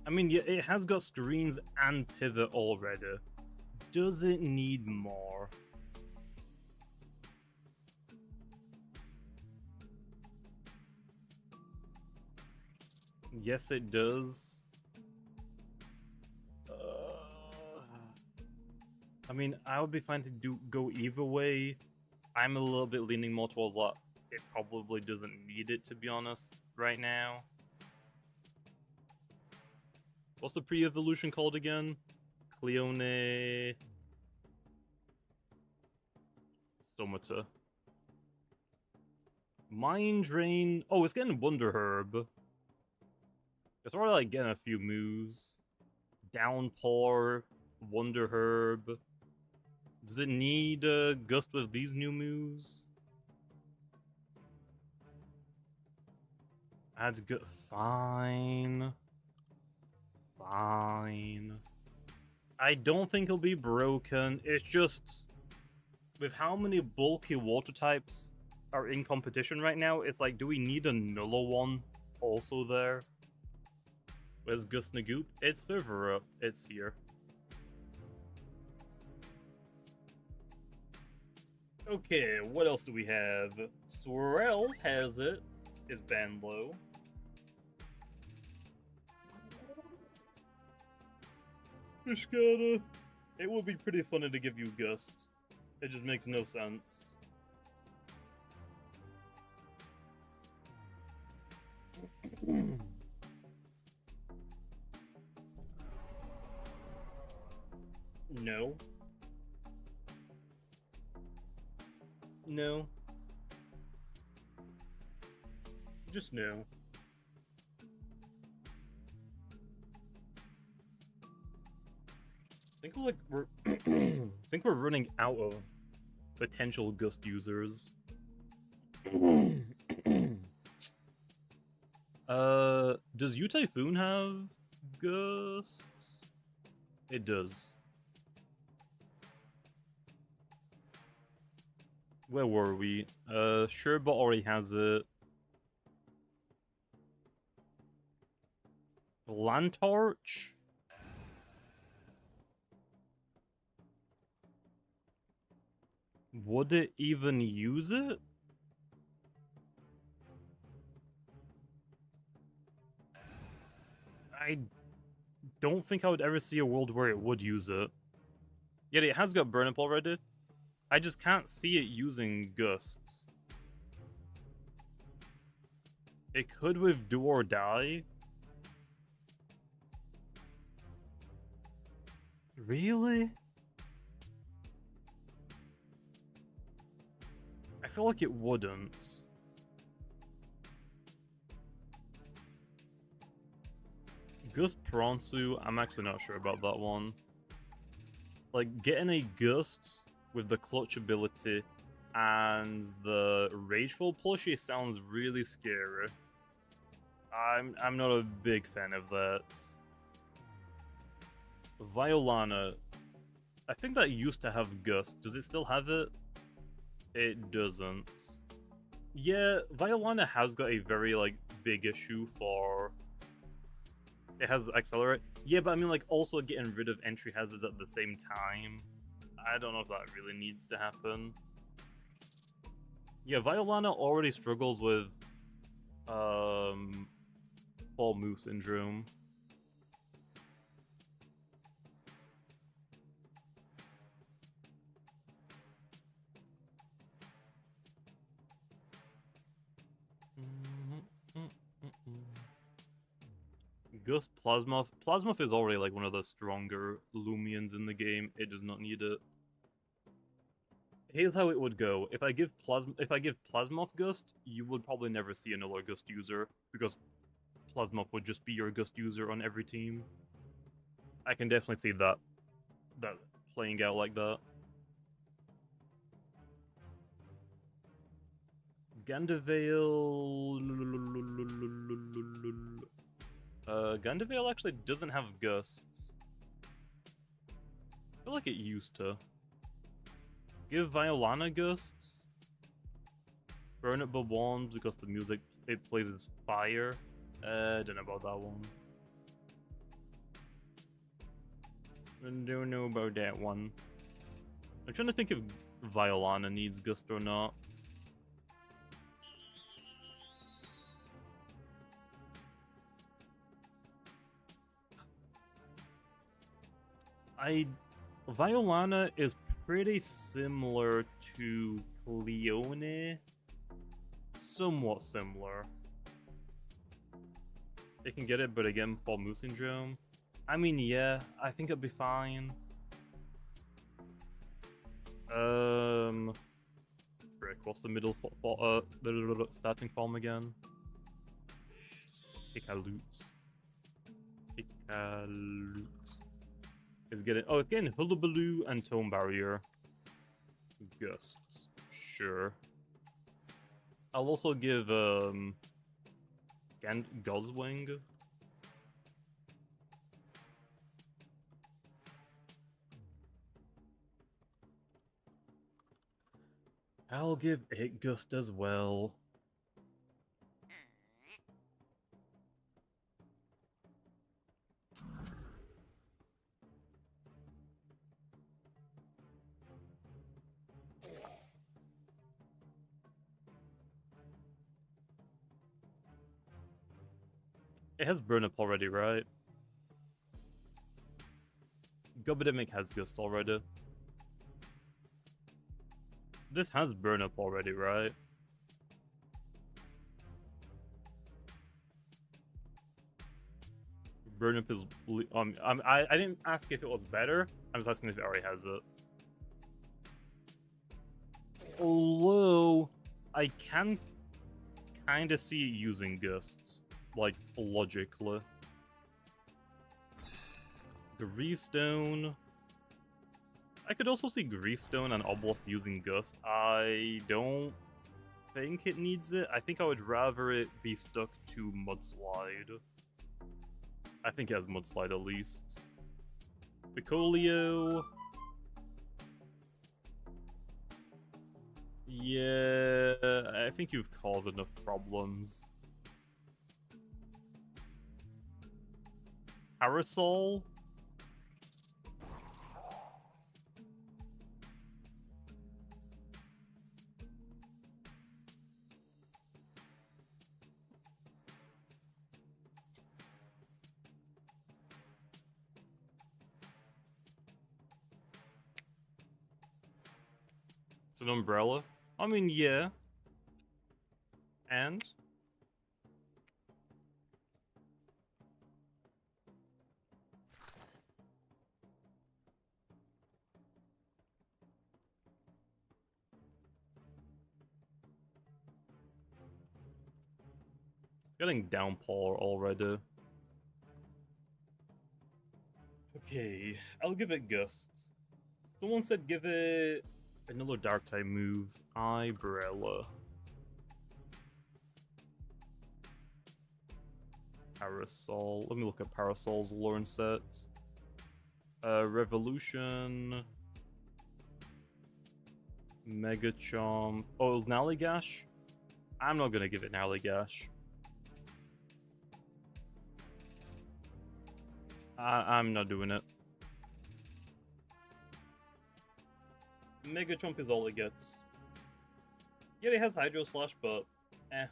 I mean, yeah, it has got screens and pivot already. Does it need more? Yes, it does. I mean, I would be fine to go either way. I'm a little bit leaning more towards that. It probably doesn't need it, to be honest, right now. What's the pre-evolution called again? Cleone... Stomata. Mind Drain... Oh, it's getting Wonder Herb. It's already like getting a few moves. Downpour, Wonder Herb. Does it need Gust with these new moves? Add good. Fine. Fine. I don't think it'll be broken. It's just with how many bulky water types are in competition right now, it's like, do we need another one also there? Where's Gust Nagoop? It's further up. It's here. Okay, what else do we have? Swirl has it. Is banned low. Fishgata. It would be pretty funny to give you Gust. It just makes no sense. No. No. Just no. I think we're I think we're running out of potential Gust users. Does Typhoon have Gusts? It does. Where were we? Sherbot already has it. Lantorch? Would it even use it? I don't think I would ever see a world where it would use it. Yet it has got burn up already. I just can't see it using Gusts. It could with Do or Die. Really? I feel like it wouldn't. Gust Pronsu, I'm actually not sure about that one. Like, getting a Gust with the Clutch ability and the Rageful plushie sounds really scary. I'm not a big fan of that. Violana. I think that used to have Gust. Does it still have it? It doesn't. Yeah, Violana has got a very, like, big issue for... It has Accelerate. Yeah, but I mean, like, also getting rid of entry hazards at the same time. I don't know if that really needs to happen. Yeah, Violana already struggles with, Fall Move Syndrome. Gust Plasmoth. Plasmoth is already like one of the stronger Loomians in the game. It does not need it. Here's how it would go. If I give Plasmoth Gust, you would probably never see another Gust user, because Plasmoth would just be your Gust user on every team. I can definitely see that playing out like that. Gandavale... Gandavale actually doesn't have Gusts. I feel like it used to. Give Violana Gusts. Burn it Bob-ombs because the music it plays is fire. Don't know about that one. I don't know about that one. I'm trying to think if Violana needs Gust or not. Violana is pretty similar to Cleone. Somewhat similar. They can get it, but again, Fall Move Syndrome. I mean, yeah, I think it'd be fine. Frick, what's the middle the starting form again? Pickaloots. It's getting Hullabaloo and Tone Barrier. Gusts. Sure. I'll also give Goswing. I'll give it Gust as well. It has burn up already, right? Gobidemic has gust already. This has burn up already, right? Burn up is I didn't ask if it was better. I'm just asking if it already has it. Although I can kind of see it using gusts, like logically. Griefstone. I could also see Griefstone and Obelisk using Gust. I don't think it needs it. I think I would rather it be stuck to Mudslide. I think it has Mudslide at least. Picolio. Yeah, I think you've caused enough problems. Parasol? It's an umbrella? I mean, yeah. And? It's getting downpour already. Okay, I'll give it Gusts. Someone said give it another dark type move. Ibrella. Parasol. Let me look at Parasol's Lorne sets. Revolution. Mega Chomp. Oh, Naligash? I'm not gonna give it Naligash. I'm not doing it. Mega Chomp is all it gets. Yeah, it has Hydro Slash, but eh.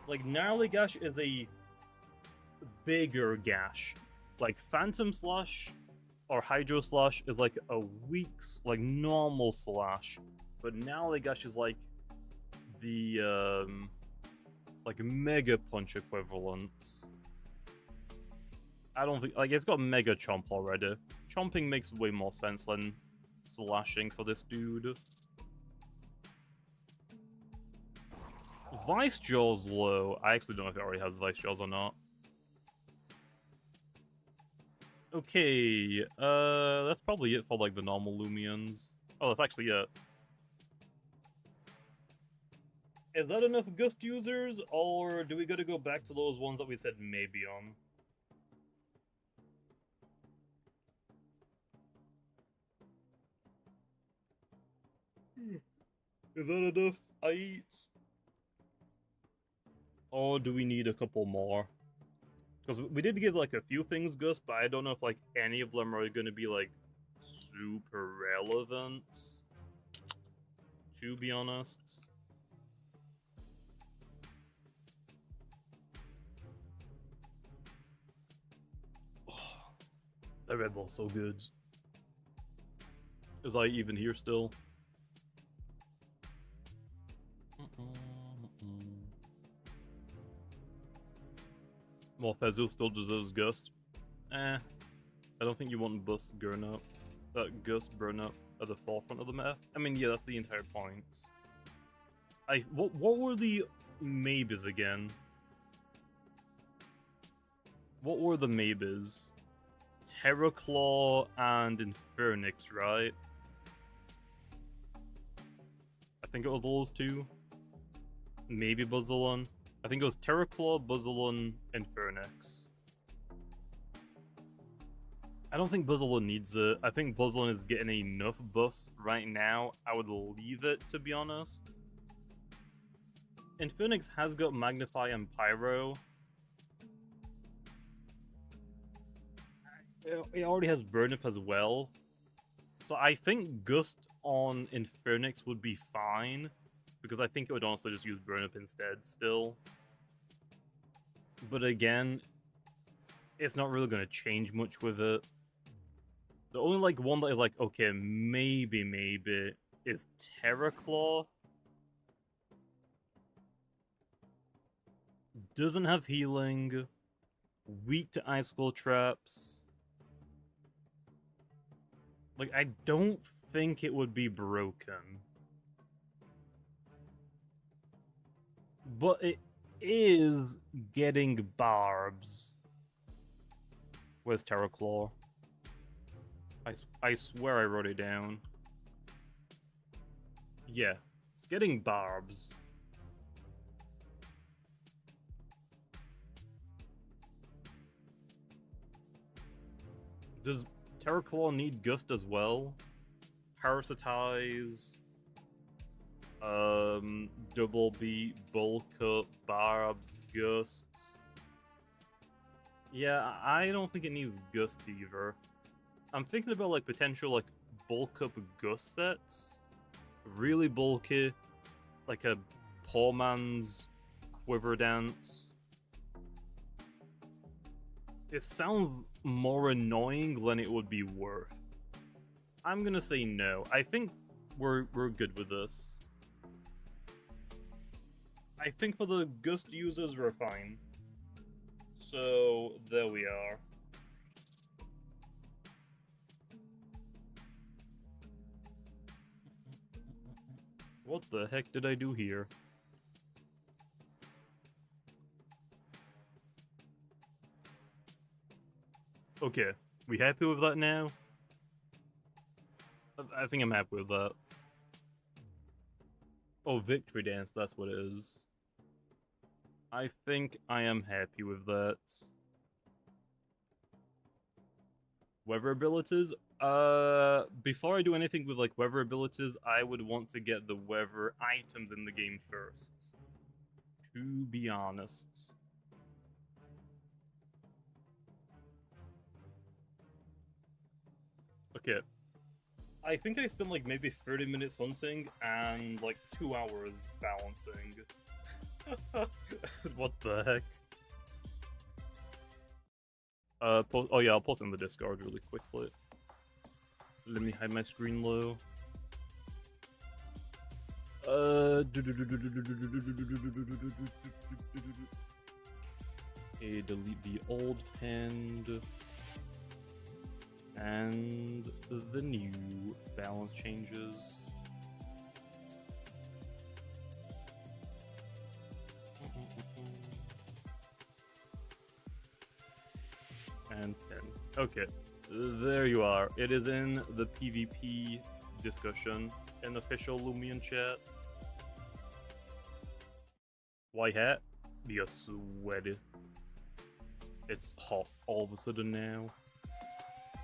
Like, Gnarly Gash is a bigger gash. Like, Phantom Slash or Hydro Slash is like a weak, like, normal slash. But Gnarly Gash is like the, like, Mega Punch equivalent. I don't think, like, it's got Mega Chomp already. Chomping makes way more sense than slashing for this dude. Vice Jaw's low. I actually don't know if it already has Vice Jaws or not. Okay, that's probably it for, like, the normal Loomians. Oh, that's actually it. Is that enough Gust users, or do we gotta go back to those ones that we said maybe on? Is that enough? Or do we need a couple more? Because we did give, like, a few things Gust, but I don't know if, like, any of them are gonna be, like, super relevant. To be honest. Oh, that Red Bull's so good. Is I even here still? Morphezo still deserves Gust. I don't think you want Bust burn up. Gust burn up at the forefront of the meta. I mean, yeah, that's the entire point. What were the maybes again? What were the maybes? Terraclaw and Infernix, right? I think it was those two. Maybe Buzzalon. I think it was Terraclaw, Buzzalon, Infernix. I don't think Buzzalon needs it. I think Buzzalon is getting enough buffs right now. I would leave it, to be honest. Infernix has got Magnify and Pyro. It already has Burn Up as well. So I think Gust on Infernix would be fine. Because I think it would honestly just use Burn Up instead still. But again, it's not really going to change much with it. The only like one that is like, okay, maybe is Terraclaw. Doesn't have healing. Weak to icicle traps. Like, I don't think it would be broken. But it is getting barbs. Where's Terraclaw? I swear I wrote it down. Yeah, it's getting barbs. Does Terraclaw need Gust as well? Parasitize, Double Beat, Bulk Up, Barbs, Gusts. Yeah, I don't think it needs Gust either. I'm thinking about like potential like Bulk Up Gust sets. Really bulky, like a poor man's Quiver Dance. It sounds more annoying than it would be worth. I'm gonna say no. I think we're good with this. I think for the Gust users, we're fine. So, there we are. What the heck did I do here? Okay, we happy with that now? I think I'm happy with that. Oh, Victory Dance, that's what it is. I think I am happy with that. Weather abilities? Before I do anything with like weather abilities, I would want to get the weather items in the game first. To be honest. Okay. I think I spent like maybe 30 minutes hunting and like 2 hours balancing. What the heck? Oh yeah, I'll post it in the Discord really quickly. Let me hide my screen low. Okay, delete the old pinned and the new balance changes. And pin. Okay, there you are. It is in the PvP discussion in official Loomian chat. White hat? You're sweaty. It's hot all of a sudden now.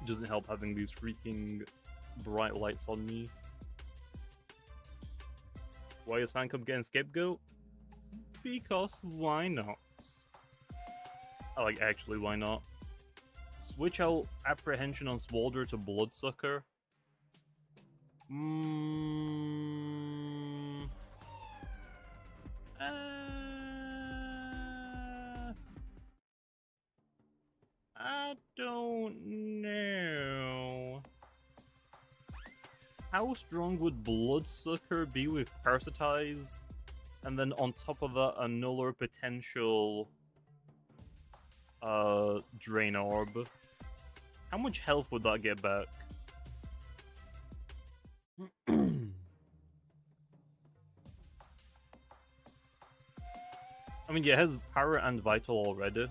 Doesn't help having these freaking bright lights on me. Why is Fancom getting scapegoat? Because why not? Like, actually, why not? Switch out Apprehension on Swalder to Bloodsucker. I don't know. How strong would Bloodsucker be with Parasitize? And then on top of that, another potential Drain Orb. How much health would that get back? I mean, yeah, it has Para and Vital already.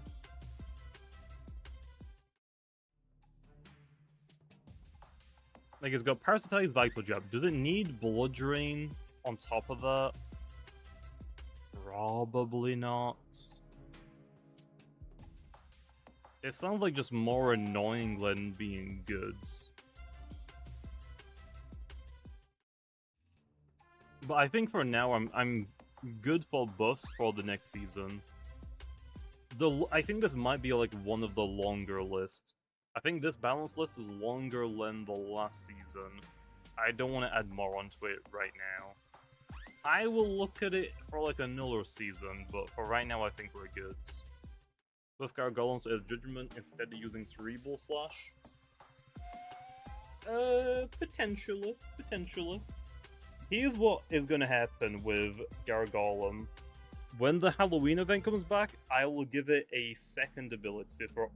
Like, it's got Parasitize, Vital Jab. Does it need Blood Drain on top of that? Probably not. It sounds like just more annoying than being good. But I think for now, I'm good for buffs for the next season. I think this might be like one of the longer lists. I think this balance list is longer than the last season. I don't want to add more onto it right now. I will look at it for like another season, but for right now I think we're good. Buff Gargoyles as Judgment instead of using Cerebral Slash? Potentially. Here's what is going to happen with Gargolem. When the Halloween event comes back, I will give it a second ability for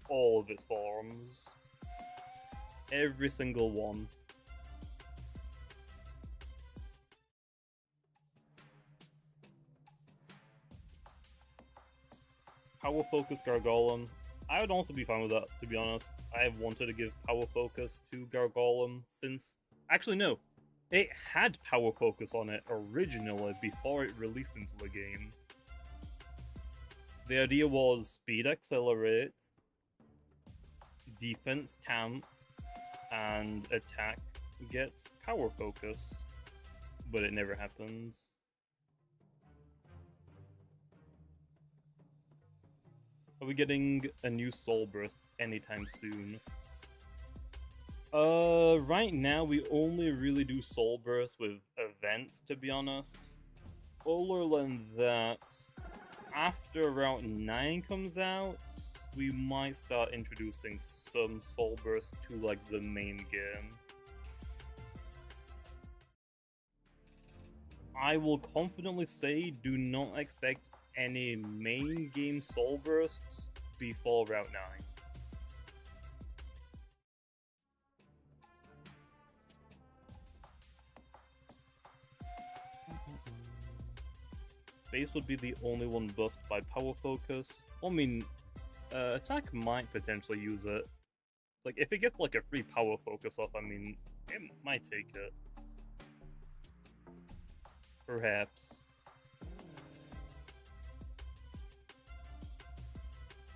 all of its forms. Every single one. Power Focus Gargolem. I would also be fine with that, to be honest. I have wanted to give Power Focus to Gargolem since... Actually, no. It had Power Focus on it originally before it released into the game. The idea was Speed Accelerate, Defense Tamp, and Attack gets Power Focus. But it never happens. Are we getting a new Soul Burst anytime soon? Right now we only really do Soul Burst with events, to be honest. Other than that, after Route 9 comes out, we might start introducing some Soul Burst to, like, the main game. I will confidently say, do not expect any main game Soul Bursts before Route 9. Base would be the only one buffed by Power Focus. I mean, Attack might potentially use it. Like, if it gets like a free Power Focus off, I mean, it might take it. Perhaps.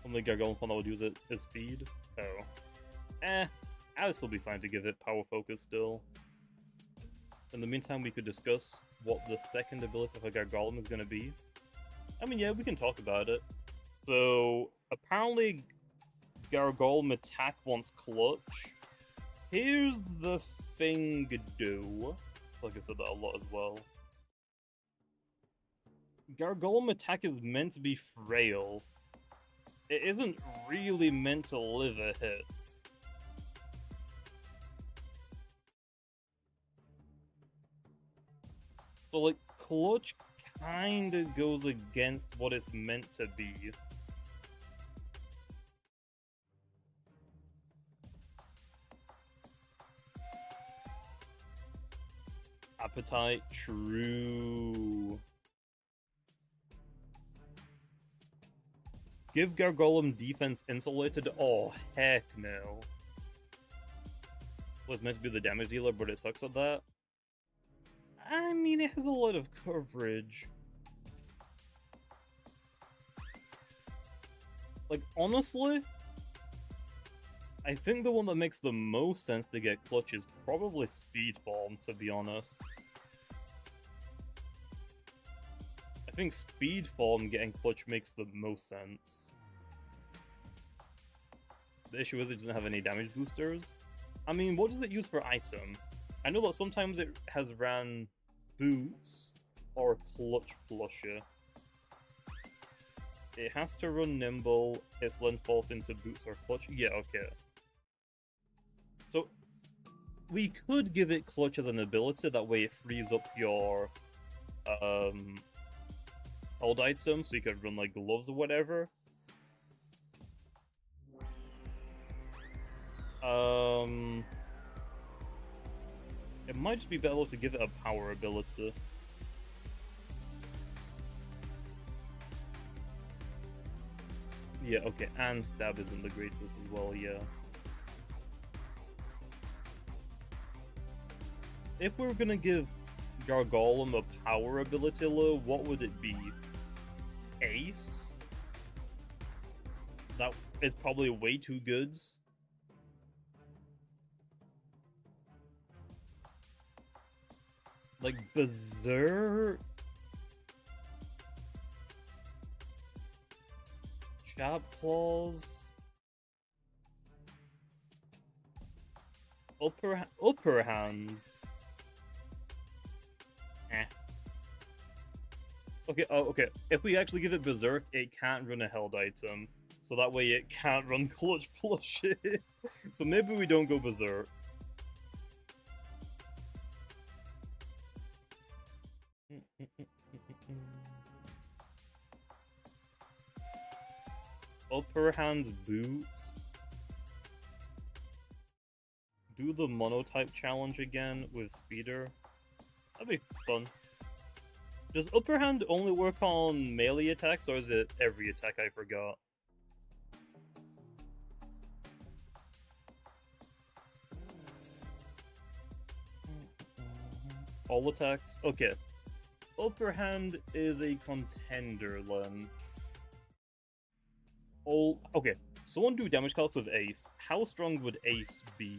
Only Gargolem one that would use it is speed. Oh. I would still be fine to give it Power Focus still. In the meantime, we could discuss what the second ability of a Gargolem is going to be. I mean, yeah, we can talk about it. So, apparently, Gargolem attack wants Clutch. Here's the thing, though. Like I said that a lot as well. Gargolem attack is meant to be frail. It isn't really meant to live a hit. So, like, Clutch kinda goes against what it's meant to be. Appetite, true. Give Gargolem defense insulated? Oh, heck no. It was meant to be the damage dealer, but it sucks at that. I mean, it has a lot of coverage. Like, honestly, I think the one that makes the most sense to get Clutch is probably Speed Form, to be honest. I think Speed Form getting Clutch makes the most sense. The issue is it doesn't have any damage boosters. I mean, what does it use for item? I know that sometimes it has ran Boots or Clutch Plusher. It has to run Nimble, its length falls into Boots or Clutch. Yeah, okay. So, we could give it Clutch as an ability, that way it frees up your old items, so you could run like gloves or whatever. It might just be better to give it a power ability. Yeah, okay, and Stab isn't the greatest as well, yeah. If we were gonna give Gargolem a power ability, though, what would it be? Ace? That is probably way too good. Like, Berserk? Chop Claws? Upper Hands? Okay, oh, okay. If we actually give it Berserk, it can't run a held item. So that way it can't run clutch plus it. So maybe we don't go berserk. Upper hand boots. Do the monotype challenge again with speeder. That'd be fun. Does upper hand only work on melee attacks, or is it every attack? I forgot. All attacks? Okay. Upper hand is a contender, then. Okay. Someone do damage calc with Ace. How strong would Ace be?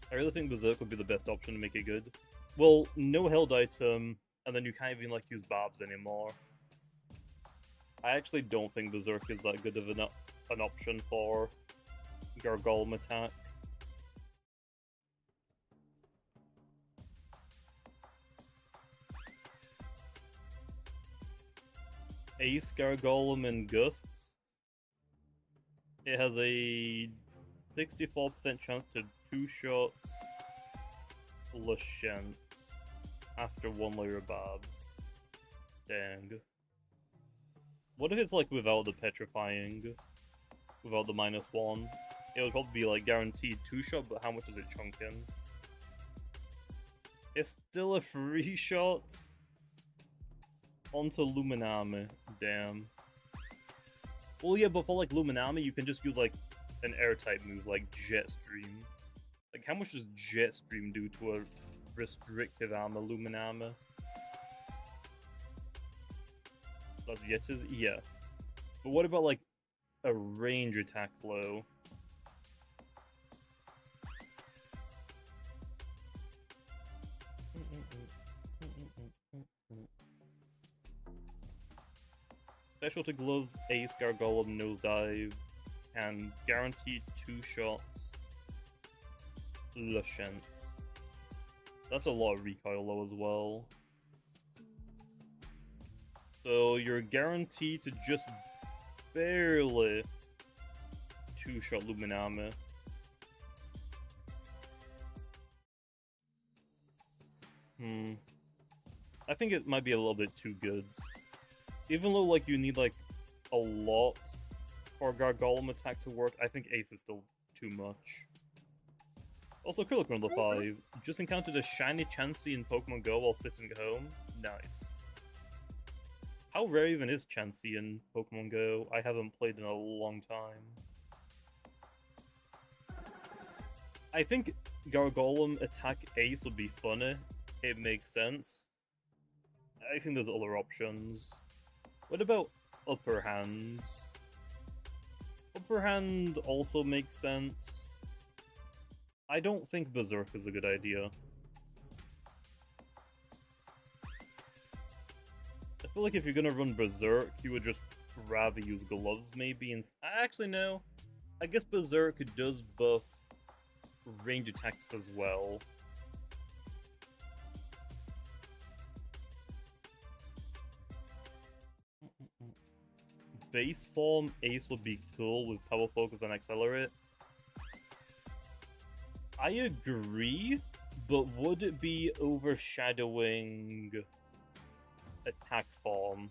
I really think Berserk would be the best option to make it good. Well, no held item, and then you can't even, like, use Barbs anymore. I actually don't think Berserk is that good of an option for Gargolem attack. Ace Gargolem and Gusts. It has a 64% chance to 2 shots Lashents after 1 layer of Barbs. Dang. What if it's like without the petrifying? Without the -1? It would probably be like guaranteed 2 shot, but how much is it chunking? It's still a 3 shot onto Luminami. Damn. Well, yeah, but for like Luminami, you can just use like an air type move like Jetstream. Like, how much does Jetstream do to a restrictive armor Luminami? That's Yetis? Yeah. But what about like a range attack low? Specialty gloves, Ace Gargolem, Nosedive, and guaranteed 2 shots. Lashents. That's a lot of recoil though as well. So you're guaranteed to just barely 2-shot Luminami. I think it might be a little bit too good. Even though, like, you need, like, a lot for Gargolem attack to work, I think Ace is still too much. Also, Krillin level 5. Just encountered a shiny Chansey in Pokemon Go while sitting at home. Nice. How rare even is Chansey in Pokemon Go? I haven't played in a long time. I think Gargolem attack Ace would be funny. It makes sense. I think there's other options. What about upper hands? Upper hand also makes sense. I don't think Berserk is a good idea. I feel like if you're gonna run Berserk, you would just rather use gloves maybe. And actually, no. I guess Berserk does buff range attacks as well. Base form Ace would be cool with Power Focus and Accelerate. I agree, but would it be overshadowing attack form?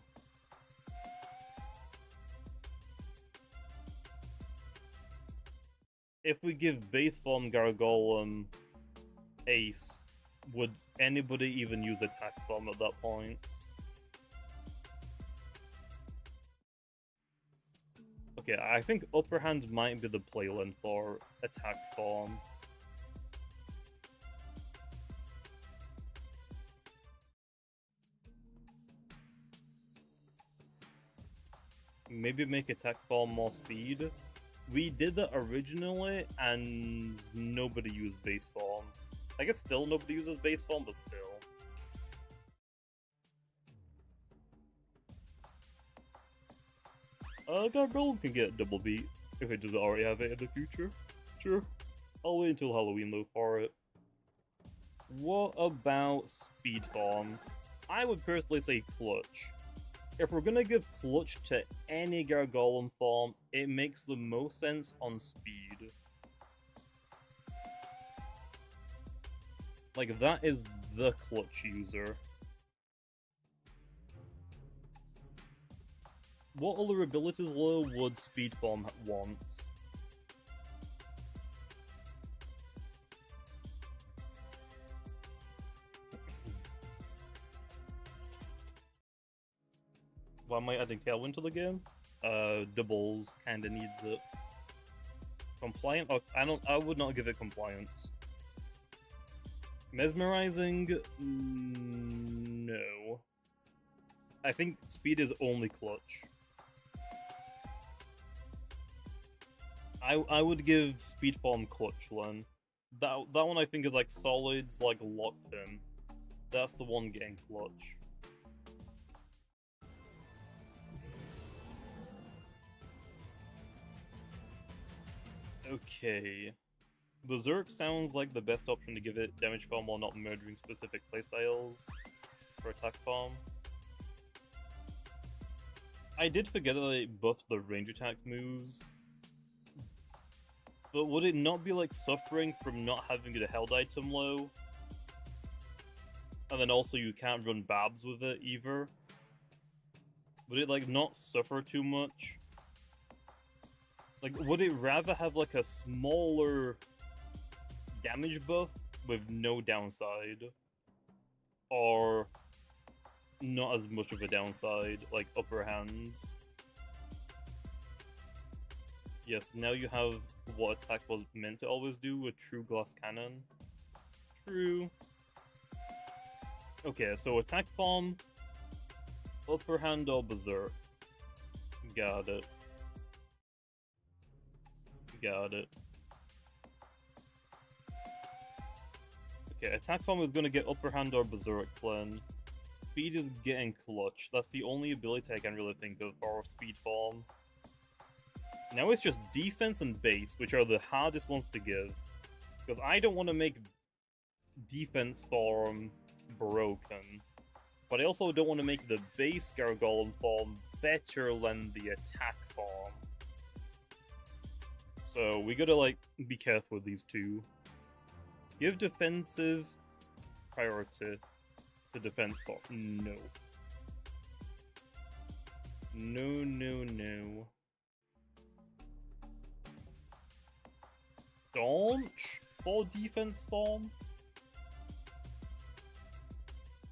If we give base form Gargolem Ace, would anybody even use attack form at that point? Okay, I think upper hand might be the playland for attack form. Maybe make attack form more speed. We did that originally, and nobody used base form. I guess still nobody uses base form, but still. Gargoyle can get double beat if it doesn't already have it in the future. Sure. I'll wait until Halloween though for it. What about speed form? I would personally say clutch. If we're gonna give clutch to any Gargolem form, it makes the most sense on speed. Like, that is the clutch user. What other abilities low would speed form want? Why am I adding Tailwind to the game? Doubles kinda needs it. Compliant? Oh, I would not give it compliance. Mesmerizing? No. I think speed is only clutch. I would give speed form clutch then. That one I think is like solids, like locked in. That's the one getting clutch. Okay. Berserk sounds like the best option to give it damage farm while not murdering specific playstyles for attack farm. I did forget that it buffed the range attack moves. But would it not be like suffering from not having a held item low? And then also you can't run Babs with it either? Would it like not suffer too much? Like, would it rather have like a smaller damage buff with no downside? Or not as much of a downside, like upper hands? Yes, now you have what attack was meant to always do with True Glass Cannon. True. Okay, so attack form, upper hand or berserk. Got it. Got it. Okay, attack form is gonna get upper hand or berserk clan. Speed is getting clutch. That's the only ability I can really think of for speed form. Now it's just defense and base, which are the hardest ones to give. Because I don't want to make defense form broken. But I also don't want to make the base Gargolem form better than the attack form. So we gotta, like, be careful with these two. Give defensive priority to defense form. No. No, no, no. Staunch for defense form?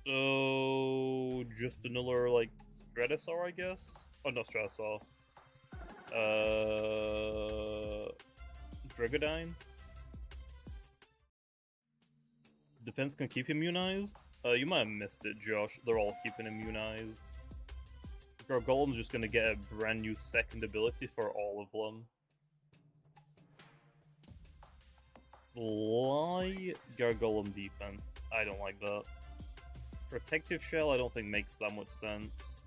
So just another like Stratosaur, I guess? Oh, not Stratosaur. Dragodine? Defense can keep immunized? You might have missed it, Josh. They're all keeping immunized. Gargolem's just gonna get a brand new second ability for all of them. Sly Gargolem defense. I don't like that. Protective Shell I don't think makes that much sense.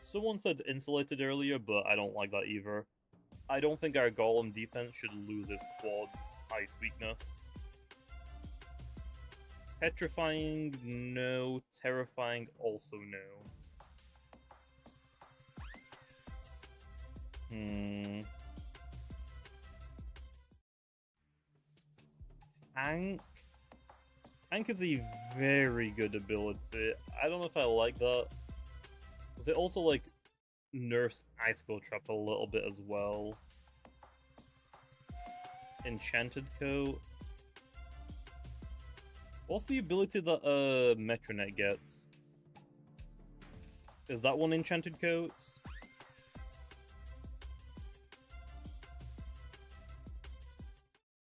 Someone said insulated earlier, but I don't like that either. I don't think our Golem defense should lose its quad ice weakness. Petrifying, no. Terrifying, also no. Tank? Tank is a very good ability. I don't know if I like that. Because it also, like, nerfs Icicle Trap a little bit as well. Enchanted Coat. What's the ability that Metronet gets? Is that one Enchanted Coats?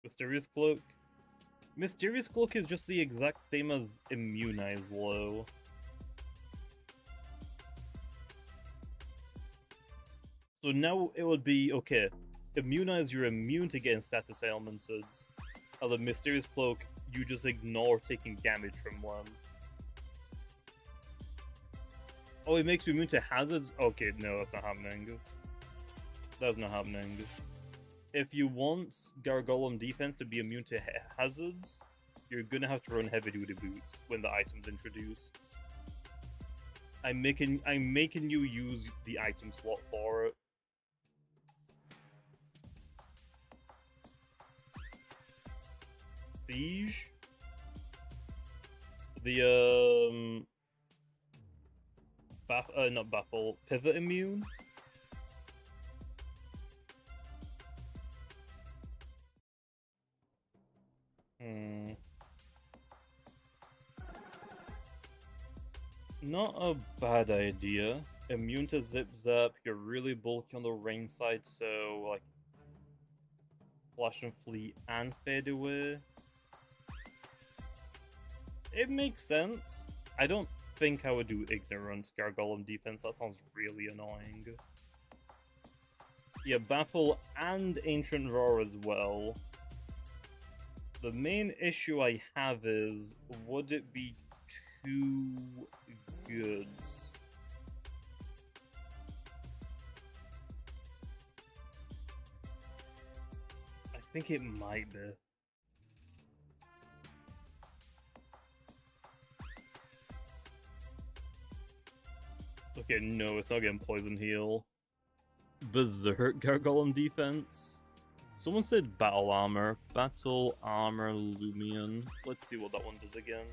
Mysterious Cloak? Mysterious Cloak is just the exact same as Immunize Low. So now it would be, okay, Immunize, you're immune to getting status ailmented. And the Mysterious Cloak, you just ignore taking damage from one. Oh, it makes you immune to hazards? Okay, no, that's not happening. That's not happening. If you want Gargolem defense to be immune to hazards, you're gonna have to run heavy duty boots when the item's introduced. I'm making you use the item slot for it. Siege. The not baffle, pivot immune. Not a bad idea. Immune to zip zap. You're really bulky on the range side, so like flash and flee and fade away. It makes sense. I don't think I would do ignorant gargoyle defense. That sounds really annoying. Yeah, baffle and ancient roar as well. The main issue I have is, would it be too good? I think it might be. Okay, no, it's not getting poison heal. Berserk gargoyle defense. Someone said battle armor. Battle armor Loomian. Let's see what that one does again.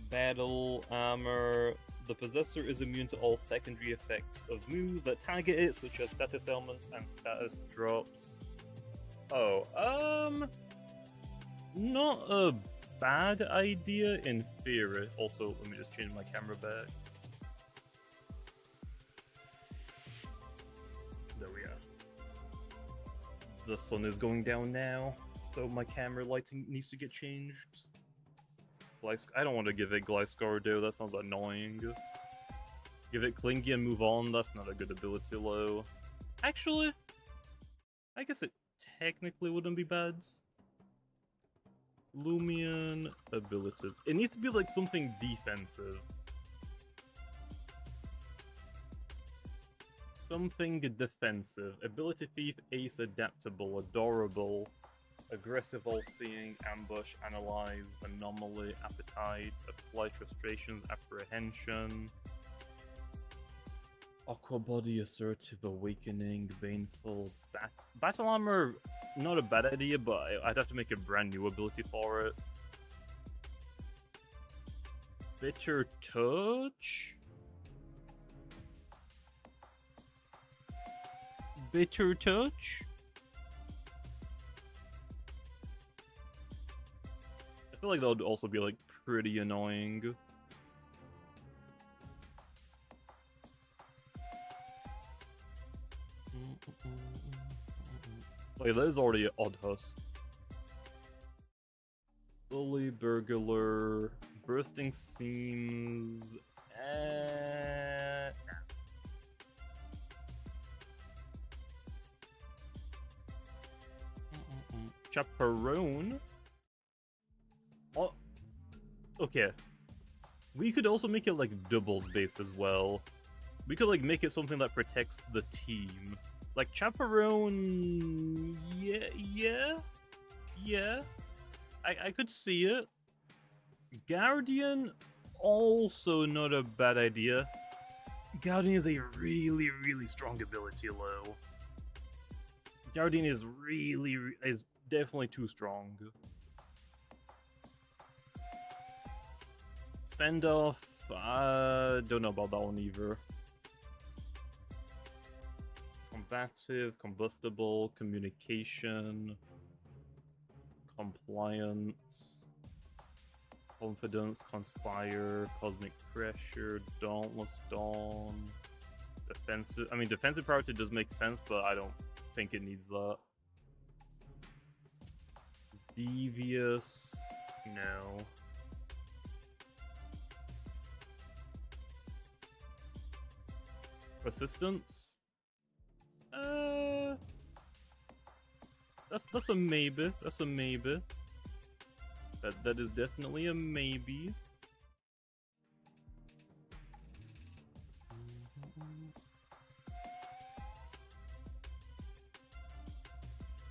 Battle armor. The possessor is immune to all secondary effects of moves that target it, such as status ailments and status drops. Oh, not a bad idea in theory. Also, let me just change my camera back. There we are. The sun is going down now, so my camera lighting needs to get changed. I don't want to give it Gliscor though, that sounds annoying. Give it Clingy and move on, that's not a good ability low. Actually, I guess it technically wouldn't be bad. Loomian abilities. It needs to be like something defensive. Something defensive. Ability Thief, Ace, Adaptable, Adorable, Aggressive, All-Seeing, Ambush, Analyze, Anomaly, Appetite, Apply Frustrations, Apprehension, Aqua Body, Assertive, Awakening, Baneful, Battle Armor, not a bad idea, but I'd have to make a brand new ability for it. Bitter Touch? Bitter Touch? I feel like that would also be like pretty annoying. Wait, that is already an Odd Husk. Bully, Burglar, Bursting Seams. Chaperone. Oh, okay. We could also make it like doubles based as well. We could like make it something that protects the team. Like Chaperone, yeah. I could see it. Guardian, also not a bad idea. Guardian is a really, really strong ability low. Guardian is definitely too strong. Send off, don't know about that one either. Combative, combustible, communication, compliance, confidence, conspire, cosmic pressure, dauntless dawn, defensive. I mean, defensive priority does make sense, but I don't think it needs that. Devious, no. Persistence. That's a maybe. That's a maybe. That is definitely a maybe.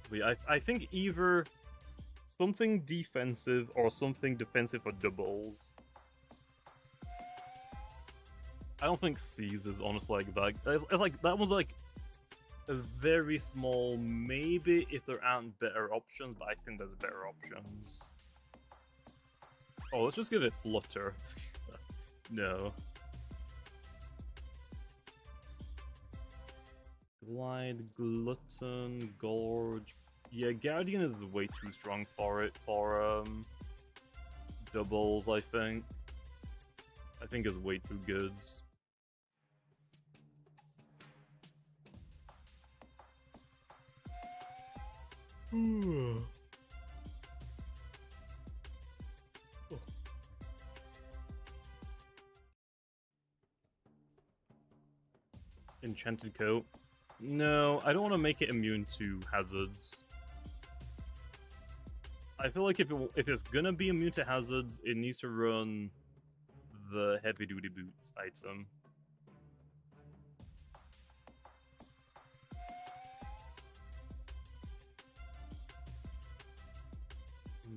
But I think either something defensive or something defensive for doubles. I don't think C's is honestly like that. It's like that was like a very small maybe if there aren't better options, but I think there's better options. Oh, let's just give it Flutter. No. Glide, Glutton, Gorge. Yeah, Guardian is way too strong for it, for doubles, I think. I think is way too good. Enchanted Coat. No, I don't want to make it immune to hazards. I feel like if it's gonna be immune to hazards, it needs to run the heavy duty boots item.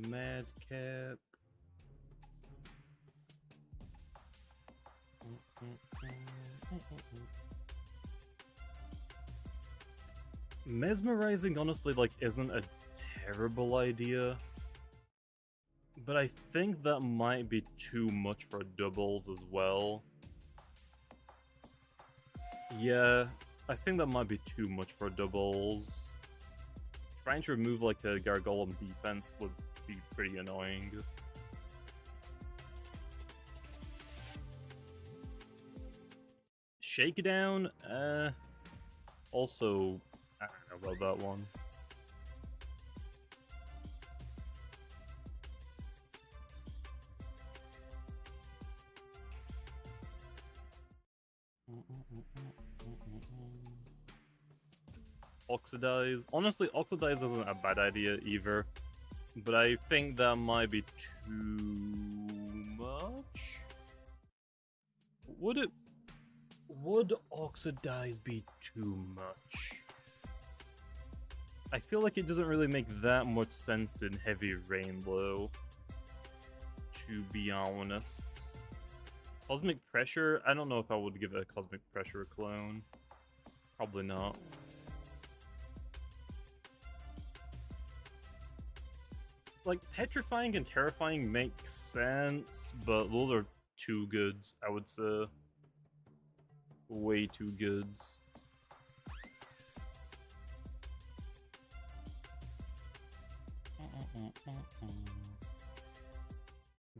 Madcap. Mesmerizing honestly like isn't a terrible idea, but I think that might be too much for doubles as well. Yeah, I think that might be too much for doubles. Trying to remove like a Gargolem defense would be pretty annoying. Shakedown? Also, I don't know about that one. Oxidize. Honestly, Oxidize isn't a bad idea either, but I think that might be too much. Would Oxidize be too much? I feel like it doesn't really make that much sense in Heavy Rain, though, to be honest. Cosmic Pressure? I don't know if I would give it a Cosmic Pressure clone. Probably not. Like, Petrifying and Terrifying make sense, but those are too good, I would say. Way too good.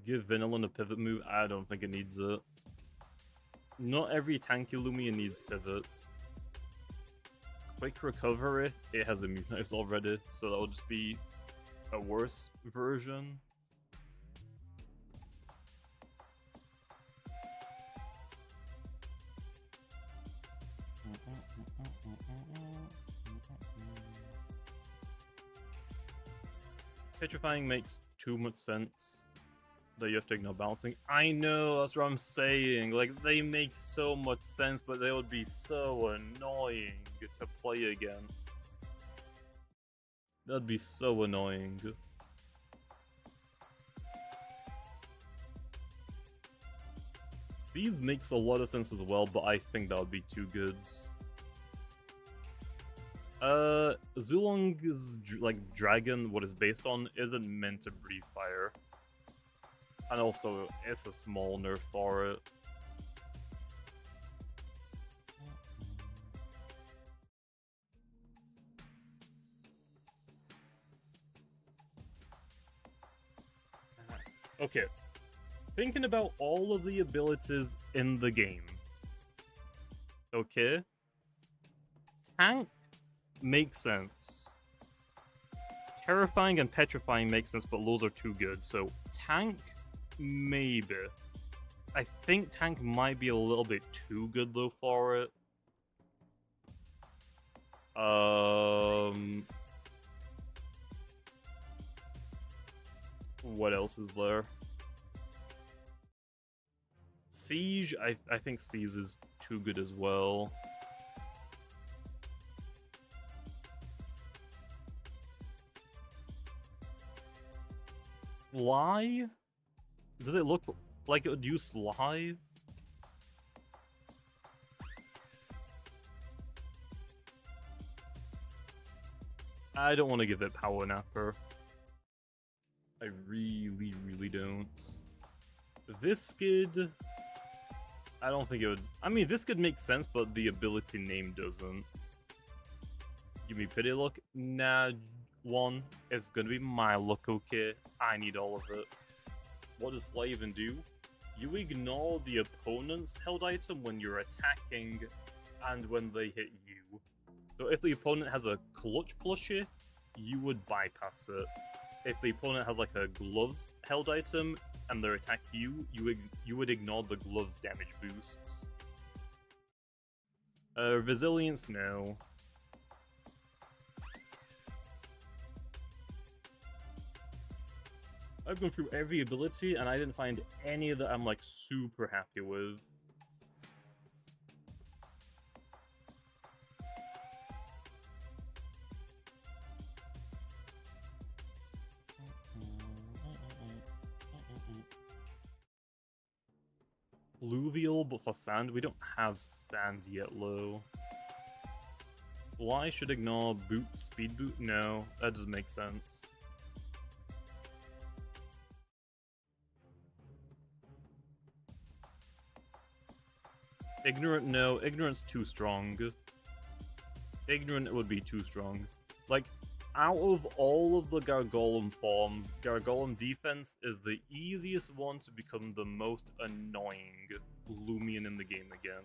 Give Vanillin a pivot move? I don't think it needs it. Not every tanky Loomian needs pivots. Quick Recovery, it has immunized already, so that'll just be a worse version. Petrifying makes too much sense that you have to ignore balancing. I know, that's what I'm saying. Like, they make so much sense, but they would be so annoying to play against. That'd be so annoying. Seize makes a lot of sense as well, but I think that would be too good. Zulong's like dragon, what it's based on, isn't meant to breathe fire. And also, it's a small nerf for it. Okay. Thinking about all of the abilities in the game. Okay. Tank makes sense. Terrifying and Petrifying makes sense, but those are too good. So, Tank, maybe. I think Tank might be a little bit too good, though, for it. What else is there? Siege, I think Siege is too good as well. Sly? Does it look like it would use Sly? I don't want to give it Power Napper. I really, really don't. Viscid, I don't think it would. I mean, Viscid makes sense, but the ability name doesn't. Give me Pity Look. Nah, one. It's gonna be my look, okay? I need all of it. What does Sly even do? You ignore the opponent's held item when you're attacking and when they hit you. So if the opponent has a clutch plushie, you would bypass it. If the opponent has like a gloves held item and they attack you, you would ignore the gloves damage boosts. Resilience, no. I've gone through every ability and I didn't find any that I'm like super happy with. Pluvial, but for sand, we don't have sand yet, low. Sly should ignore boot, speed boot? No, that doesn't make sense. Ignorant, no. Ignorant's too strong. Ignorant would be too strong. Like, out of all of the Gargolem forms, Gargolem defense is the easiest one to become the most annoying Loomian in the game again.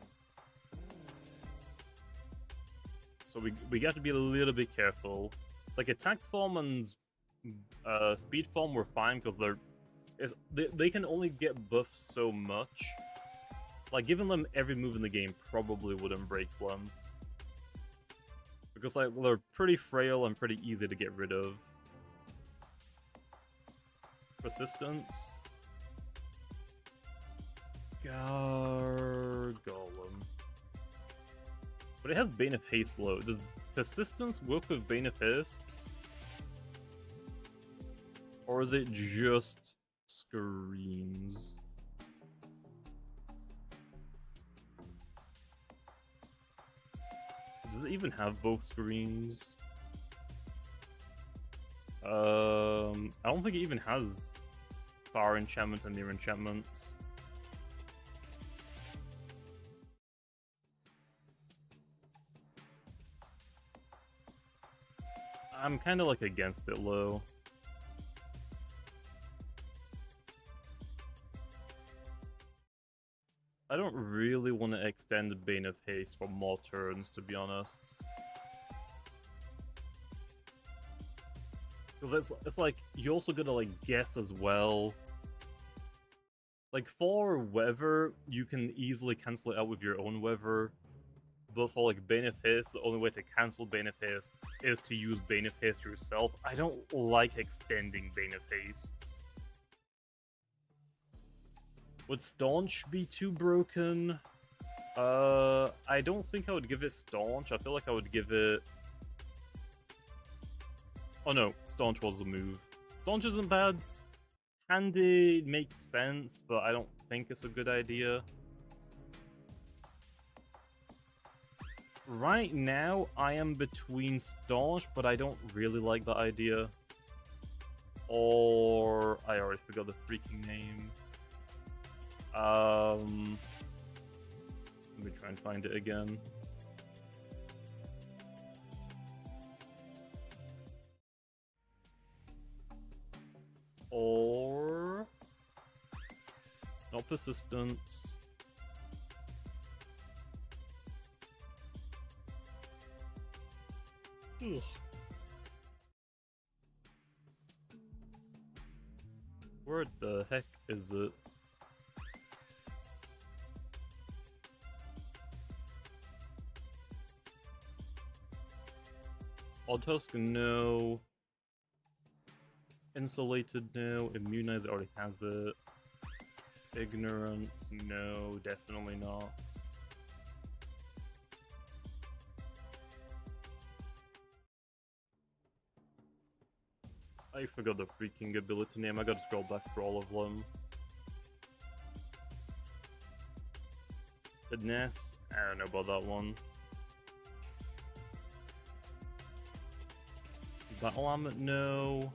So we got to be a little bit careful. Like, attack form and speed form were fine because they can only get buffed so much. Like, giving them every move in the game probably wouldn't break them. Because, like, they're pretty frail and pretty easy to get rid of. Persistence. Gargolem. But it has Bane of Haste low. Does Persistence work with Bane of Haste? Or is it just screens? Does it even have both screens? I don't think it even has far enchantment and near enchantments. I'm kind of like against it low. I don't really want to extend Bane of Haste for more turns, to be honest. Because it's like, you also gotta like guess as well. Like for Weather, you can easily cancel it out with your own Weather. But for like Bane of Haste, the only way to cancel Bane of Haste is to use Bane of Haste yourself. I don't like extending Bane of Hastes. Would Staunch be too broken? I don't think I would give it Staunch. I feel like I would give it... Oh no, Staunch was the move. Staunch isn't bad. Handy makes sense, but I don't think it's a good idea. Right now, I am between Staunch, but I don't really like the idea. Or... I already forgot the freaking name. Let me try and find it again. Or... not Persistence. Ugh. Where the heck is it? Oddhusk, no. Insulated, no. Immunize already has it. Ignorance, no. Definitely not. I forgot the freaking ability name. I gotta scroll back for all of them. Finesse? I don't know about that one. Battle Armor? No.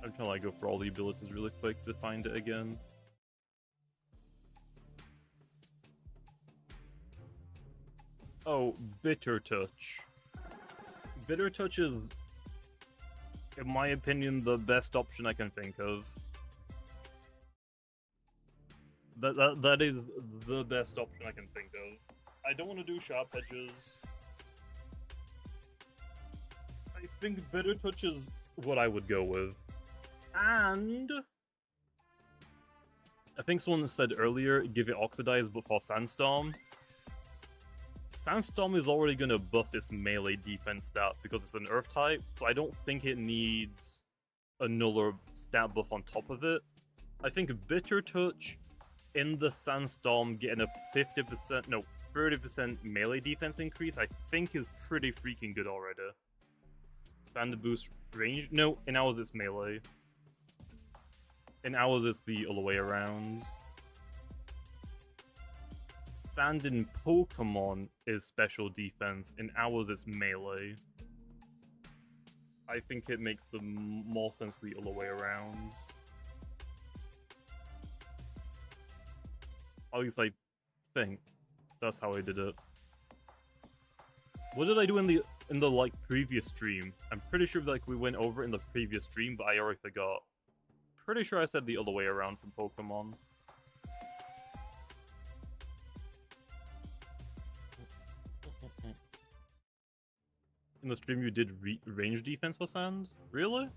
I'm trying to like go for all the abilities really quick to find it again. Oh, Bitter Touch. Bitter Touch is, in my opinion, the best option I can think of. That is the best option I can think of. I don't want to do Sharp Edges. I think Bitter Touch is what I would go with. And I think someone said earlier, give it Oxidize before Sandstorm. Sandstorm is already going to buff its melee defense stat because it's an Earth type, so I don't think it needs another stat buff on top of it. I think Bitter Touch in the Sandstorm getting a 50%, no, 30% melee defense increase, I think is pretty freaking good already. Standard boost range? No, in ours it's melee. In ours it's the other way around. Sand in Pokemon is special defense, in ours it's melee. I think it makes the more sense the other way around. At least I think that's how I did it. What did I do in the like previous stream? I'm pretty sure like we went over it in the previous stream, but I already forgot. Pretty sure I said the other way around from Pokemon. In the stream you did range defense for Sands? Really?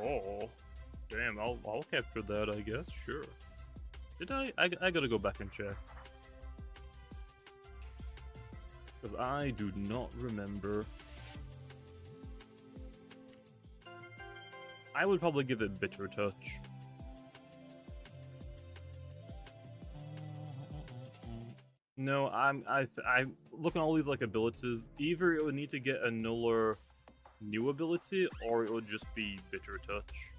Oh. Damn, I'll capture that, I guess. Sure. Did I? I gotta go back and check. Because I do not remember. I would probably give it Bitter Touch. No, I looking at all these like abilities. Either it would need to get another new ability, or it would just be Bitter Touch.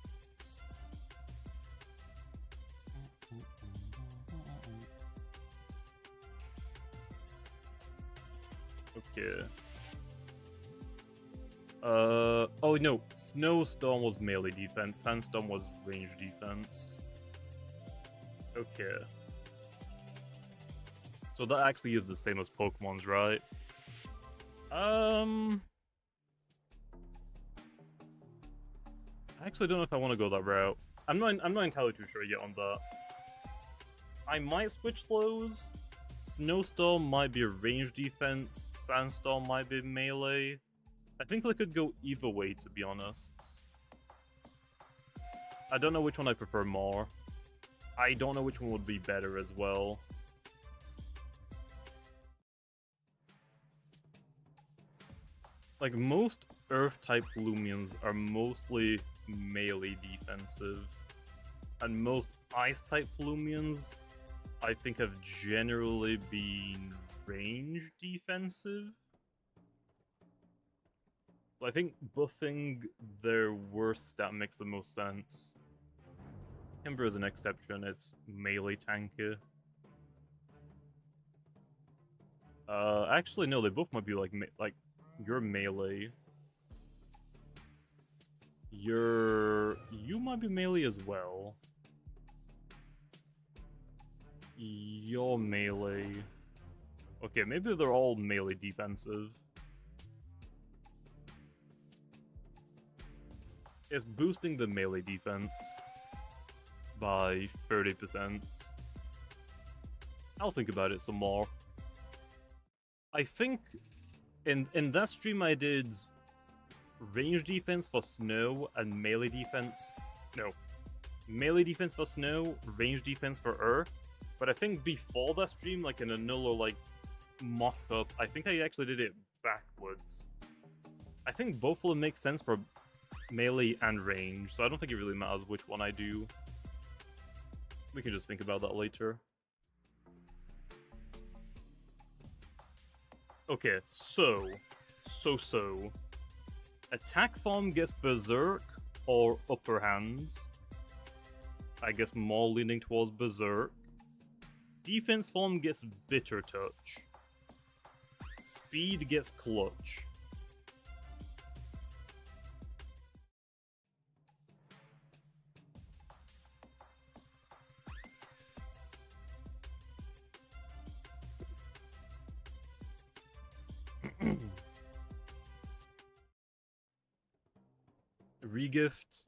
Okay. Oh no, Snowstorm was melee defense, Sandstorm was range defense. Okay. So that actually is the same as Pokemon's, right? I actually don't know if I want to go that route. I'm not entirely too sure yet on that. I might switch those. Snowstorm might be a range defense, Sandstorm might be melee. I think they could go either way, to be honest. I don't know which one I prefer more. I don't know which one would be better as well. Like, most Earth-type Loomians are mostly melee defensive. And most Ice-type Loomians, I think, have generally been range defensive. So I think buffing their worst stat makes the most sense. Timber is an exception, it's melee tanky. Actually, no, they both might be like you're melee. You might be melee as well. You're melee. Okay, maybe they're all melee defensive. It's boosting the melee defense by 30%. I'll think about it some more. I think in that stream I did range defense for snow and melee defense. No. Melee defense for snow, range defense for earth. But I think before that stream, like in another like mock-up, I think I actually did it backwards. I think both of them make sense for melee and range, so I don't think it really matters which one I do. We can just think about that later. Okay, so. Attack form gets berserk or upper hands. I guess more leaning towards berserk. Defense form gets bitter touch. Speed gets clutch. Regift.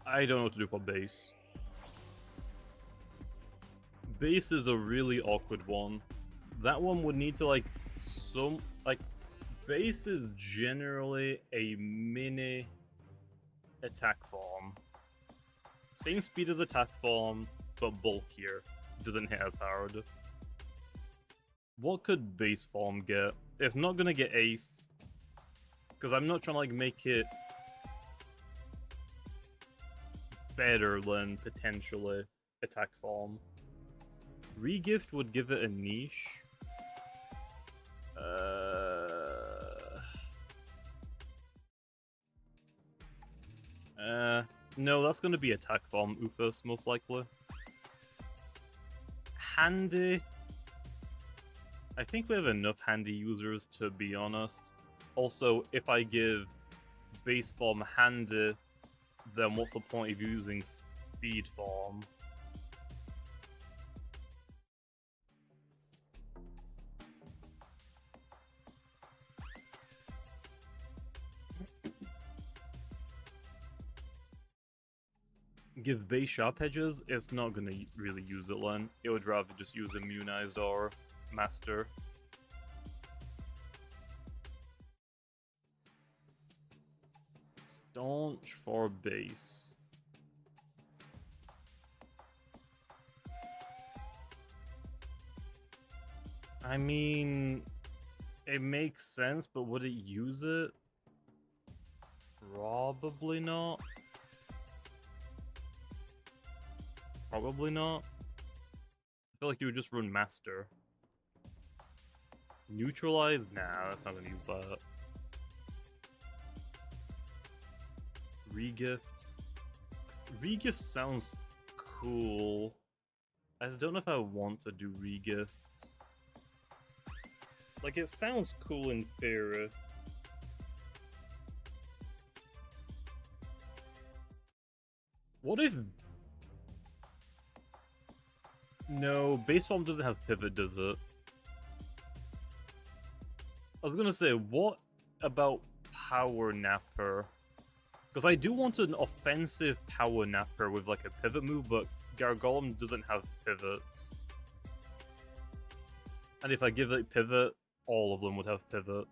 I don't know what to do for base. Base is a really awkward one. That one would need to base is generally a mini attack form. Same speed as attack form, but bulkier. Doesn't hit as hard. What could base form get? It's not gonna get ace. Because I'm not trying to make it better than potentially attack form. Regift would give it a niche. No, that's going to be attack form Ufus, most likely. Handy. I think we have enough handy users, to be honest. Also, if I give base form handy, then what's the point of using speed form? Give base sharp edges, it's not gonna really use it then. It would rather just use immunized or master. Staunch for base. I mean, it makes sense, but would it use it? Probably not. Probably not. I feel like you would just run master. Neutralize? Nah, that's not gonna use that. Regift. Regift sounds cool. I just don't know if I want to do regifts. Like, it sounds cool in theory. What if... No, base form doesn't have pivot, does it? I was gonna say, what about power napper? Because I do want an offensive power napper with like a pivot move, but Gargolem doesn't have pivots. And if I give it pivot, all of them would have pivot.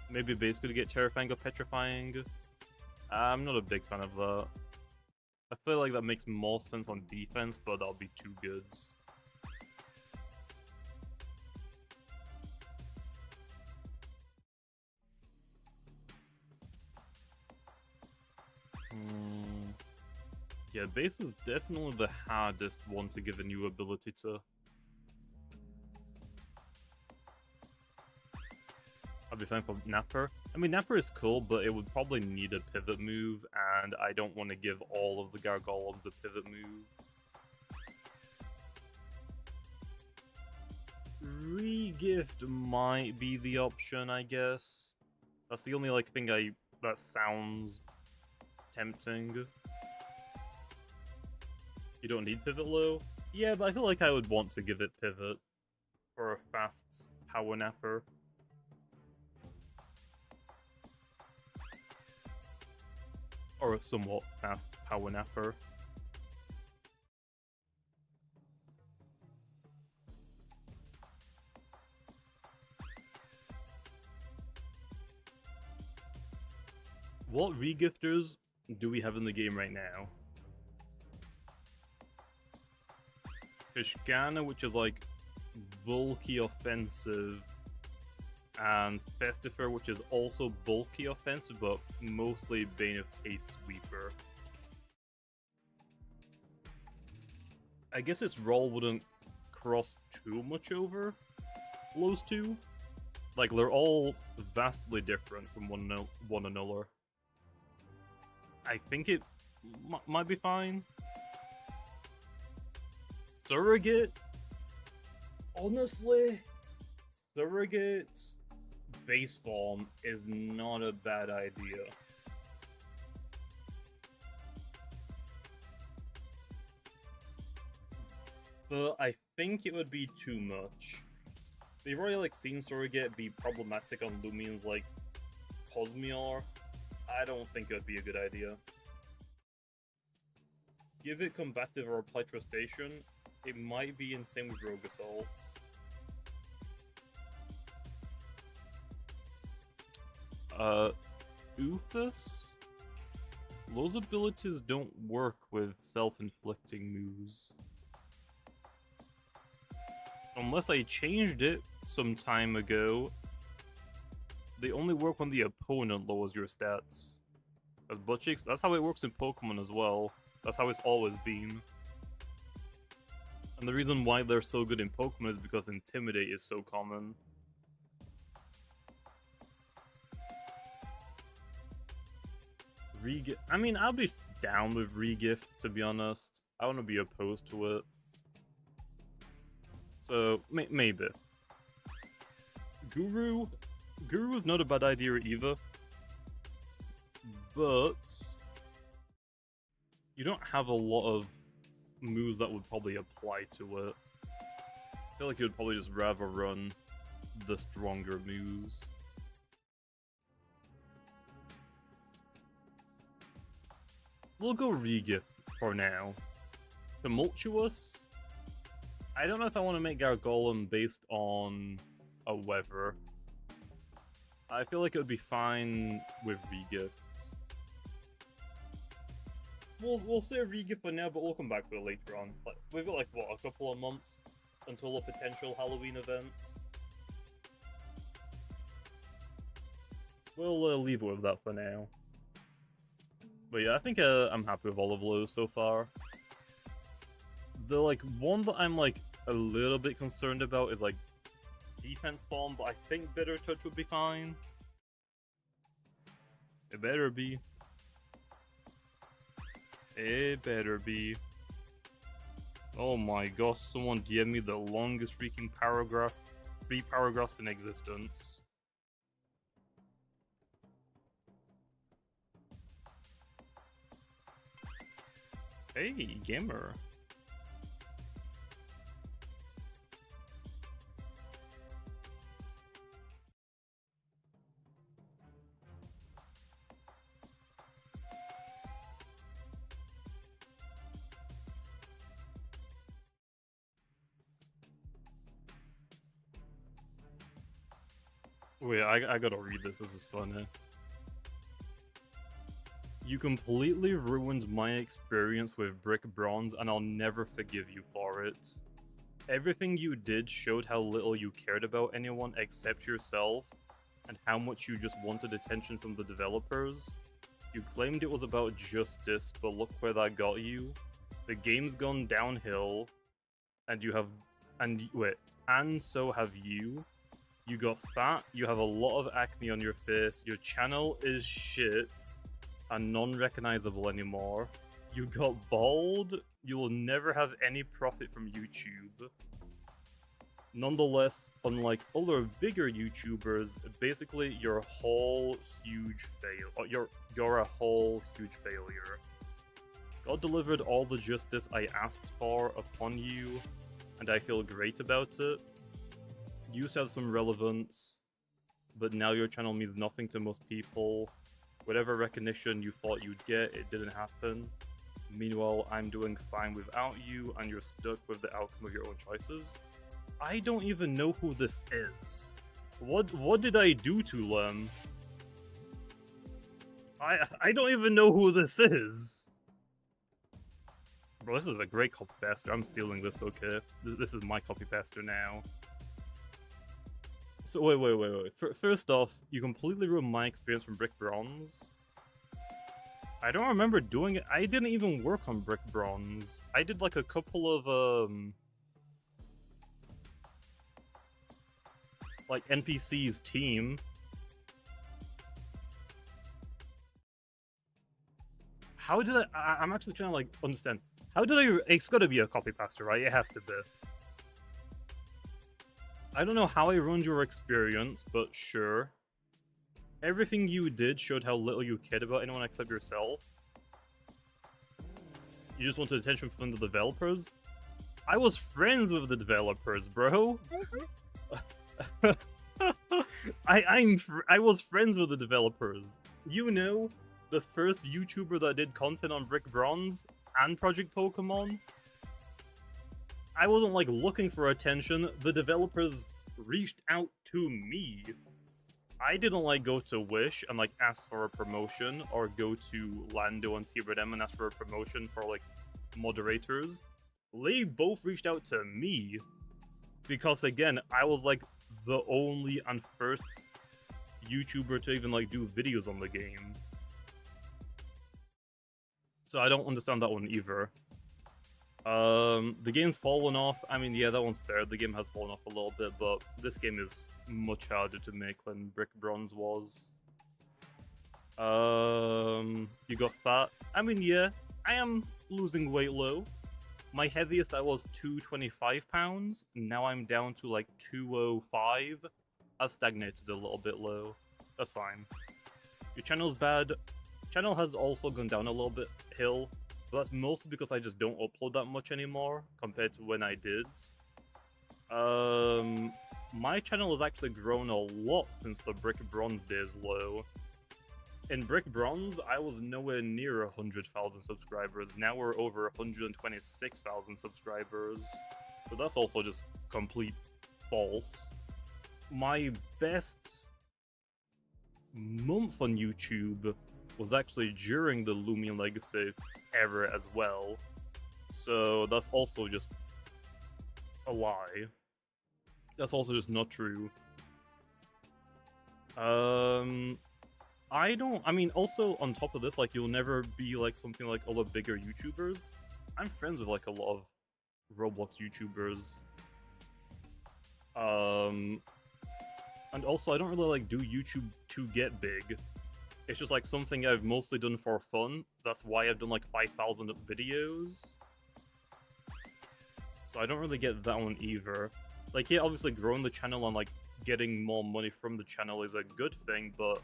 Maybe base could get terrifying or petrifying. I'm not a big fan of that. I feel like that makes more sense on defense, but that'll be two goods. Yeah, base is definitely the hardest one to give a new ability to. I'll be fine for Napper. I mean, Napper is cool, but it would probably need a pivot move, and I don't want to give all of the Gargolems a pivot move. Regift might be the option, I guess. That's the only thing that sounds tempting. You don't need pivot low? Yeah, but I feel like I would want to give it pivot for a fast power napper. Or a somewhat fast power napper. What regifters do we have in the game right now? Fishgana, which is bulky offensive, and Festifer, which is also bulky offensive, but mostly Bane of Haste Sweeper. I guess its role wouldn't cross too much over those two. Like, they're all vastly different from one another. I think it might be fine. Surrogate? Honestly, Surrogate's base form is not a bad idea. But I think it would be too much. We've already like seen Surrogate be problematic on Loomians like Cosmior. I don't think it would be a good idea. Give it combative or apply trustation. It might be insane with rogue assaults. Oofus? Those abilities don't work with self-inflicting moves. Unless I changed it some time ago, they only work when the opponent lowers your stats. As butt cheeks, that's how it works in Pokemon as well. That's how it's always been. And the reason why they're so good in Pokemon is because Intimidate is so common. I mean, I'll be down with Regift, to be honest. I want to be opposed to it. So, maybe. Guru's not a bad idea either. But you don't have a lot of moves that would probably apply to it. I feel like you'd probably just rather run the stronger moves. We'll go Regift for now. Tumultuous? I don't know if I want to make Gargolem based on a weather. I feel like it would be fine with Regifts. We'll say Regift for now, but we'll come back to it later on. Like, we've got like, what, a couple of months until the potential Halloween events? We'll leave it with that for now. But yeah, I think I'm happy with all of those so far. The like one that I'm like a little bit concerned about is like defense form, but I think Bitter Touch would be fine. It better be. It better be. Oh my gosh, someone DM me the longest freaking paragraph, 3 paragraphs in existence. Hey, gamer. Wait, I gotta read this. This is funny. You completely ruined my experience with Brick Bronze, and I'll never forgive you for it. Everything you did showed how little you cared about anyone except yourself, and how much you just wanted attention from the developers. You claimed it was about justice, but look where that got you. The game's gone downhill, and so have you. You got fat, you have a lot of acne on your face, your channel is shit, and non-recognizable anymore. You got bald, you will never have any profit from YouTube. Nonetheless, unlike other bigger YouTubers, basically you're a whole huge you're a whole huge failure. God delivered all the justice I asked for upon you, and I feel great about it. You used to have some relevance, but now your channel means nothing to most people. Whatever recognition you thought you'd get, it didn't happen. Meanwhile, I'm doing fine without you, and you're stuck with the outcome of your own choices. I don't even know who this is. What did I do to them? I don't even know who this is. Bro, this is a great copy-paster. I'm stealing this, okay? This is my copy-paster now. So, wait. First off, you completely ruined my experience from Brick Bronze. I don't remember doing it. I didn't even work on Brick Bronze. I did like a couple of like NPC's team. How did I'm actually trying to like understand. How did I? It's gotta be a copy paste, right? It has to be. I don't know how I ruined your experience, but sure. Everything you did showed how little you cared about anyone except yourself. You just wanted attention from the developers? I was friends with the developers, bro. I was friends with the developers. You know, the first YouTuber that did content on Brick Bronze and Project Pokemon? I wasn't like looking for attention. The developers reached out to me. I didn't like go to Wish and like ask for a promotion, or go to Lando and TBM and ask for a promotion for like moderators. They both reached out to me because again, I was like the only and first YouTuber to even like do videos on the game. So I don't understand that one either. The game's fallen off. I mean, yeah, that one's fair. The game has fallen off a little bit, but this game is much harder to make than Brick Bronze was. You got fat. I mean, yeah, I am losing weight low. My heaviest I was 225 pounds. Now I'm down to like 205. I've stagnated a little bit low. That's fine. Your channel's bad. Channel has also gone down a little bit hill. But that's mostly because I just don't upload that much anymore compared to when I did. My channel has actually grown a lot since the Brick Bronze days low. In Brick Bronze, I was nowhere near 100,000 subscribers. Now we're over 126,000 subscribers. So that's also just complete false. My best month on YouTube was actually during the Loomian Legacy era as well. So that's also just a lie. That's also just not true. I mean, also on top of this, like, you'll never be like something like other bigger YouTubers. I'm friends with like a lot of Roblox YouTubers. And also I don't really like do YouTube to get big. It's just like something I've mostly done for fun. That's why I've done like 5,000 videos. So I don't really get that one either. Like, yeah, obviously growing the channel and like getting more money from the channel is a good thing, but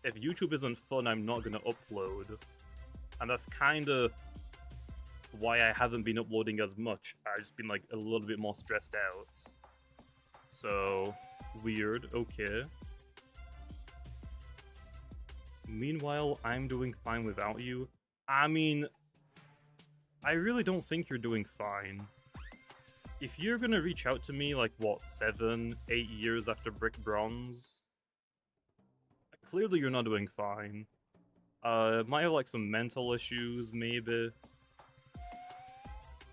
if YouTube isn't fun, I'm not gonna upload. And that's kind of why I haven't been uploading as much. I've just been like a little bit more stressed out. So, weird, okay. Meanwhile, I'm doing fine without you. I mean, I really don't think you're doing fine. If you're gonna reach out to me like, what, 7, 8 years after Brick Bronze? Clearly you're not doing fine. Might have like some mental issues, maybe.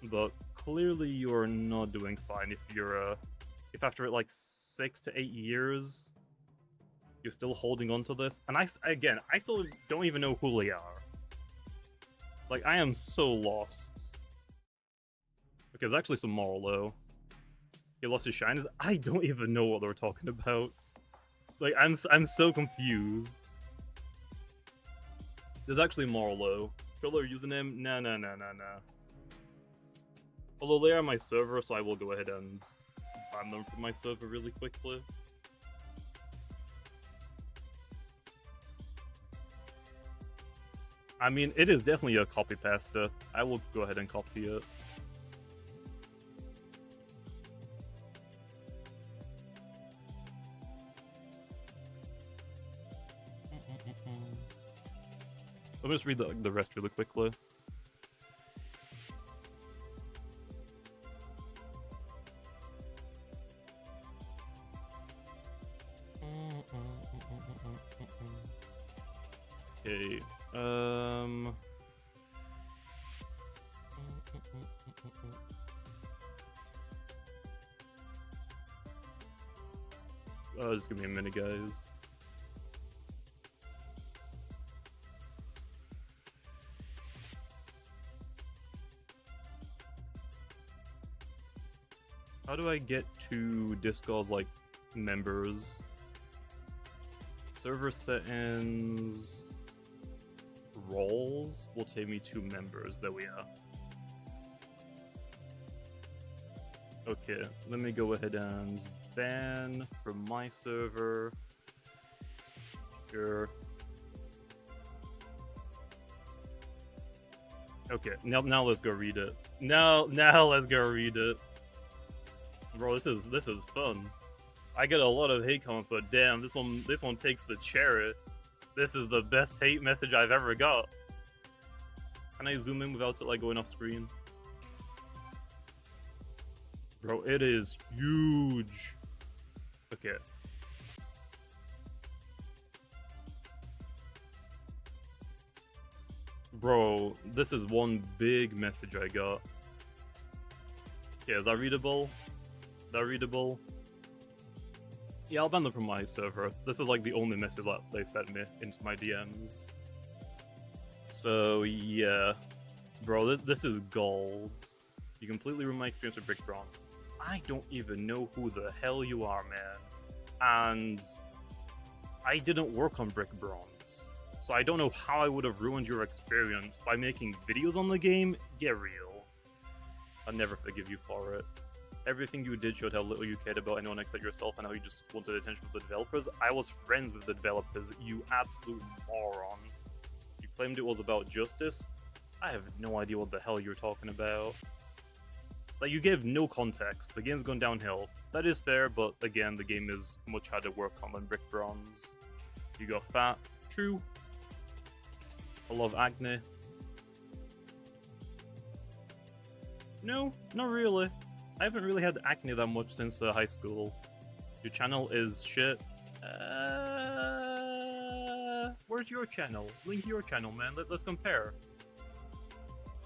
But clearly you're not doing fine if you're, if after like 6 to 8 years, you're still holding on to this. And I still don't even know who they are. Like, I am so lost. Okay, there's actually some moral, though. He lost his shine. I don't even know what they're talking about. Like, I'm so confused. There's actually moral, though. Controller username? No. Although they are my server, so I will go ahead and ban them from my server really quickly. I mean, it is definitely a copy pasta. I will go ahead and copy it. Let me just read the rest really quickly. Okay, just give me a minute, guys. How do I get to Discord's, like, members? Server settings... roles will take me to members. There we are. Okay, let me go ahead and ban from my server. Sure. Okay, now let's go read it. Now let's go read it. Bro, this is fun. I get a lot of hate comments, but damn, this one takes the cherry. This is the best hate message I've ever got. Can I zoom in without it like going off screen? Bro, it is huge. Okay. Bro, this is one big message I got. Yeah, is that readable? Is that readable? Yeah, I'll ban them from my server. This is like the only message that they sent me into my DMs. So yeah, bro, this is gold. You completely ruined my experience with Brick Bronze. I don't even know who the hell you are, man. And I didn't work on Brick Bronze, so I don't know how I would have ruined your experience by making videos on the game. Get real. I'll never forgive you for it. Everything you did showed how little you cared about anyone except yourself and how you just wanted attention from the developers. I was friends with the developers, you absolute moron. You claimed it was about justice? I have no idea what the hell you're talking about. Like, you gave no context. The game's gone downhill. That is fair, but again, the game is much harder to work on than Brick Bronze. You got fat. True. A lot of acne. No, not really. I haven't really had acne that much since high school. Your channel is shit. Where's your channel? Link to your channel, man. Let's compare.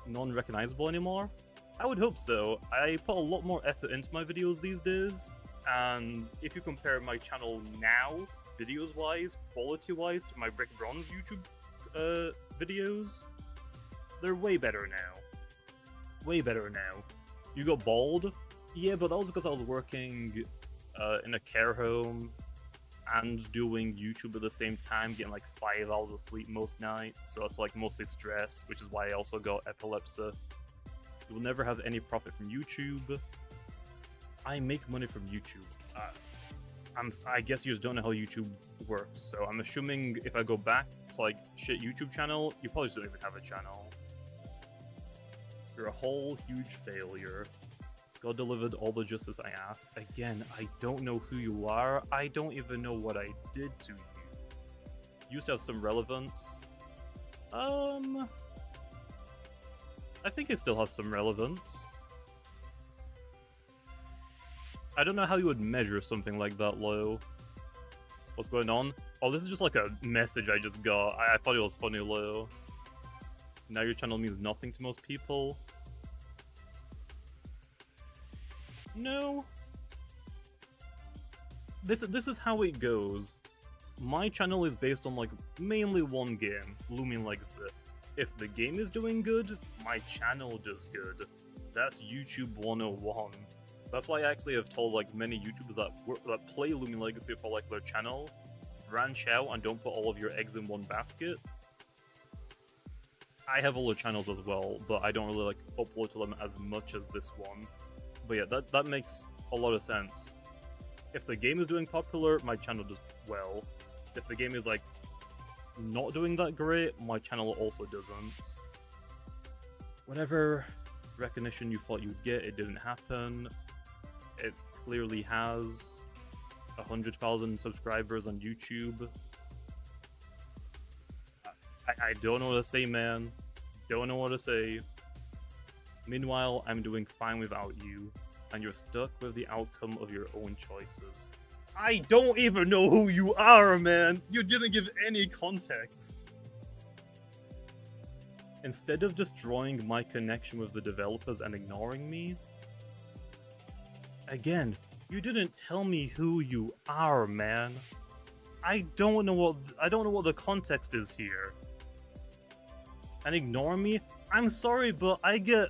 Non-recognizable anymore? I would hope so. I put a lot more effort into my videos these days, and if you compare my channel now, videos-wise, quality-wise, to my Brick Bronze YouTube videos, they're way better now. Way better now. You got bald? Yeah, but that was because I was working in a care home and doing YouTube at the same time, getting like 5 hours of sleep most nights, so it's like mostly stress, which is why I also got epilepsy. You will never have any profit from YouTube. I make money from YouTube. I guess you just don't know how YouTube works, so I'm assuming if I go back to like shit YouTube channel, you probably just don't even have a channel. You're a whole huge failure. God delivered all the justice I asked. Again, I don't know who you are. I don't even know what I did to you. You used to have some relevance. I think I still have some relevance. I don't know how you would measure something like that low. What's going on? Oh, this is just like a message I just got. I thought it was funny low. Now your channel means nothing to most people. No. This is how it goes. My channel is based on like mainly one game, Loomian Legacy. If the game is doing good, my channel does good. That's YouTube 101. That's why I actually have told like many YouTubers that play Loomian Legacy for like their channel, branch out and don't put all of your eggs in one basket. I have other channels as well, but I don't really like upload to them as much as this one. But yeah, that makes a lot of sense. If the game is doing popular, my channel does well. If the game is like not doing that great, my channel also doesn't. Whatever recognition you thought you'd get, it didn't happen. It clearly has 100,000 subscribers on YouTube. I don't know what to say, man. Don't know what to say. Meanwhile, I'm doing fine without you, and you're stuck with the outcome of your own choices. I don't even know who you are, man! You didn't give any context! Instead of destroying my connection with the developers and ignoring me... Again, you didn't tell me who you are, man. I don't know what the context is here. And ignore me? I'm sorry, but I get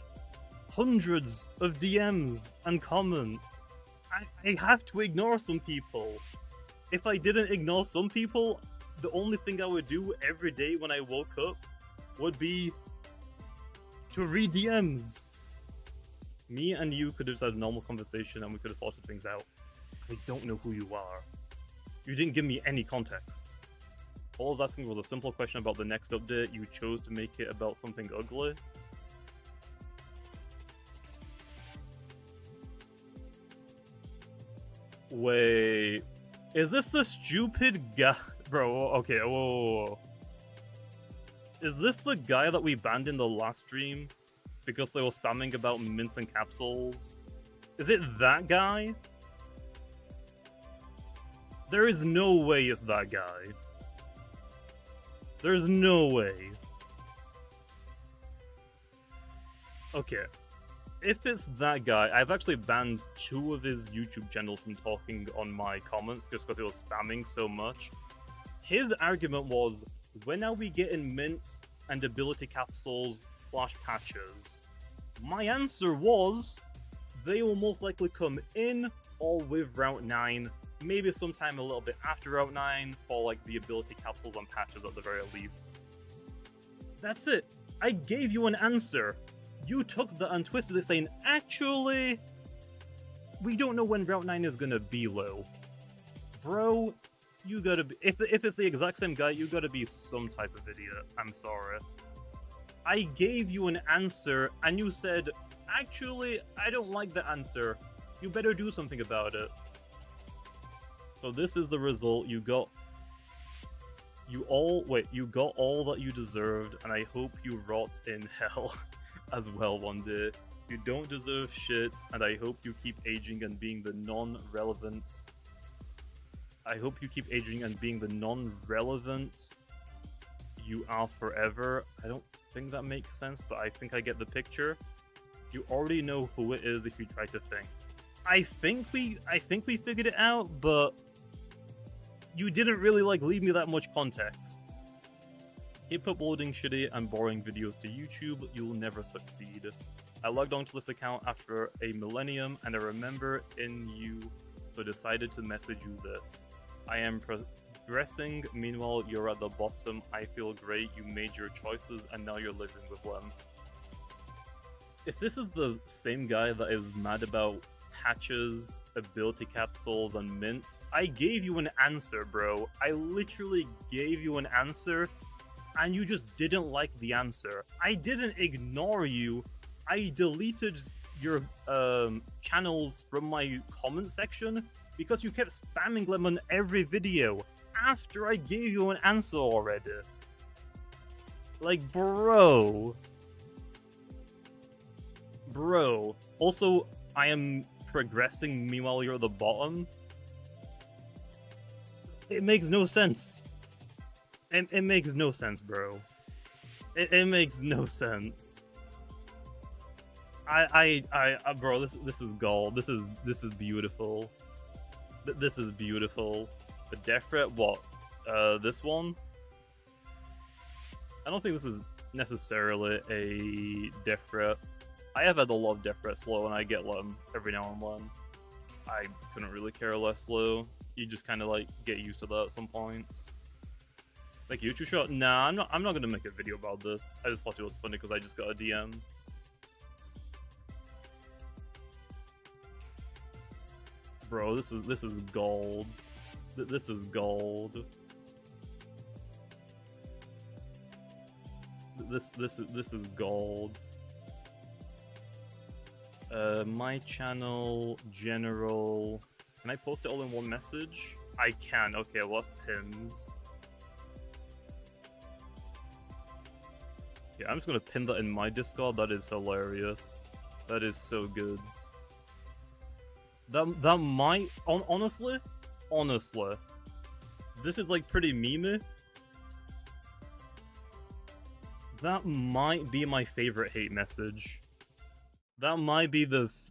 hundreds of DMs and comments. I have to ignore some people. If I didn't ignore some people, the only thing I would do every day when I woke up would be to read DMs. Me and you could have just had a normal conversation and we could have sorted things out. I don't know who you are. You didn't give me any context. All I was asking was a simple question about the next update. You chose to make it about something ugly. Wait, is this the stupid guy? Bro, okay, whoa. Is this the guy that we banned in the last stream because they were spamming about mints and capsules? Is it that guy? There is no way it's that guy. There's no way. Okay. If it's that guy, I've actually banned 2 of his YouTube channels from talking on my comments just because he was spamming so much. His argument was, when are we getting mints and ability capsules / patches? My answer was, they will most likely come in or with Route 9, maybe sometime a little bit after Route 9 for like the ability capsules and patches at the very least. That's it. I gave you an answer. You took that and twisted it saying, actually, we don't know when Route 9 is gonna be low. Bro, you gotta be, if it's the exact same guy, you gotta be some type of idiot. I'm sorry. I gave you an answer and you said, actually, I don't like the answer. You better do something about it. So this is the result. You got all that you deserved, and I hope you rot in hell as well one day. You don't deserve shit, and I hope you keep aging and being the non-relevant. I hope you keep aging and being the non-relevant you are forever. I don't think that makes sense, but I think I get the picture. You already know who it is if you try to think. I think we figured it out, but you didn't really leave me that much context. Keep uploading shitty and boring videos to YouTube, you'll never succeed. I logged onto this account after a millennium and I remember in you, so decided to message you this. I am progressing, meanwhile you're at the bottom. I feel great, you made your choices and now you're living with them. If this is the same guy that is mad about patches, ability capsules, and mints, I gave you an answer, bro. I literally gave you an answer, and you just didn't like the answer. I didn't ignore you. I deleted your channels from my comment section because you kept spamming them on every video after I gave you an answer already. Like, bro. Bro. Also, I am progressing, meanwhile you're at the bottom. It makes no sense. It makes no sense, bro. It makes no sense. Bro, this is gold. This is beautiful. This is beautiful. The death threat, what? This one? I don't think this is necessarily a death threat. I have had a lot of death threats slow, and I get them every now and then. I couldn't really care less slow. You just kind of get used to that at some points. Like YouTube shot? Nah, I'm not gonna make a video about this. I just thought it was funny because I just got a DM. Bro, this is gold. This is gold. This is gold. My channel, general. Can I post it all in one message? I can. Okay, well, that's pins. Yeah, I'm just gonna pin that in my Discord. That is hilarious. That is so good. That might honestly, this is pretty memey. That might be my favorite hate message. That might be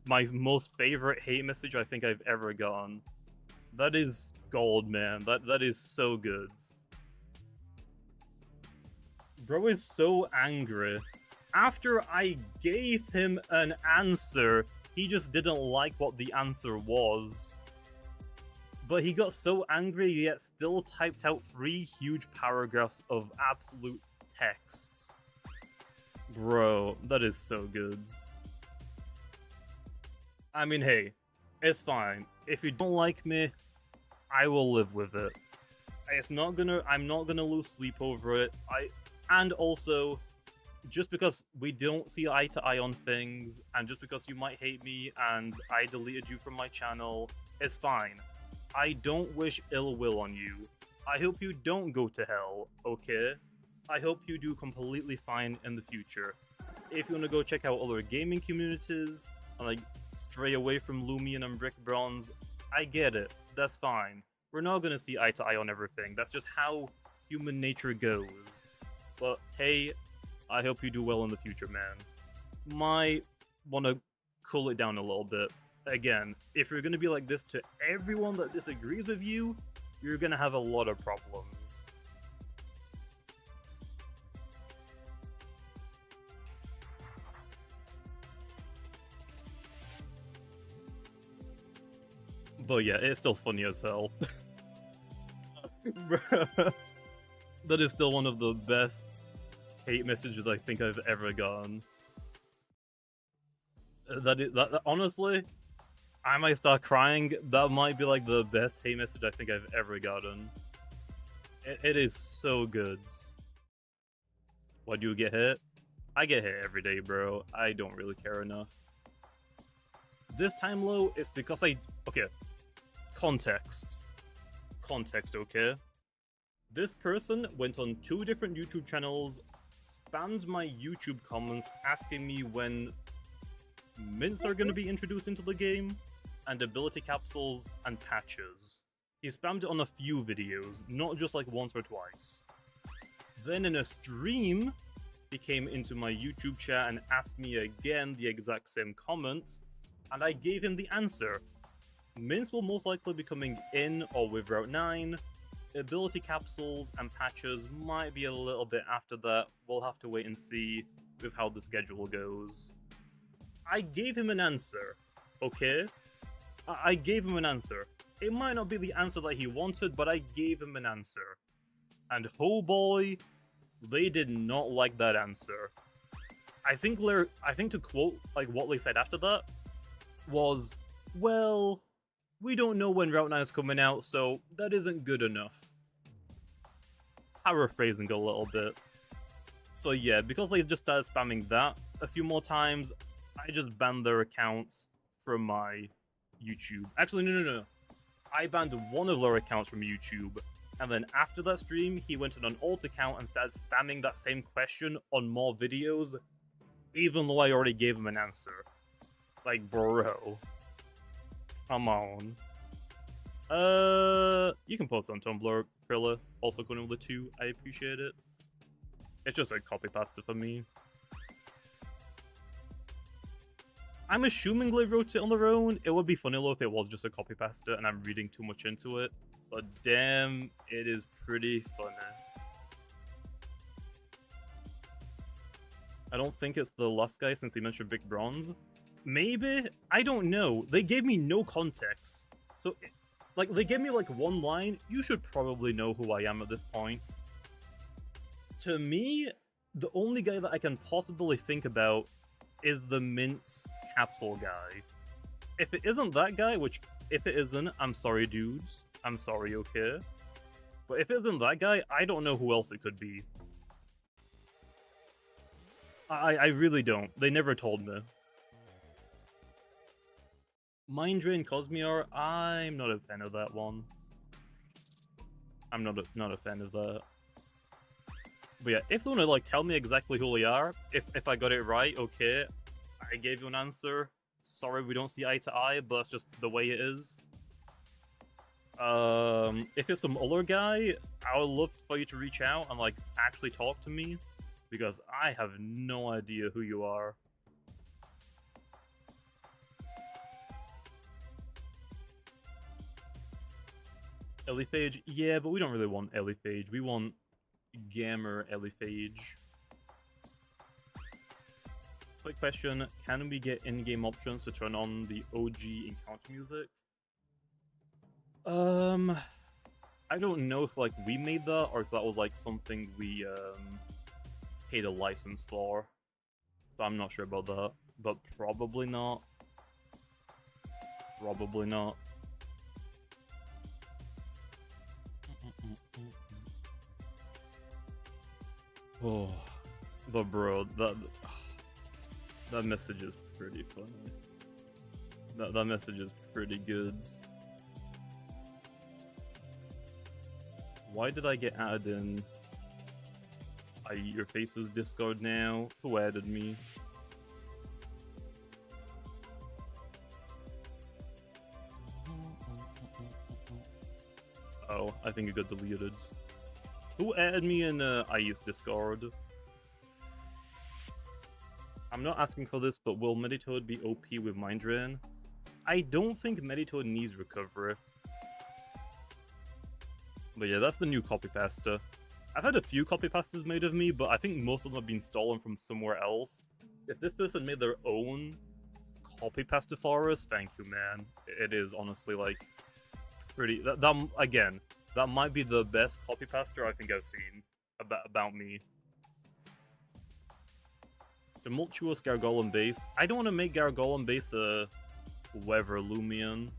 my most favorite hate message I think I've ever gotten. That is gold, man. That is so good. Bro is so angry After I gave him an answer, he just didn't like what the answer was. But he got so angry, yet still typed out 3 huge paragraphs of absolute texts. Bro, that is so good. I mean, hey, it's fine. If you don't like me, I will live with it. I'm not gonna lose sleep over it. And also, just because we don't see eye to eye on things, and just because you might hate me and I deleted you from my channel, it's fine. I don't wish ill will on you. I hope you don't go to hell, okay? I hope you do completely fine in the future. If you want to go check out other gaming communities, and like stray away from Loomian and Brick Bronze, I get it. That's fine. We're not gonna see eye to eye on everything. That's just how human nature goes. But hey, I hope you do well in the future, man. Might want to cool it down a little bit. Again, if you're gonna be like this to everyone that disagrees with you, you're gonna have a lot of problems. But yeah, it's still funny as hell. That is still one of the best hate messages I think I've ever gotten. That honestly, I might start crying. That might be like the best hate message I think I've ever gotten. It is so good. Why do you get hit? I get hit every day, bro. I don't really care enough. This time low is because okay. Context, okay? This person went on 2 different YouTube channels, spammed my YouTube comments asking me when mints are going to be introduced into the game, and ability capsules and patches. He spammed it on a few videos, not just like once or twice. Then in a stream, he came into my YouTube chat and asked me again the exact same comments, and I gave him the answer. Mints will most likely be coming in or with Route 9. Ability capsules and patches might be a little bit after that. We'll have to wait and see with how the schedule goes. I gave him an answer, okay? I gave him an answer. It might not be the answer that he wanted, but I gave him an answer. And oh boy, they did not like that answer. I think to quote like what they said after that was, well, we don't know when Route 9 is coming out, so that isn't good enough. Paraphrasing a little bit. So yeah, because they just started spamming that a few more times, I just banned their accounts from my YouTube. Actually, no. I banned one of their accounts from YouTube, and then after that stream, he went on an alt account and started spamming that same question on more videos, even though I already gave him an answer. Like, bro. Come on. You can post on Tumblr, Prilla, also going with the 2. I appreciate it. It's just a copy pasta for me. I'm assuming they wrote it on their own. It would be funny though if it was just a copy pasta and I'm reading too much into it. But damn, it is pretty funny. I don't think it's the last guy since he mentioned Big Bronze. Maybe? I don't know. They gave me no context. So, like, they gave me, like, one line. You should probably know who I am at this point. To me, the only guy that I can possibly think about is the Mints capsule guy. If it isn't that guy, which, if it isn't, I'm sorry, dudes. I'm sorry, okay? But if it isn't that guy, I don't know who else it could be. I really don't. They never told me. Mind Drain Cosmiar, I'm not a fan of that one. I'm not a fan of that. But yeah, if they want to like tell me exactly who they are, if I got it right, okay, I gave you an answer. Sorry we don't see eye to eye, but that's just the way it is. If it's some other guy, I would love for you to reach out and like actually talk to me, because I have no idea who you are. Eliphage? Yeah, but we don't really want Eliphage. We want Gamer Eliphage. Quick question, can we get in-game options to turn on the OG encounter music? I don't know if like we made that or if that was like something we paid a license for. So I'm not sure about that, but probably not. Probably not. Oh, but bro, that message is pretty funny. That message is pretty good. Why did I get added in? I eat your faces Discord now. Who added me? Oh, I think it got deleted. Who added me in IE's Discord? I'm not asking for this, but will Meditoad be OP with Mind Drain? I don't think Meditoad needs recovery. But yeah, that's the new copy pasta. I've had a few copy pastas made of me, but I think most of them have been stolen from somewhere else. If this person made their own copy pasta for us, thank you, man. It is honestly like pretty. Again, that might be the best copy pasta I think I've seen about me. Tumultuous Gargolem base. I don't want to make Gargolem base a Weather Loomian.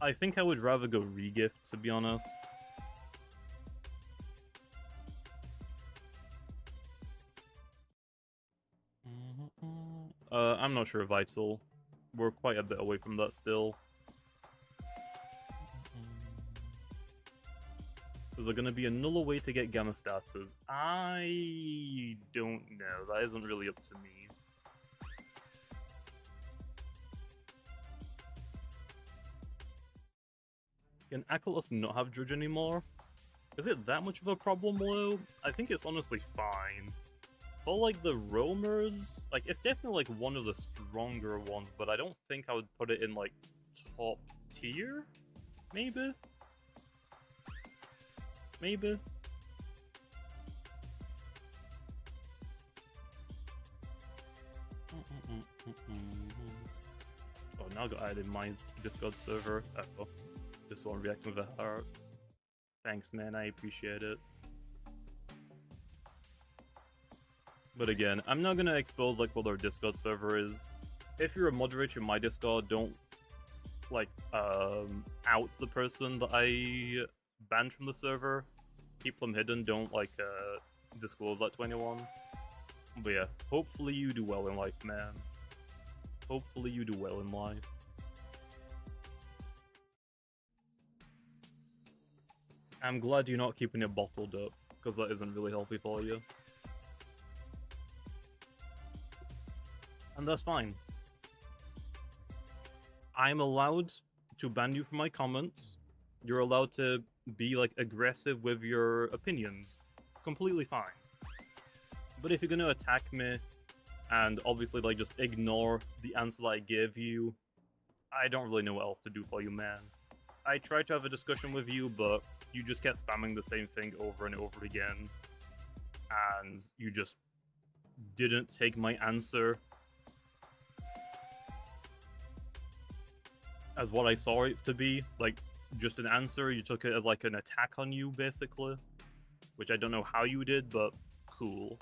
I think I would rather go Regift, to be honest. I'm not sure Vital. We're quite a bit away from that still. Is there gonna be another way to get Gamma status? I don't know. That isn't really up to me. Can Akelos not have Drudge anymore? Is it that much of a problem, Lou? I think it's honestly fine. For like the roamers, like it's definitely like one of the stronger ones, but I don't think I would put it in like top tier? Maybe? Maybe? Oh, now I got added in my Discord server. Oh, this one reacting with the hearts. Thanks, man. I appreciate it. But again, I'm not gonna expose like what our Discord server is. If you're a moderator in my Discord, don't like out the person that I banned from the server. Keep them hidden. Don't like disclose that to anyone. But yeah, hopefully you do well in life, man. Hopefully you do well in life. I'm glad you're not keeping it bottled up, because that isn't really healthy for you. And that's fine. I'm allowed to ban you from my comments. You're allowed to be like aggressive with your opinions. Completely fine. But if you're gonna attack me and obviously like just ignore the answer that I gave you, I don't really know what else to do for you, man. I tried to have a discussion with you, but you just kept spamming the same thing over and over again. And you just didn't take my answer as what I saw it to be. Like, just an answer. You took it as like an attack on you, basically. Which I don't know how you did, but cool.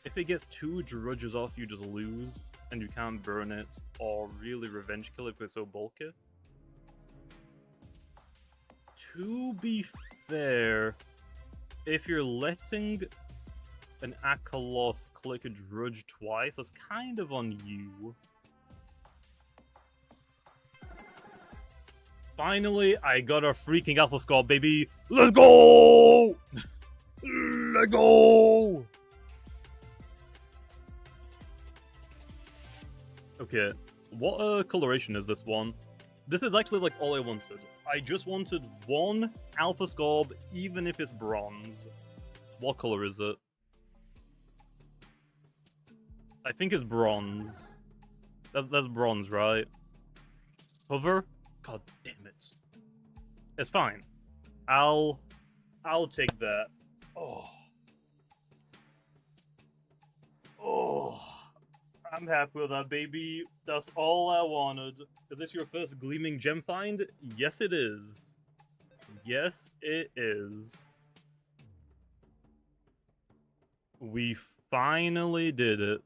If it gets 2 drudges off, you just lose, and you can't burn it, or really revenge kill if it's so bulky. To be fair, if you're letting an Akelos click a drudge twice, that's kind of on you. Finally, I got a freaking alpha score, baby! Let's go! Let's go! Okay, what coloration is this one? This is actually like all I wanted. I just wanted one alpha scorb, even if it's bronze. What color is it? I think it's bronze. That's bronze, right? Hover? God damn it. It's fine. I'll take that. Oh. I'm happy with that, baby. That's all I wanted. Is this your first gleaming gem find? Yes, it is. Yes, it is. We finally did it.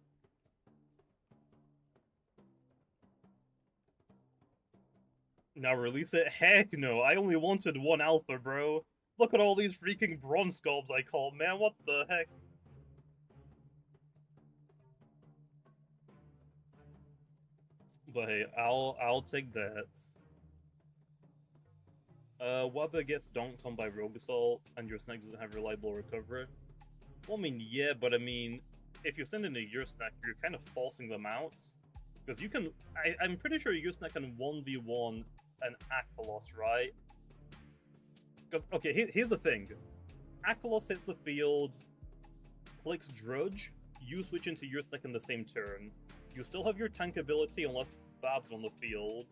Now release it? Heck no, I only wanted one alpha, bro. Look at all these freaking bronze sculpts I call, man, what the heck? But hey, I'll take that. Webber gets donked on by Rogue Assault, and your snack doesn't have reliable recovery. Well, I mean, yeah, but I mean, if you send in a your snack, you're kind of forcing them out. Because you can, I'm pretty sure your snack can 1v1 an Akalos, right? Because, okay, here's the thing. Akalos hits the field, clicks Drudge, you switch into your snack in the same turn. You still have your tank ability unless Bab's on the field.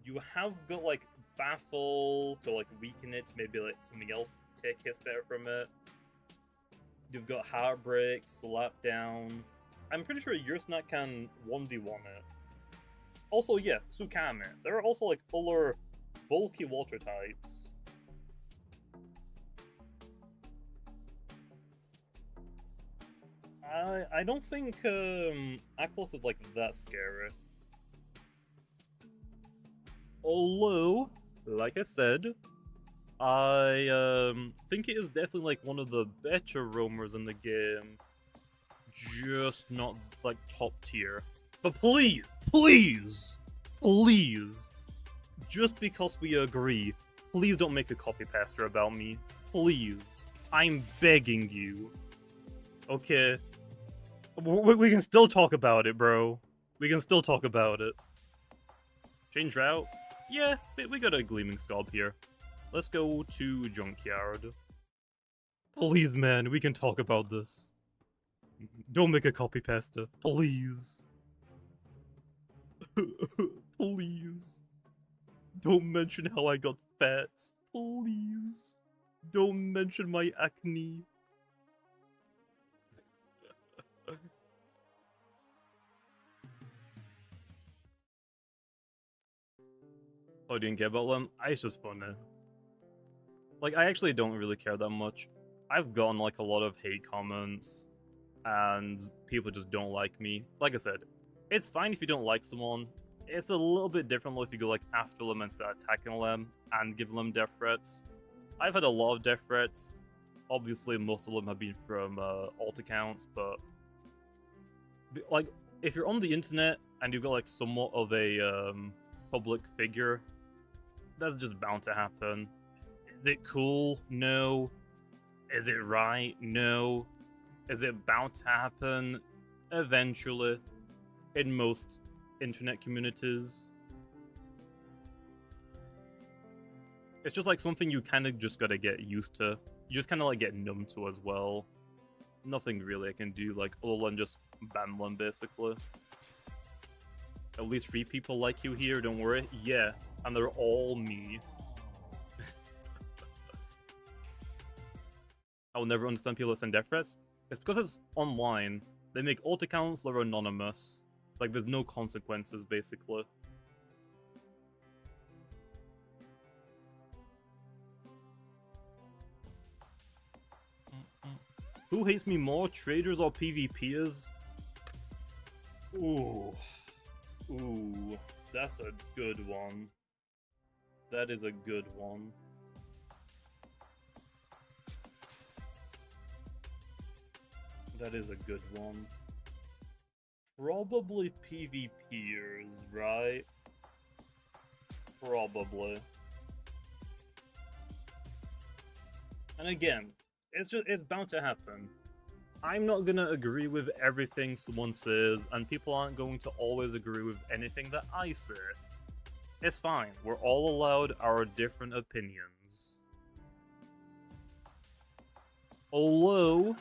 You have got, like, Baffle to, like, weaken it, maybe, like, something else take hits better from it. You've got Heartbreak, Slap Down. I'm pretty sure your snack can 1v1 it. Also, yeah, Tsukame. There are also, like, other bulky water types. I don't think Akalos is, like, that scary. Although, like I said, I think it is definitely, like, one of the better roamers in the game. Just not, like, top tier. But please, please, please, just because we agree, please don't make a copy-paster about me. Please. I'm begging you. Okay? We can still talk about it, bro. We can still talk about it. Change route? Yeah, we got a Gleaming Scalp here. Let's go to Junkyard. Please, man, we can talk about this. Don't make a copy-pasta. Please. Please. Don't mention how I got fat. Please. Don't mention my acne. Oh, you didn't care about them? It's just funny. Like, I actually don't really care that much. I've gotten, like, a lot of hate comments, and people just don't like me. Like I said, it's fine if you don't like someone. It's a little bit different if you go, like, after them and start attacking them and give them death threats. I've had a lot of death threats. Obviously, most of them have been from alt accounts, but like, if you're on the internet and you've got, like, somewhat of a public figure, that's just bound to happen. Is it cool? No. Is it right? No. Is it bound to happen? Eventually. In most internet communities. It's just like something you kind of just gotta get used to. You just kind of like get numb to as well. Nothing really I can do, like, other than just ban them, basically. At least 3 people like you here, don't worry. Yeah, and they're all me. I will never understand people that send death threats. It's because it's online. They make alt accounts that are anonymous. Like, there's no consequences, basically. Who hates me more, traders or PvPers? Ooh. Ooh. That's a good one. That is a good one. That is a good one. Probably PvPers, right? Probably. And again, it's bound to happen. I'm not gonna agree with everything someone says, and people aren't going to always agree with anything that I say. It's fine, we're all allowed our different opinions. Although,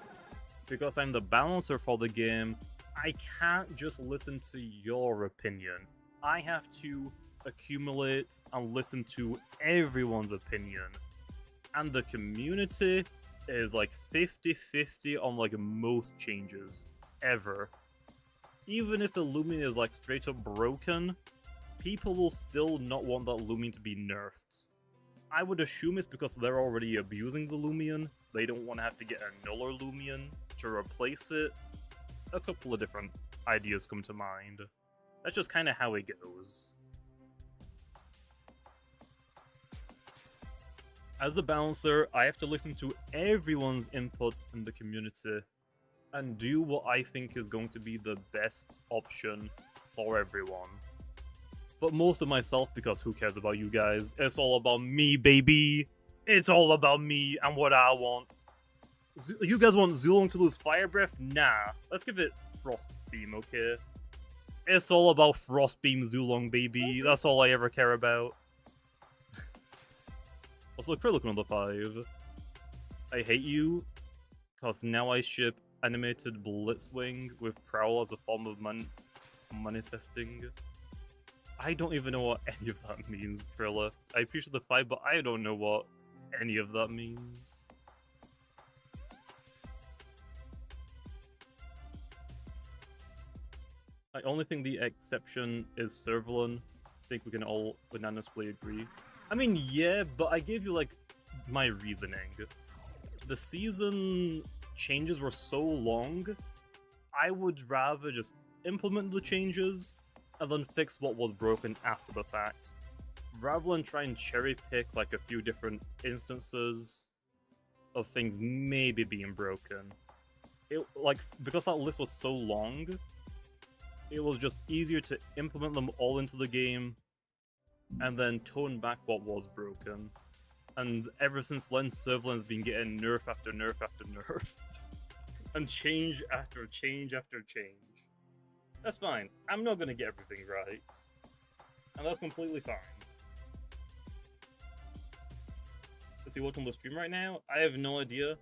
because I'm the balancer for the game, I can't just listen to your opinion. I have to accumulate and listen to everyone's opinion. And the community is like 50-50 on like most changes ever. even if the Loomian is like straight up broken, people will still not want that Loomian to be nerfed. I would assume it's because they're already abusing the Loomian. They don't want to have to get another Loomian to replace it. A couple of different ideas come to mind. That's just kind of how it goes. As a bouncer, I have to listen to everyone's inputs in the community and do what I think is going to be the best option for everyone. But most of myself, because who cares about you guys? It's all about me, baby! It's all about me and what I want. You guys want Zulong to lose Fire Breath? Nah. Let's give it Frost Beam, okay? It's all about Frost Beam Zulong, baby. That's all I ever care about. Also, critical another 5. I hate you, because now I ship animated Blitzwing with Prowl as a form of manifesting. I don't even know what any of that means, Krilla. I appreciate the 5, but I don't know what any of that means. I only think the exception is Servalin. I think we can all unanimously agree. I mean, yeah, but I gave you, like, my reasoning. The season changes were so long, I would rather just implement the changes and then fix what was broken after the fact, rather than try and cherry pick, like, a few different instances of things maybe being broken. It, like, because that list was so long, it was just easier to implement them all into the game and then tone back what was broken. And ever since then, Servalin's been getting nerf after nerf after nerf. And change after change after change. That's fine. I'm not gonna get everything right. And that's completely fine. Is he watching the stream right now? I have no idea.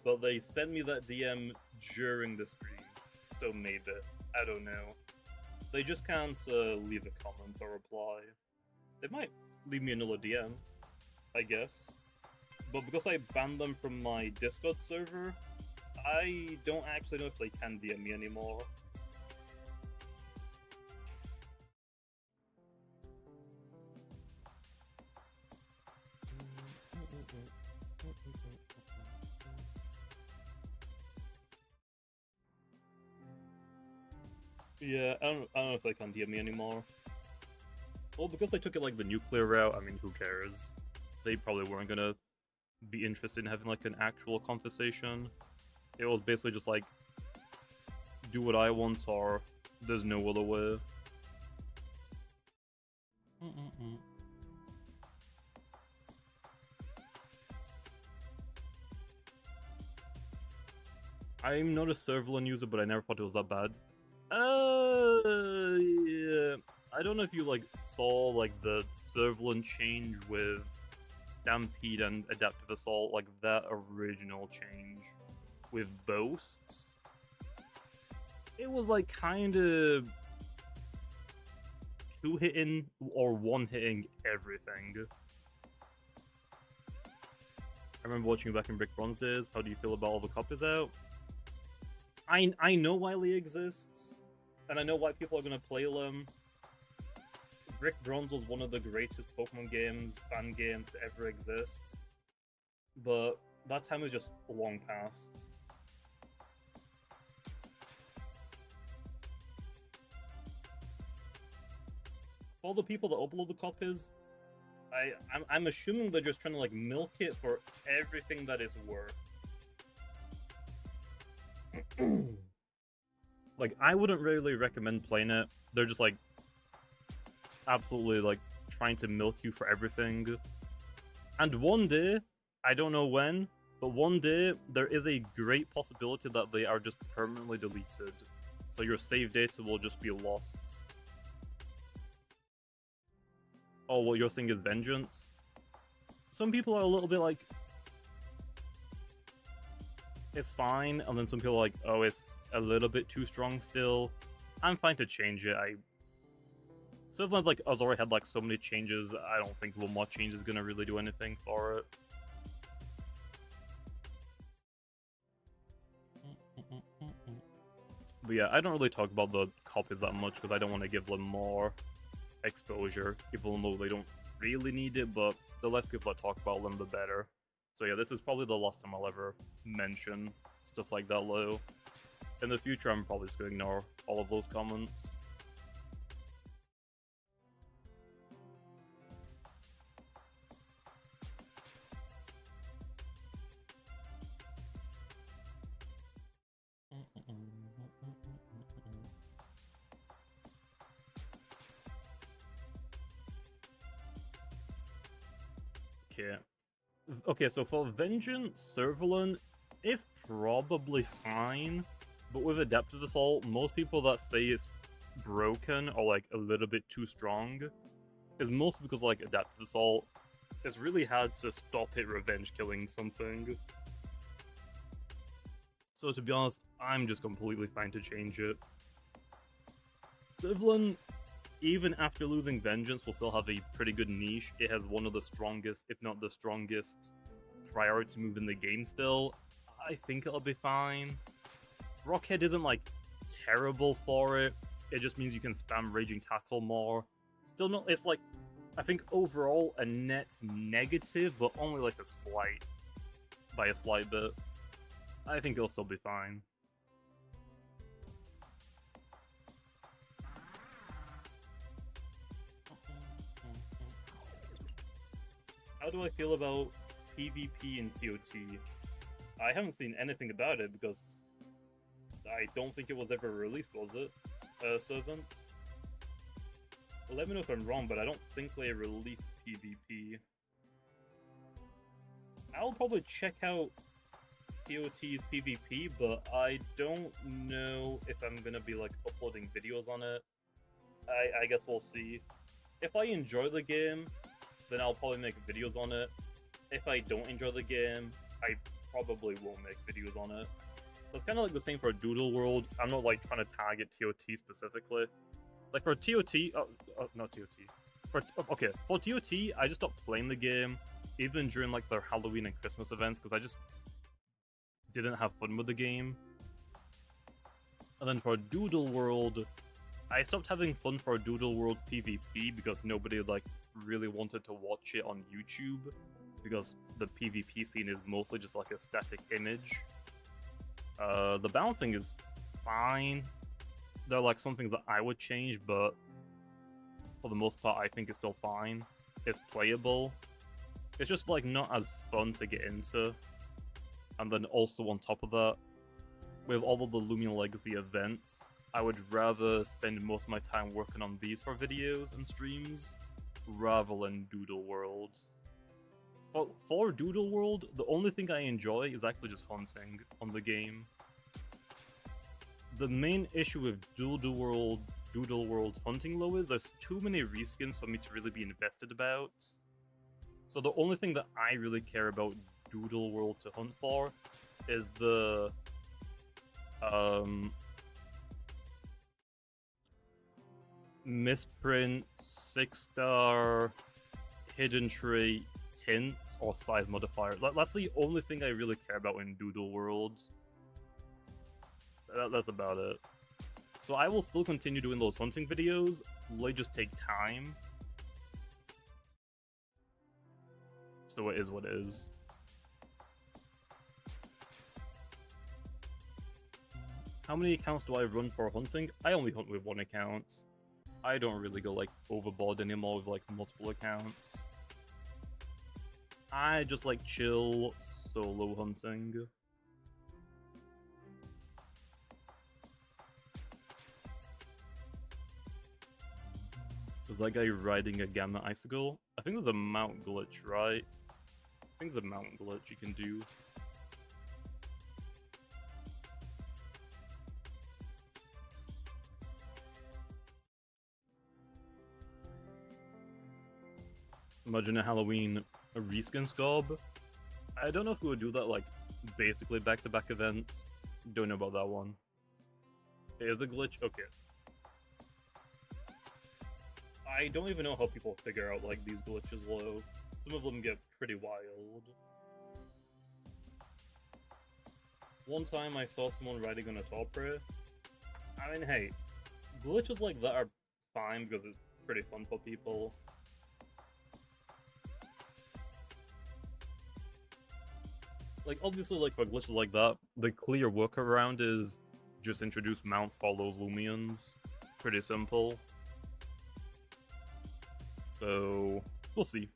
But they sent me that DM during the stream. So maybe. I don't know. They just can't leave a comment or reply. They might leave me another DM, I guess. But because I banned them from my Discord server, I don't actually know if they can DM me anymore. Yeah, I don't know if they can DM me anymore. Well, because they took it like the nuclear route, I mean, who cares? They probably weren't gonna be interested in having like an actual conversation. It was basically just like, do what I want or there's no other way. I'm not a Servalin user, but I never thought it was that bad. Yeah. I don't know if you like saw like the Servalin change with Stampede and Adaptive Assault, like that original change with boasts. It was like kind of 2-hitting or 1-hitting everything. I remember watching you back in Brick Bronze days. How do you feel about all the copies out? I know why Lee exists, and I know why people are going to play them. Brick Bronze was one of the greatest Pokemon games, fan games to ever exist, but that time is just long past. For the people that upload the copies, I'm assuming they're just trying to like milk it for everything that it's worth. Like, I wouldn't really recommend playing it. They're just like absolutely like trying to milk you for everything. And one day, I don't know when, but one day there is a great possibility that they are just permanently deleted. So your save data will just be lost. Oh, what you're saying is vengeance? Some people are a little bit like, it's fine, and then some people are like, oh, it's a little bit too strong still. I'm fine to change it. Sometimes, like, I've already had, like, so many changes, I don't think one more change is gonna really do anything for it. But yeah, I don't really talk about the copies that much because I don't want to give them more exposure, even though they don't really need it, but the less people that talk about them, the better. So yeah, this is probably the last time I'll ever mention stuff like that low. In the future, I'm probably just going to ignore all of those comments. Okay, so for Vengeance, Servalan is probably fine, but with Adaptive Assault, most people that say it's broken or like a little bit too strong is mostly because like Adaptive Assault, it's really hard to stop it revenge killing something. So to be honest, I'm just completely fine to change it. Servalan, even after losing Vengeance, will still have a pretty good niche. It has one of the strongest, if not the strongest, priority move in the game still. I think it'll be fine. Rockhead isn't, like, terrible for it. It just means you can spam Raging Tackle more. Still not, it's like, I think overall a net's negative, but only like by a slight bit. I think it'll still be fine. How do I feel about PvP in TOT? I haven't seen anything about it because I don't think it was ever released, was it? Servant? Well, let me know if I'm wrong, but I don't think they released PvP. I'll probably check out TOT's PvP, but I don't know if I'm gonna be like uploading videos on it. I guess we'll see. If I enjoy the game, then I'll probably make videos on it. If I don't enjoy the game, I probably won't make videos on it. That's kind of like the same for Doodle World. I'm not like trying to target TOT specifically. Like for TOT, not TOT. For TOT, I just stopped playing the game even during like their Halloween and Christmas events because I just didn't have fun with the game. And then for Doodle World, I stopped having fun for Doodle World PvP because nobody like really wanted to watch it on YouTube because the PvP scene is mostly just like a static image. The balancing is fine. There are like some things that I would change, but for the most part I think it's still fine. It's playable. It's just like not as fun to get into. And then also on top of that, with all of the Loomian Legacy events, I would rather spend most of my time working on these for videos and streams, rather than Doodle World. For Doodle World, the only thing I enjoy is actually just hunting on the game. The main issue with Doodle World hunting low is there's too many reskins for me to really be invested about. So the only thing that I really care about Doodle World to hunt for is the misprint 6-star hidden trait tints or size modifier. That's the only thing I really care about in Doodle World. That's about it. So I will still continue doing those hunting videos, they just take time. So it is what it is. How many accounts do I run for hunting? I only hunt with one account. I don't really go like overboard anymore with like multiple accounts. I just like chill solo hunting. Is that guy riding a Gamma Icicle? I think there's a mount glitch, right? I think there's a mount glitch you can do. Imagine a Halloween reskin scob. I don't know if we would do that like basically back-to-back events. Don't know about that one. Is the glitch? Okay. I don't even know how people figure out like these glitches low. Some of them get pretty wild. One time I saw someone riding on a Torpre, I mean, hey, glitches like that are fine because it's pretty fun for people. Like, obviously, like, for glitches like that, the clear workaround is just introduce mounts for those Loomians. Pretty simple. So, we'll see.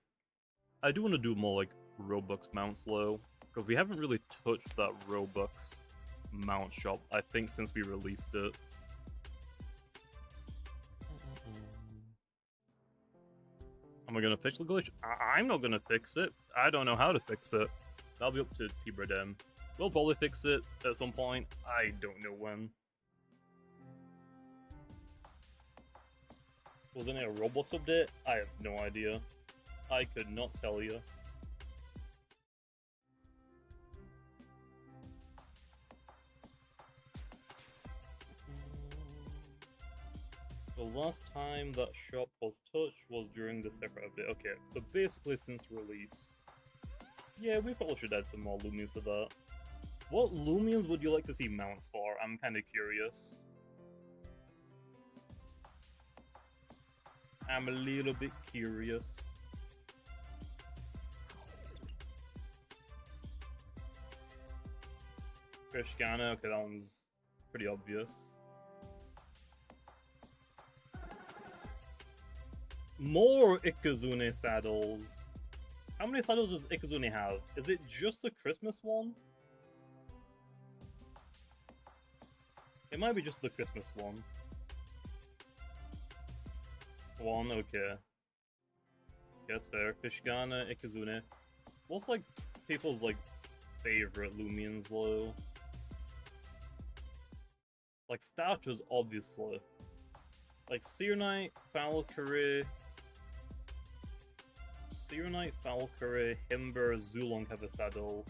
I do want to do more, like, Robux mounts, though, because we haven't really touched that Robux mount shop, I think, since we released it. Am I gonna fix the glitch? I'm not gonna fix it. I don't know how to fix it. That'll be up to T-Bredem. We'll probably fix it at some point. I don't know when. Was there a Roblox update? I have no idea. I could not tell you. The last time that shop was touched was during the separate update. Okay, so basically since release. Yeah, we probably should add some more Loomians to that. What Loomians would you like to see mounts for? I'm kind of curious. I'm a little bit curious. Krishkana, okay, that one's pretty obvious. More Ikazune saddles. How many saddles does Ikazune have? Is it just the Christmas one? It might be just the Christmas one. One, okay. That's fair. Fishgana, Ikazune. What's like people's like favorite Loomians though? Like statues, obviously. Like Seer-Knight, Valkyrie, Himber, Zulong have a saddle.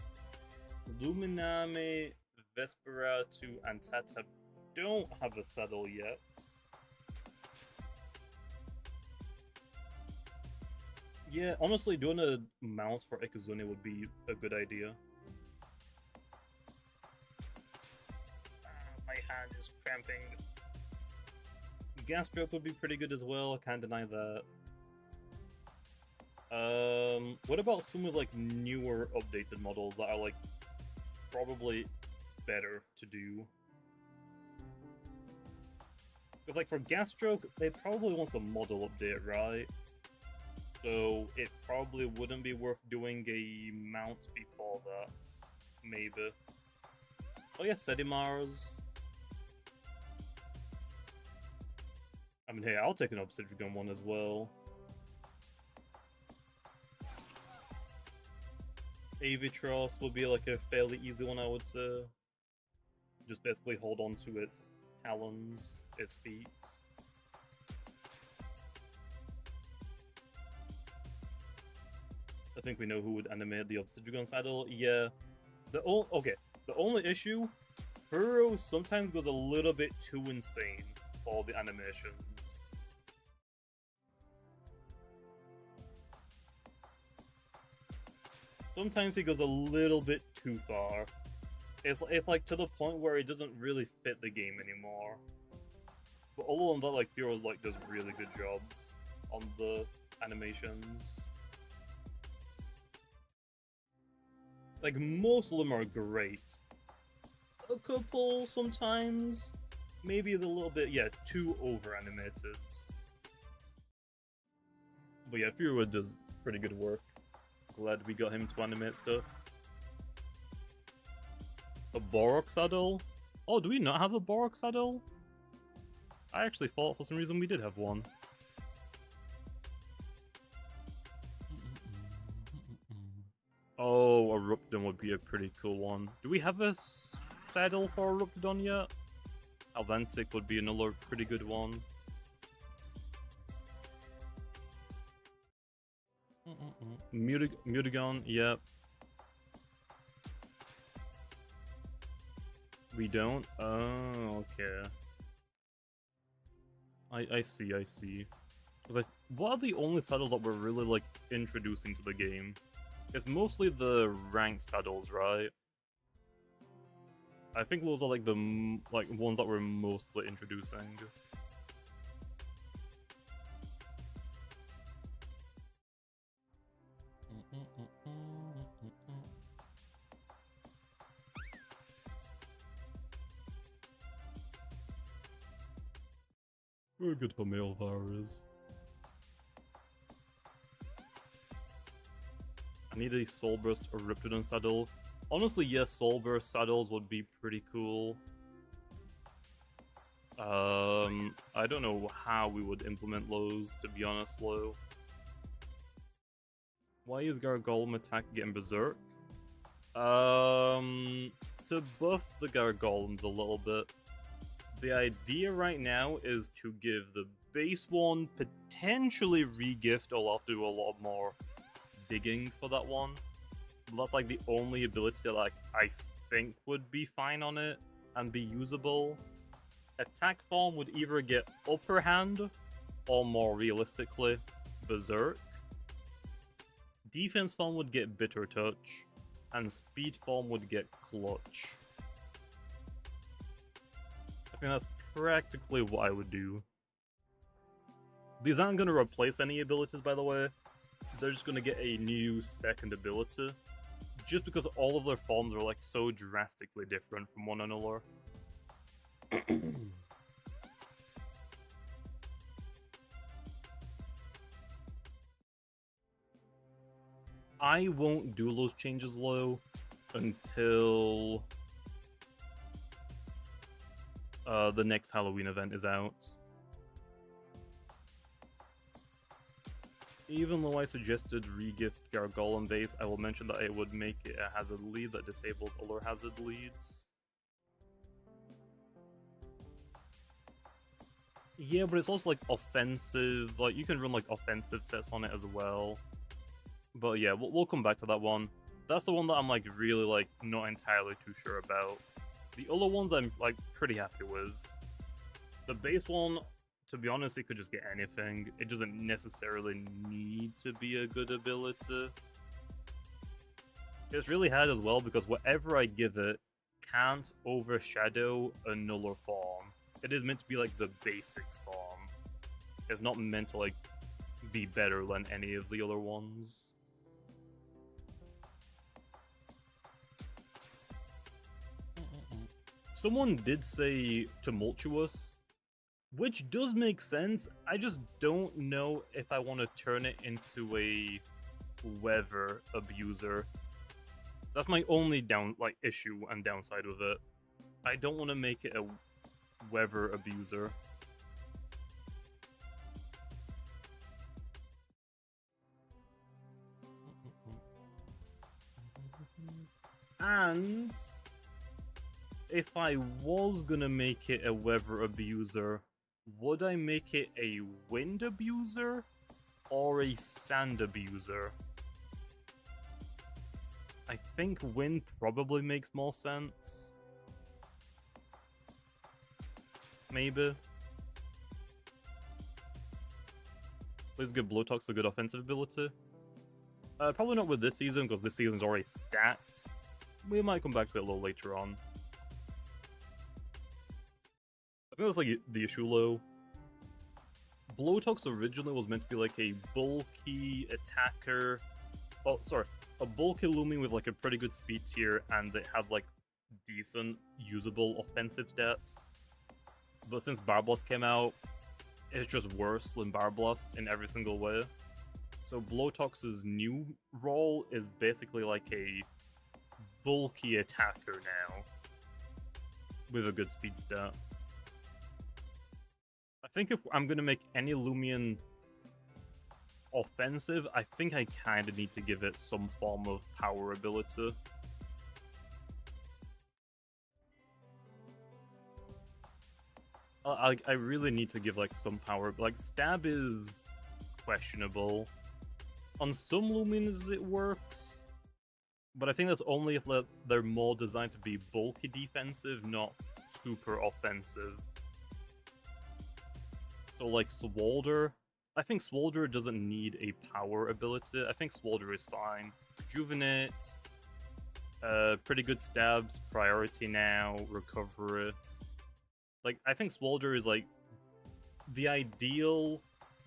Luminame, Vesperatu, and Tata don't have a saddle yet. Yeah, honestly, doing a mount for Ikazune would be a good idea. My hand is cramping. Gas stroke would be pretty good as well, I can't deny that. What about some of like newer updated models that are like probably better to do? Because like for gas stroke, they probably want some model update, right? So it probably wouldn't be worth doing a mount before that, maybe. Oh yeah, Sedimars. I mean, hey, I'll take an Obsidian one as well. Avitros would be like a fairly easy one, I would say. Just basically hold on to its talons, its feet. I think we know who would animate the Obsidian saddle. Yeah. The only issue, Hero sometimes goes a little bit too insane for the animations. Sometimes he goes a little bit too far. It's like to the point where it doesn't really fit the game anymore. But all of them that like Heroes like does really good jobs on the animations. Like most of them are great. A couple sometimes maybe is a little bit, yeah, too over animated. But yeah, Fury does pretty good work. Glad we got him to animate stuff. A Borok saddle? Oh, do we not have a Borok saddle? I actually thought for some reason we did have one. Oh, a Ruptidon would be a pretty cool one. Do we have a saddle for a Ruptidon yet? Alvantic would be another pretty good one. Mutagon, yep. We don't? Oh, okay. I see. Like, what are the only saddles that we're really, like, introducing to the game? It's mostly the ranked saddles, right? I think those are like the ones that we're mostly introducing. We're good for male virus. I need a Soul Burst or Riptodon saddle. Honestly, yes, Soul Burst saddles would be pretty cool. I don't know how we would implement those, to be honest, though. Why is Gargolem attack getting berserk? To buff the Gargolems a little bit. The idea right now is to give the base one, potentially regift. I'll have to do a lot more digging for that one. But that's like the only ability like I think would be fine on it and be usable. Attack form would either get upper hand or more realistically berserk. Defense form would get bitter touch and speed form would get clutch. I think that's practically what I would do. These aren't going to replace any abilities, by the way. They're just going to get a new second ability. Just because all of their forms are like so drastically different from one another. I won't do those changes, though, until the next Halloween event is out. Even though I suggested regift Gargolem base, I will mention that it would make it a hazard lead that disables other hazard leads. Yeah, but it's also like offensive, like you can run like offensive sets on it as well. But yeah, we'll come back to that one. That's the one that I'm like really like not entirely too sure about. The other ones I'm like pretty happy with. The base one, to be honest, it could just get anything. It doesn't necessarily need to be a good ability. It's really hard as well because whatever I give it can't overshadow another form. It is meant to be like the basic form. It's not meant to like be better than any of the other ones. Someone did say tumultuous, which does make sense. I just don't know if I want to turn it into a weather abuser. That's my only issue and downside with it. I don't want to make it a weather abuser. And if I was gonna make it a weather abuser, would I make it a wind abuser or a sand abuser? I think wind probably makes more sense. Maybe. Please give Blowtox a good offensive ability. Probably not with this season, because this season's already stacked. We might come back to it a little later on. I think that's like the issue low. Blowtox originally was meant to be like a bulky attacker. Oh, sorry. A bulky Loomian with like a pretty good speed tier, and it had like decent, usable offensive stats. But since Barblast came out, it's just worse than Barblast in every single way. So Blowtox's new role is basically like a bulky attacker now, with a good speed stat. I think if I'm going to make any Loomian offensive, I think I kind of need to give it some form of power ability. I really need to give like some power. Like stab is questionable. On some Loomians it works, but I think that's only if they're more designed to be bulky defensive, not super offensive. So like Swolder, I think Swolder doesn't need a power ability. I think Swolder is fine. Rejuvenate, Pretty good stabs, priority now, recovery. Like, I think Swolder is like the ideal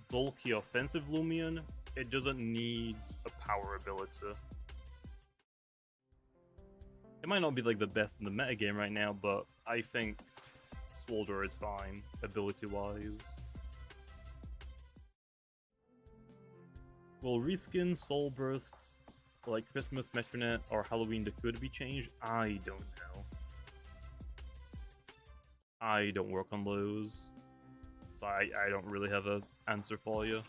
bulky offensive Loomian. It doesn't need a power ability. It might not be like the best in the metagame right now, but I think Swolder is fine, ability-wise. Will reskin Soul Bursts like Christmas, Metronet, or Halloween Dakota be changed? I don't know. I don't work on those, so I don't really have an answer for you.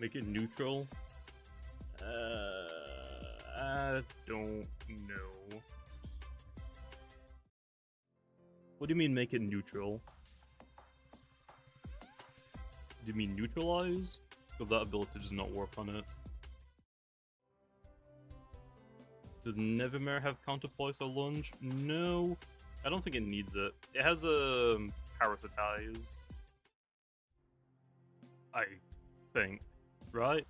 Make it neutral? I don't know. What do you mean make it neutral? Do you mean neutralize? Because that ability does not work on it. Does Nevermare have counterpoise or lunge? No, I don't think it needs it. It has a parasitize, I think, right?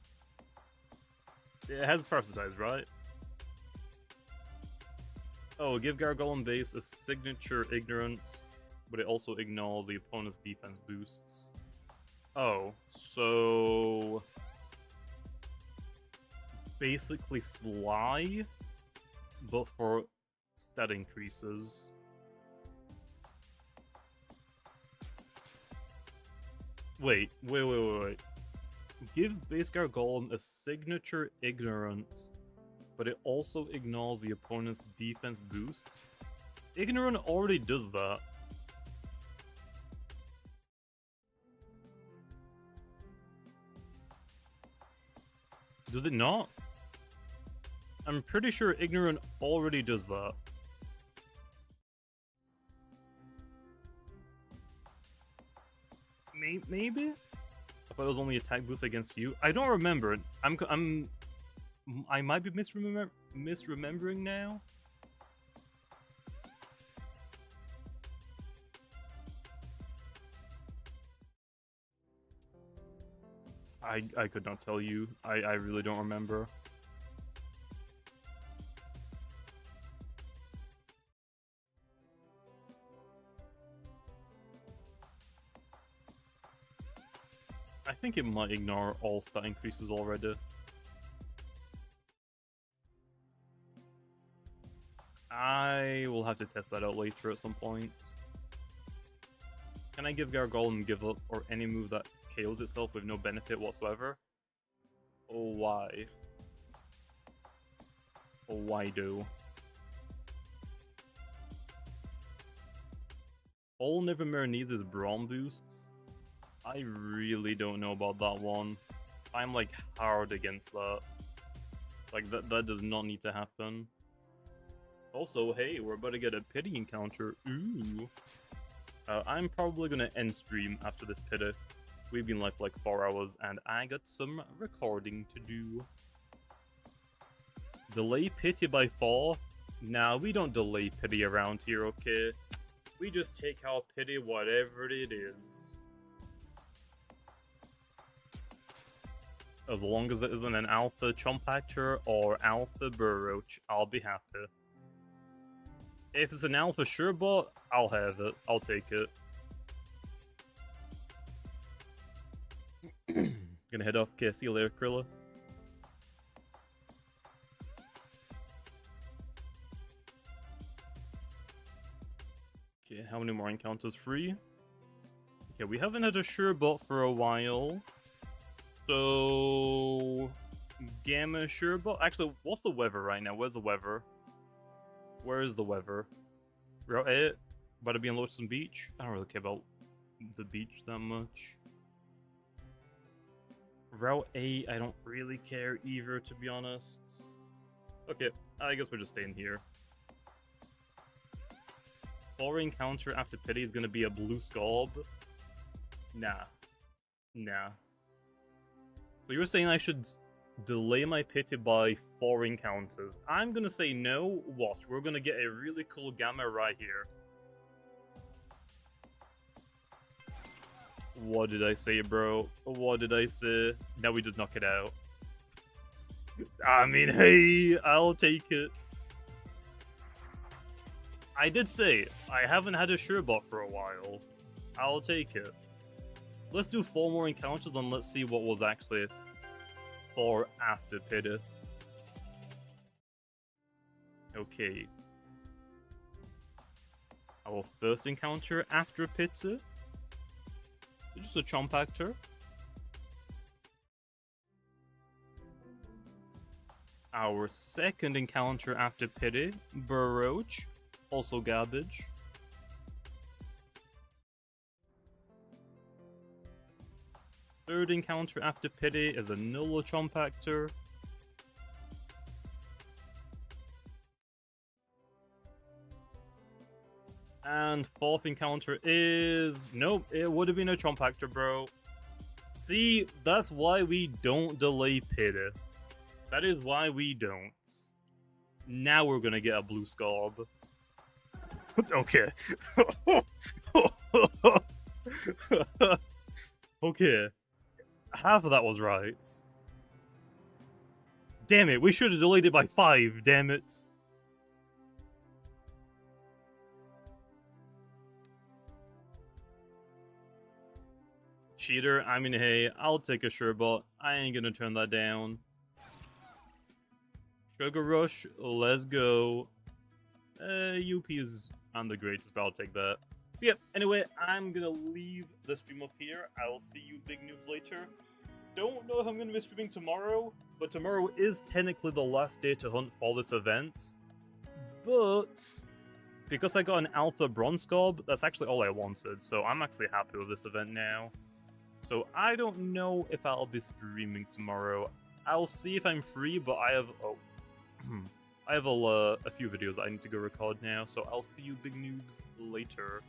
It has parasitize, right? Oh, give Gargoyle base a signature ignorance, but it also ignores the opponent's defense boosts. Oh, so basically Sly, but for stat increases. Wait. Give base Gargoyle a signature ignorance, but it also ignores the opponent's defense boosts. Ignorant already does that. Does it not? I'm pretty sure Ignorant already does that. Maybe? I thought it was only attack boost against you. I don't remember. I might be misremembering now. I could not tell you. I really don't remember. I think it might ignore all stat increases already. I will have to test that out later at some point. Can I give Gargoyle and give up, or any move that KOs itself with no benefit whatsoever? Oh, why? Oh, why do? All Nevermare needs is Brawn boosts. I really don't know about that one. I'm like hard against that. Like that does not need to happen. Also, hey, we're about to get a pity encounter. Ooh. I'm probably gonna end stream after this pity. We've been like 4 hours, and I got some recording to do. Delay pity by 4? Nah, we don't delay pity around here, okay? We just take our pity whatever it is. As long as it isn't an alpha Chompactor or alpha Burroach, I'll be happy. If it's an alpha Surebot, I'll have it. I'll take it. Gonna head off. Okay, see you later, Krilla. Okay, how many more encounters free? Okay, we haven't had a Surebot for a while. So... Gamma Surebot? Actually, what's the weather right now? Where's the weather? Where is the weather? Route 8? About to be on Lotusome Beach? I don't really care about the beach that much. Route 8, I don't really care either, to be honest. Okay, I guess we're just staying here. Following encounter after pity is gonna be a blue scalp. Nah. Nah. So you're saying I should delay my pity by 4 encounters. I'm gonna say no. Watch, we're gonna get a really cool gamma right here. What did I say, bro? What did I say? Now we just knock it out. I mean, hey, I'll take it. I did say, I haven't had a Sherbot for a while. I'll take it. Let's do 4 more encounters and let's see what was actually for after Pity. Okay. Our first encounter after Pity. Just a chomp actor. Our second encounter after Pity, Baroach, also garbage. Third encounter after Pity is a Nulla chomp actor. And fourth encounter is... Nope, it would have been a chomp actor, bro. See, that's why we don't delay Pity. That is why we don't. Now we're gonna get a blue scarb. Okay. Okay. Half of that was right. Damn it, we should have delayed it by 5, damn it. Cheater, I mean, hey, I'll take a Sherbot. I ain't gonna turn that down. Sugar Rush, let's go. UP is on the greatest, but I'll take that. So yeah, anyway, I'm gonna leave the stream up here. I'll see you big noobs later. Don't know if I'm gonna be streaming tomorrow, but tomorrow is technically the last day to hunt for this event. But because I got an Alpha Bronze Scarb, that's actually all I wanted, so I'm actually happy with this event now. So I don't know if I'll be streaming tomorrow. I'll see if I'm free, but I have I have a few videos I need to go record now, so I'll see you big noobs later.